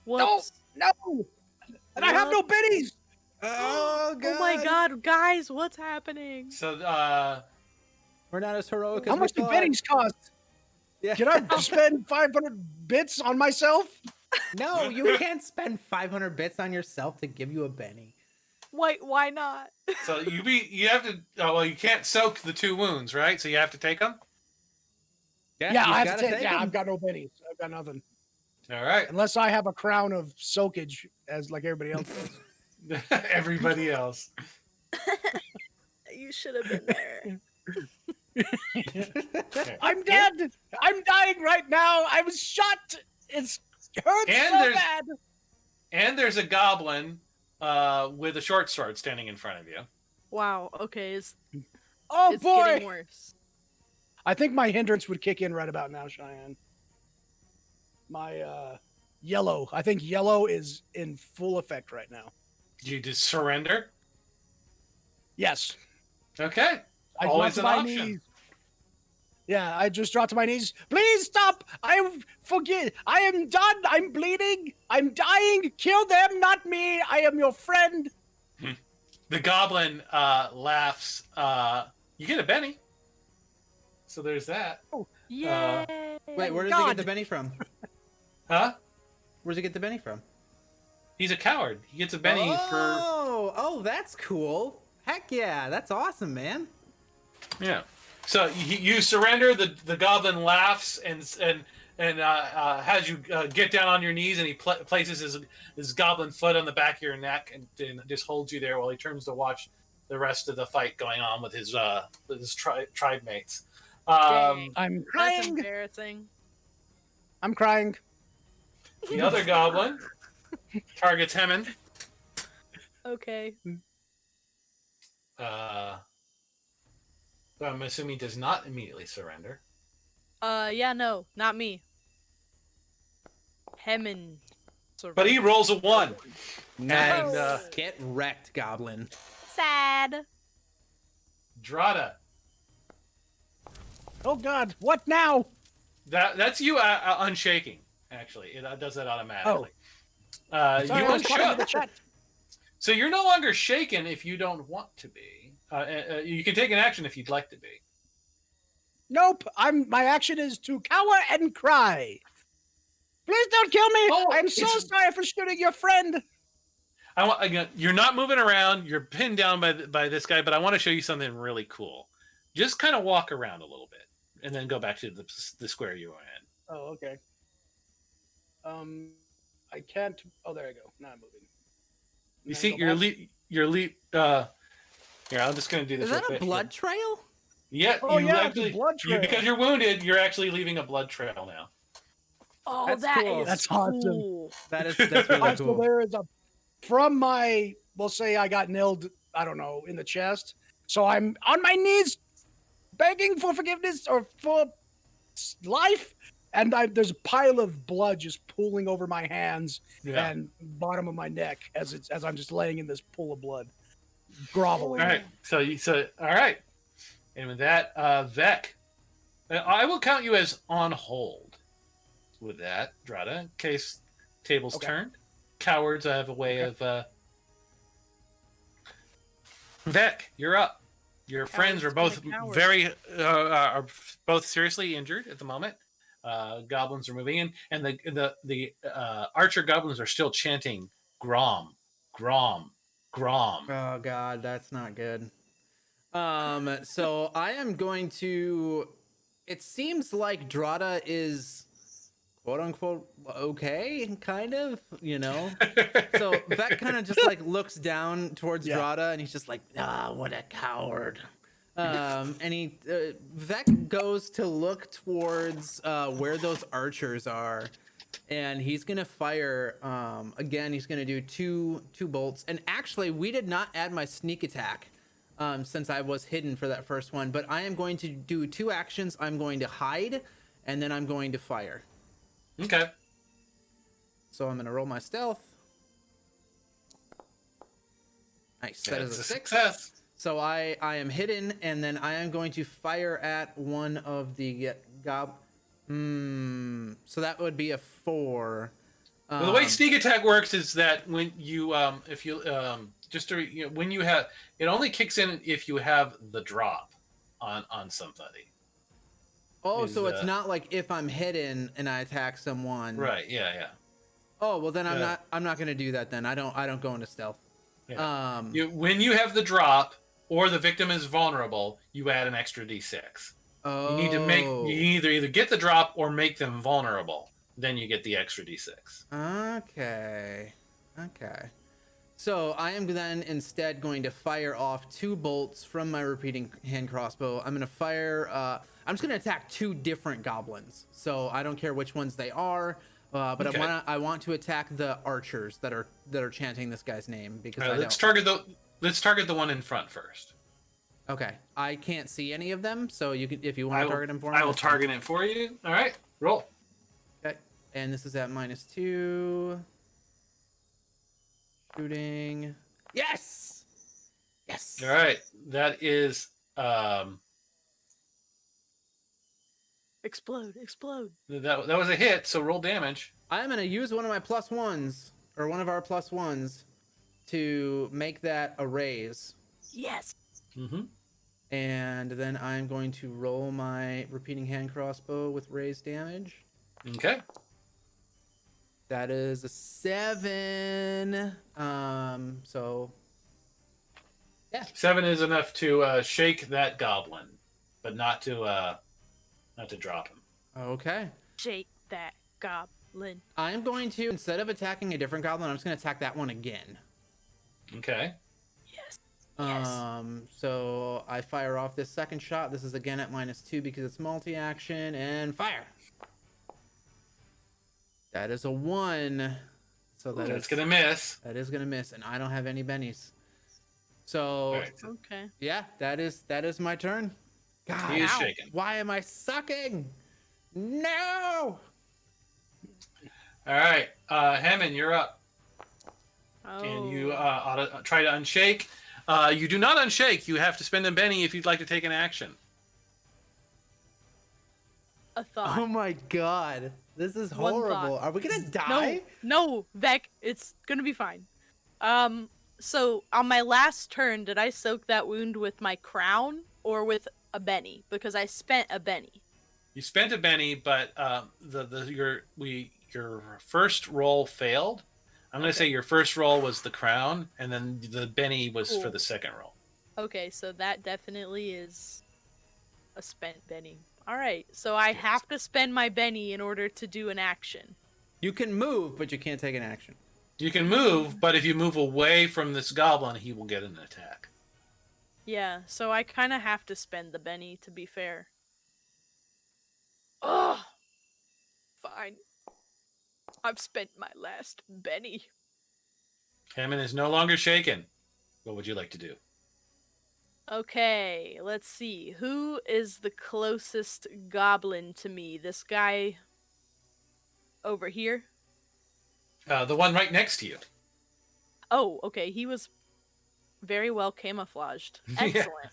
Whoops. No! And I have no bennies! Oh god. Oh my god, guys, what's happening? So We're not as heroic as How we much do thought. bennies cost? Yeah. Can I spend 500 bits on myself? No, you can't spend 500 bits on yourself to give you a Benny. Wait, why not? so you have to you can't soak the 2 wounds, right? So you have to take them? Yeah, you I have gotta to take. take Yeah, 'em. I've got no bennies. I've got nothing. All right. Unless I have a crown of soakage, as like everybody else does. Everybody else. You should have been there. I'm dead! I'm dying right now! I was shot! It hurts And so there's- bad! And there's a goblin with a short sword standing in front of you. Wow, okay, it's Oh boy! getting worse. I think my hindrance would kick in right about now, Cheyenne. My yellow. I think yellow is in full effect right now. Do you just surrender? Yes. Okay. I Always dropped to an my option. knees. Yeah, I just dropped to my knees. Please stop! I forget. I am done. I'm bleeding. I'm dying. Kill them, not me. I am your friend. The goblin laughs. You get a Benny. So there's that. Yay! Wait, where does he God. get the Benny from? Huh? Where's he get the Benny from? He's a coward. He gets a Benny Oh, that's cool. Heck yeah, that's awesome, man. Yeah. So you surrender. The goblin laughs and has you get down on your knees, and he places his goblin foot on the back of your neck and just holds you there while he turns to watch the rest of the fight going on with his tribe mates. Dang. I'm That's crying. embarrassing. I'm crying. The other goblin targets Hemon. Okay. I'm assuming he does not immediately surrender. Yeah, no, not me. Hemon. But he rolls a 1. Nice. And Get wrecked, Goblin. Sad. Drada, Oh God, what now? that's you unshaking. Actually, it does that automatically. Sorry, You I was talking to the unshook. chat. So you're no longer shaken if you don't want to be. You can take an action if you'd like to be. Nope. My action is to cower and cry. Please don't kill me. Oh, I'm so it's- sorry for shooting your friend. Again, you're not moving around. You're pinned down by this guy, but I want to show you something really cool. Just kind of walk around a little bit, and then go back to the square you were in. Oh, okay. I can't. Oh, there I go. Now I'm moving. You Now see, go back. here, I'm just going to do this. Is real that a quick. blood trail? Yeah. Oh, you yeah, it's a actually, blood trail. because you're wounded, you're actually leaving a blood trail now. Oh, That's that cool. is That's awesome. cool. That's Oh, really so cool. there is a from my. We'll say I got nailed. I don't know, in the chest. So I'm on my knees, begging for forgiveness or for life. And there's a pile of blood just pooling over my hands and bottom of my neck as I'm just laying in this pool of blood, groveling. All right. So all right. And with that, Vec, I will count you as on hold. With that, Drada, in case tables Okay. turned. Cowards, I have a way of. Vec, you're up. Your friends are both being a coward. are both seriously injured at the moment. Goblins are moving in, and the archer goblins are still chanting "Grom, Grom, Grom." Oh god, that's not good. So I am going to. It seems like Drada is quote unquote okay, kind of, you know. So Vec kind of just like looks down towards Yeah. Drada, and he's just like, ah, what a coward. And he Vec goes to look towards where those archers are, and he's gonna fire again. He's gonna do two bolts, and actually we did not add my sneak attack since I was hidden for that first one, but I am going to do 2 actions. I'm going to hide, and then I'm going to fire. Okay. So I'm gonna roll my stealth. Nice. That is It's a 6. success. So I am hidden, and then I am going to fire at one of the so that would be a 4. Well, the way sneak attack works is that when you if you just to, when you have it only kicks in if you have the drop on somebody. Oh, so it's not like if I'm hidden and I attack someone. Right. Yeah. Oh, well then I'm not going to do that then. I don't go into stealth. Yeah. When you have the drop or the victim is vulnerable, you add an extra d6. Oh. You either get the drop or make them vulnerable. Then you get the extra d6. Okay. So I am then instead going to fire off 2 bolts from my repeating hand crossbow. I'm going to fire. I'm just going to attack 2 different goblins. So I don't care which ones they are. But okay. I want to attack the archers that are chanting this guy's name because let's target the one in front first. Okay, I can't see any of them, so you can if you want to target him for me. I will target it for you. All right, roll. Okay, and this is at -2. Shooting. Yes. All right, that is Explode. That was a hit, so roll damage. I'm going to use one of my +1s, or one of our +1s, to make that a raise. Yes. Mm-hmm. And then I'm going to roll my repeating hand crossbow with raised damage. Okay. That is a 7. So... yeah. 7 is enough to shake that goblin, but not to drop him. Okay. Shake that goblin. I'm going to, instead of attacking a different goblin, I'm just going to attack that one again. Okay. Yes. So I fire off this second shot. This is again at -2 because it's multi-action, and fire. That is a 1. So that's going to miss. That is going to miss, and I don't have any bennies. So, right. Okay. Yeah, that is my turn. God, he is shaking. Why am I sucking? No! All right, Hammond, you're up. Oh. And you ought to try to unshake. You do not unshake. You have to spend a Benny if you'd like to take an action. A thought. Oh my god. This is horrible. Are we gonna die? No, Vec, it's gonna be fine. So on my last turn, did I soak that wound with my crown or with a Benny? Because I spent a Benny. You spent a Benny, but your first roll failed. I'm going to say your first roll was the crown, and then the Benny was for the second roll. Okay, so that definitely is a spent Benny. All right, so I have to spend my Benny in order to do an action. You can move, but you can't take an action. You can move, but if you move away from this goblin, he will get an attack. Yeah, so I kind of have to spend the Benny, to be fair. Oh, fine. I've spent my last Benny. Hammond is no longer shaken. What would you like to do? Okay, let's see. Who is the closest goblin to me? This guy over here? The one right next to you. Oh, okay. He was very well camouflaged. Excellent. Yeah.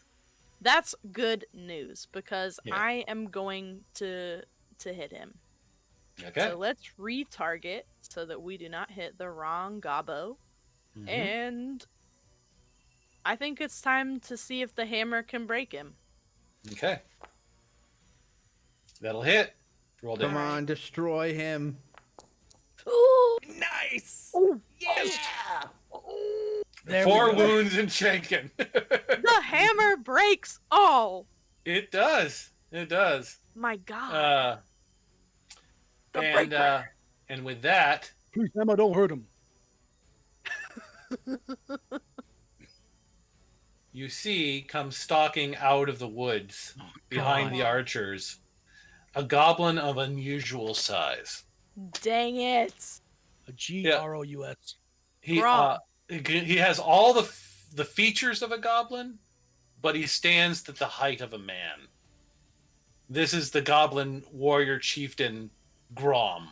That's good news because Yeah. I am going to hit him. Okay. So let's retarget so that we do not hit the wrong gobbo. Mhm. And I think it's time to see if the hammer can break him. Okay. That'll hit. Roll Come damage. on, destroy him. Ooh, Nice! ooh, Yeah! There we 4 go. wounds and shaken. the hammer breaks all. It does. It does. My God. The And breaker. and with that, Please, Emma, don't hurt him. you see come stalking out of the woods behind the archers a goblin of unusual size. Dang it. A Grous. He Grom. he has all the features of a goblin, but he stands at the height of a man. This is the goblin warrior chieftain Grom.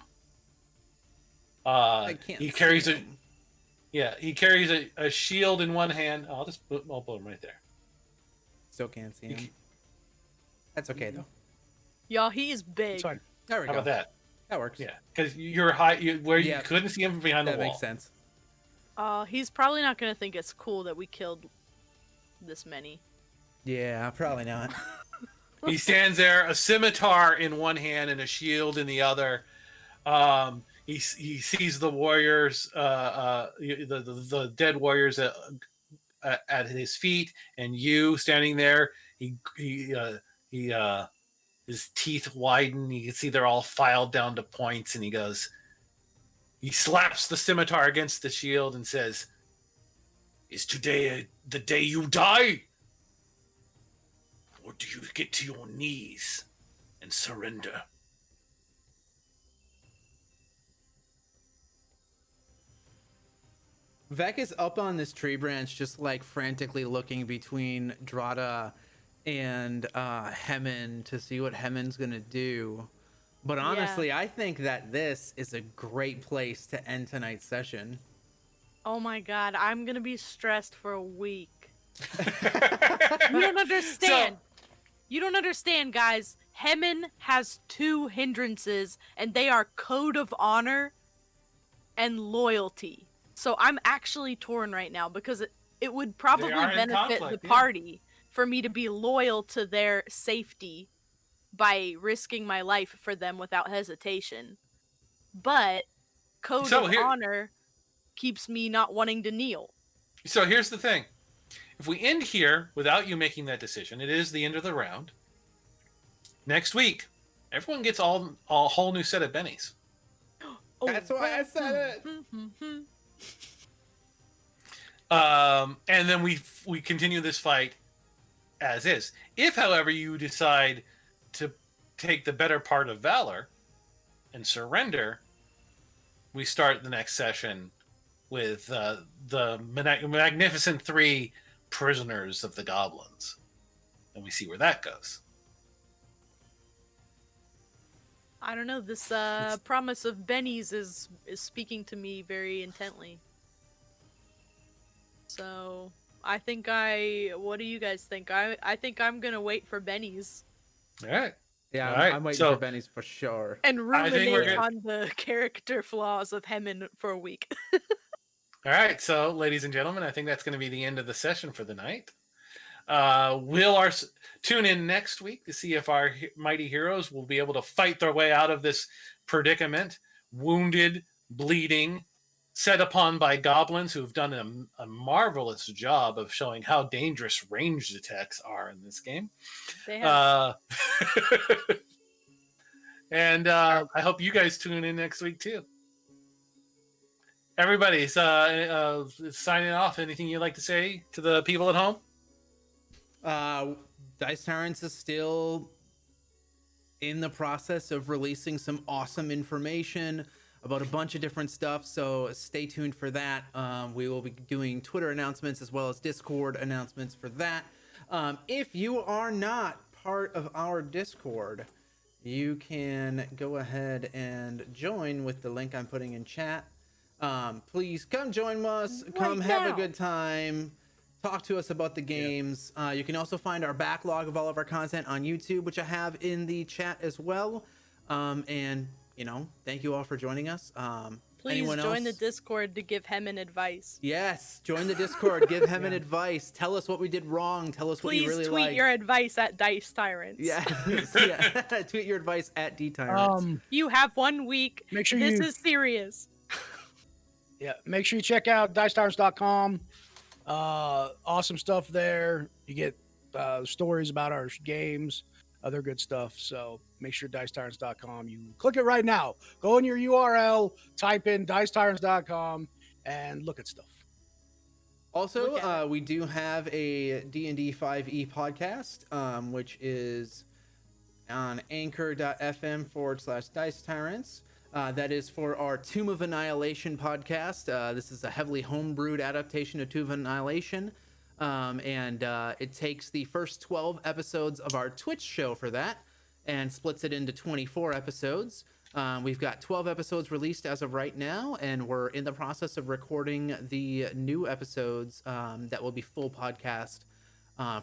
I can't He see carries a him. Yeah, he carries a shield in one hand. I'll put him right there. Still can't see him. That's okay though. Y'all, he's big. It's fine. There we How go. about that? That works. Yeah, because you're high, where you Yeah. couldn't see him from behind the That wall. makes sense. He's probably not gonna think it's cool that we killed this many. Yeah, probably not. He stands there, a scimitar in one hand and a shield in the other. He sees the warriors, the dead warriors at his feet, and you standing there. His teeth widen. You can see they're all filed down to points, and he slaps the scimitar against the shield and says, "Is today the day you die? Or do you get to your knees and surrender?" Vec is up on this tree branch, just like frantically looking between Drada and Hemen to see what Hemen's gonna do. But honestly, I think that this is a great place to end tonight's session. Oh my god, I'm gonna be stressed for a week. You don't understand. You don't understand, guys. Hemen has 2 hindrances, and they are code of honor and loyalty. So I'm actually torn right now because it would probably are in benefit conflict, the yeah. party for me to be loyal to their safety by risking my life for them without hesitation. But code So of here- honor keeps me not wanting to kneel. So here's the thing. If we end here without you making that decision, it is the end of the round. Next week, everyone gets a whole new set of bennies. Oh, That's why I said it. And then we continue this fight as is. If, however, you decide to take the better part of valor and surrender, we start the next session with the magnificent 3 prisoners of the goblins, and we see where that goes. I don't know. This promise of Benny's is speaking to me very intently. So I think what do you guys think? I think I'm gonna wait for Benny's All right. Yeah, All right, I'm waiting so- for Benny's for sure. and I think we're ruminate gonna- on the character flaws of Hemen for a week. All right, so ladies and gentlemen, I think that's going to be the end of the session for the night. We'll tune in next week to see if our mighty heroes will be able to fight their way out of this predicament, wounded, bleeding, set upon by goblins who've done a marvelous job of showing how dangerous ranged attacks are in this game. They have And I hope you guys tune in next week too. Everybody's signing off. Anything you'd like to say to the people at home? Dice Tyrants is still in the process of releasing some awesome information about a bunch of different stuff, so stay tuned for that. We will be doing Twitter announcements as well as Discord announcements for that. If you are not part of our Discord, you can go ahead and join with the link I'm putting in chat. Please come join us, come have a good time, talk to us about the games. You can also find our backlog of all of our content on YouTube, which I have in the chat as well. And thank you all for joining us. Please join the Discord to give Hemen advice. Yes, join the Discord, give Hemen advice, tell us what we did wrong, tell us what you really Please like. tweet your advice at Dice Tyrants. Yeah. Tweet your advice at DTyrants. You have 1 week. Make sure this you- is serious. Yeah, make sure you check out dicetyrants.com. Awesome stuff there. You get stories about our games, other good stuff. So make sure dicetyrants.com. You click it right now. Go in your URL, type in dicetyrants.com, and look at stuff. Look at Also, we do have a D&D 5e podcast, which is on anchor.fm/Dice Tyrants. That is for our Tomb of Annihilation podcast. This is a heavily homebrewed adaptation of Tomb of Annihilation. And it takes the first 12 episodes of our Twitch show for that and splits it into 24 episodes. We've got 12 episodes released as of right now, and we're in the process of recording the new episodes that will be full podcast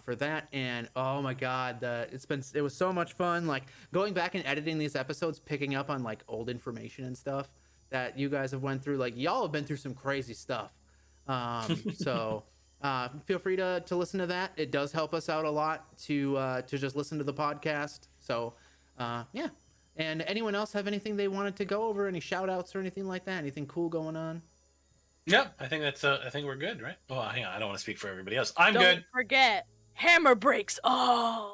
for that. And oh my god, it was so much fun, like going back and editing these episodes, picking up on like old information and stuff that you guys have went through. Like y'all have been through some crazy stuff. So feel free to listen to that. It does help us out a lot to just listen to the podcast. So yeah. And anyone else have anything they wanted to go over? Any shout outs or anything like that? Anything cool going on? Yep, I think that's. I think we're good, right? Oh, hang on. I don't want to speak for everybody else. I'm Don't good. forget, hammer breaks all.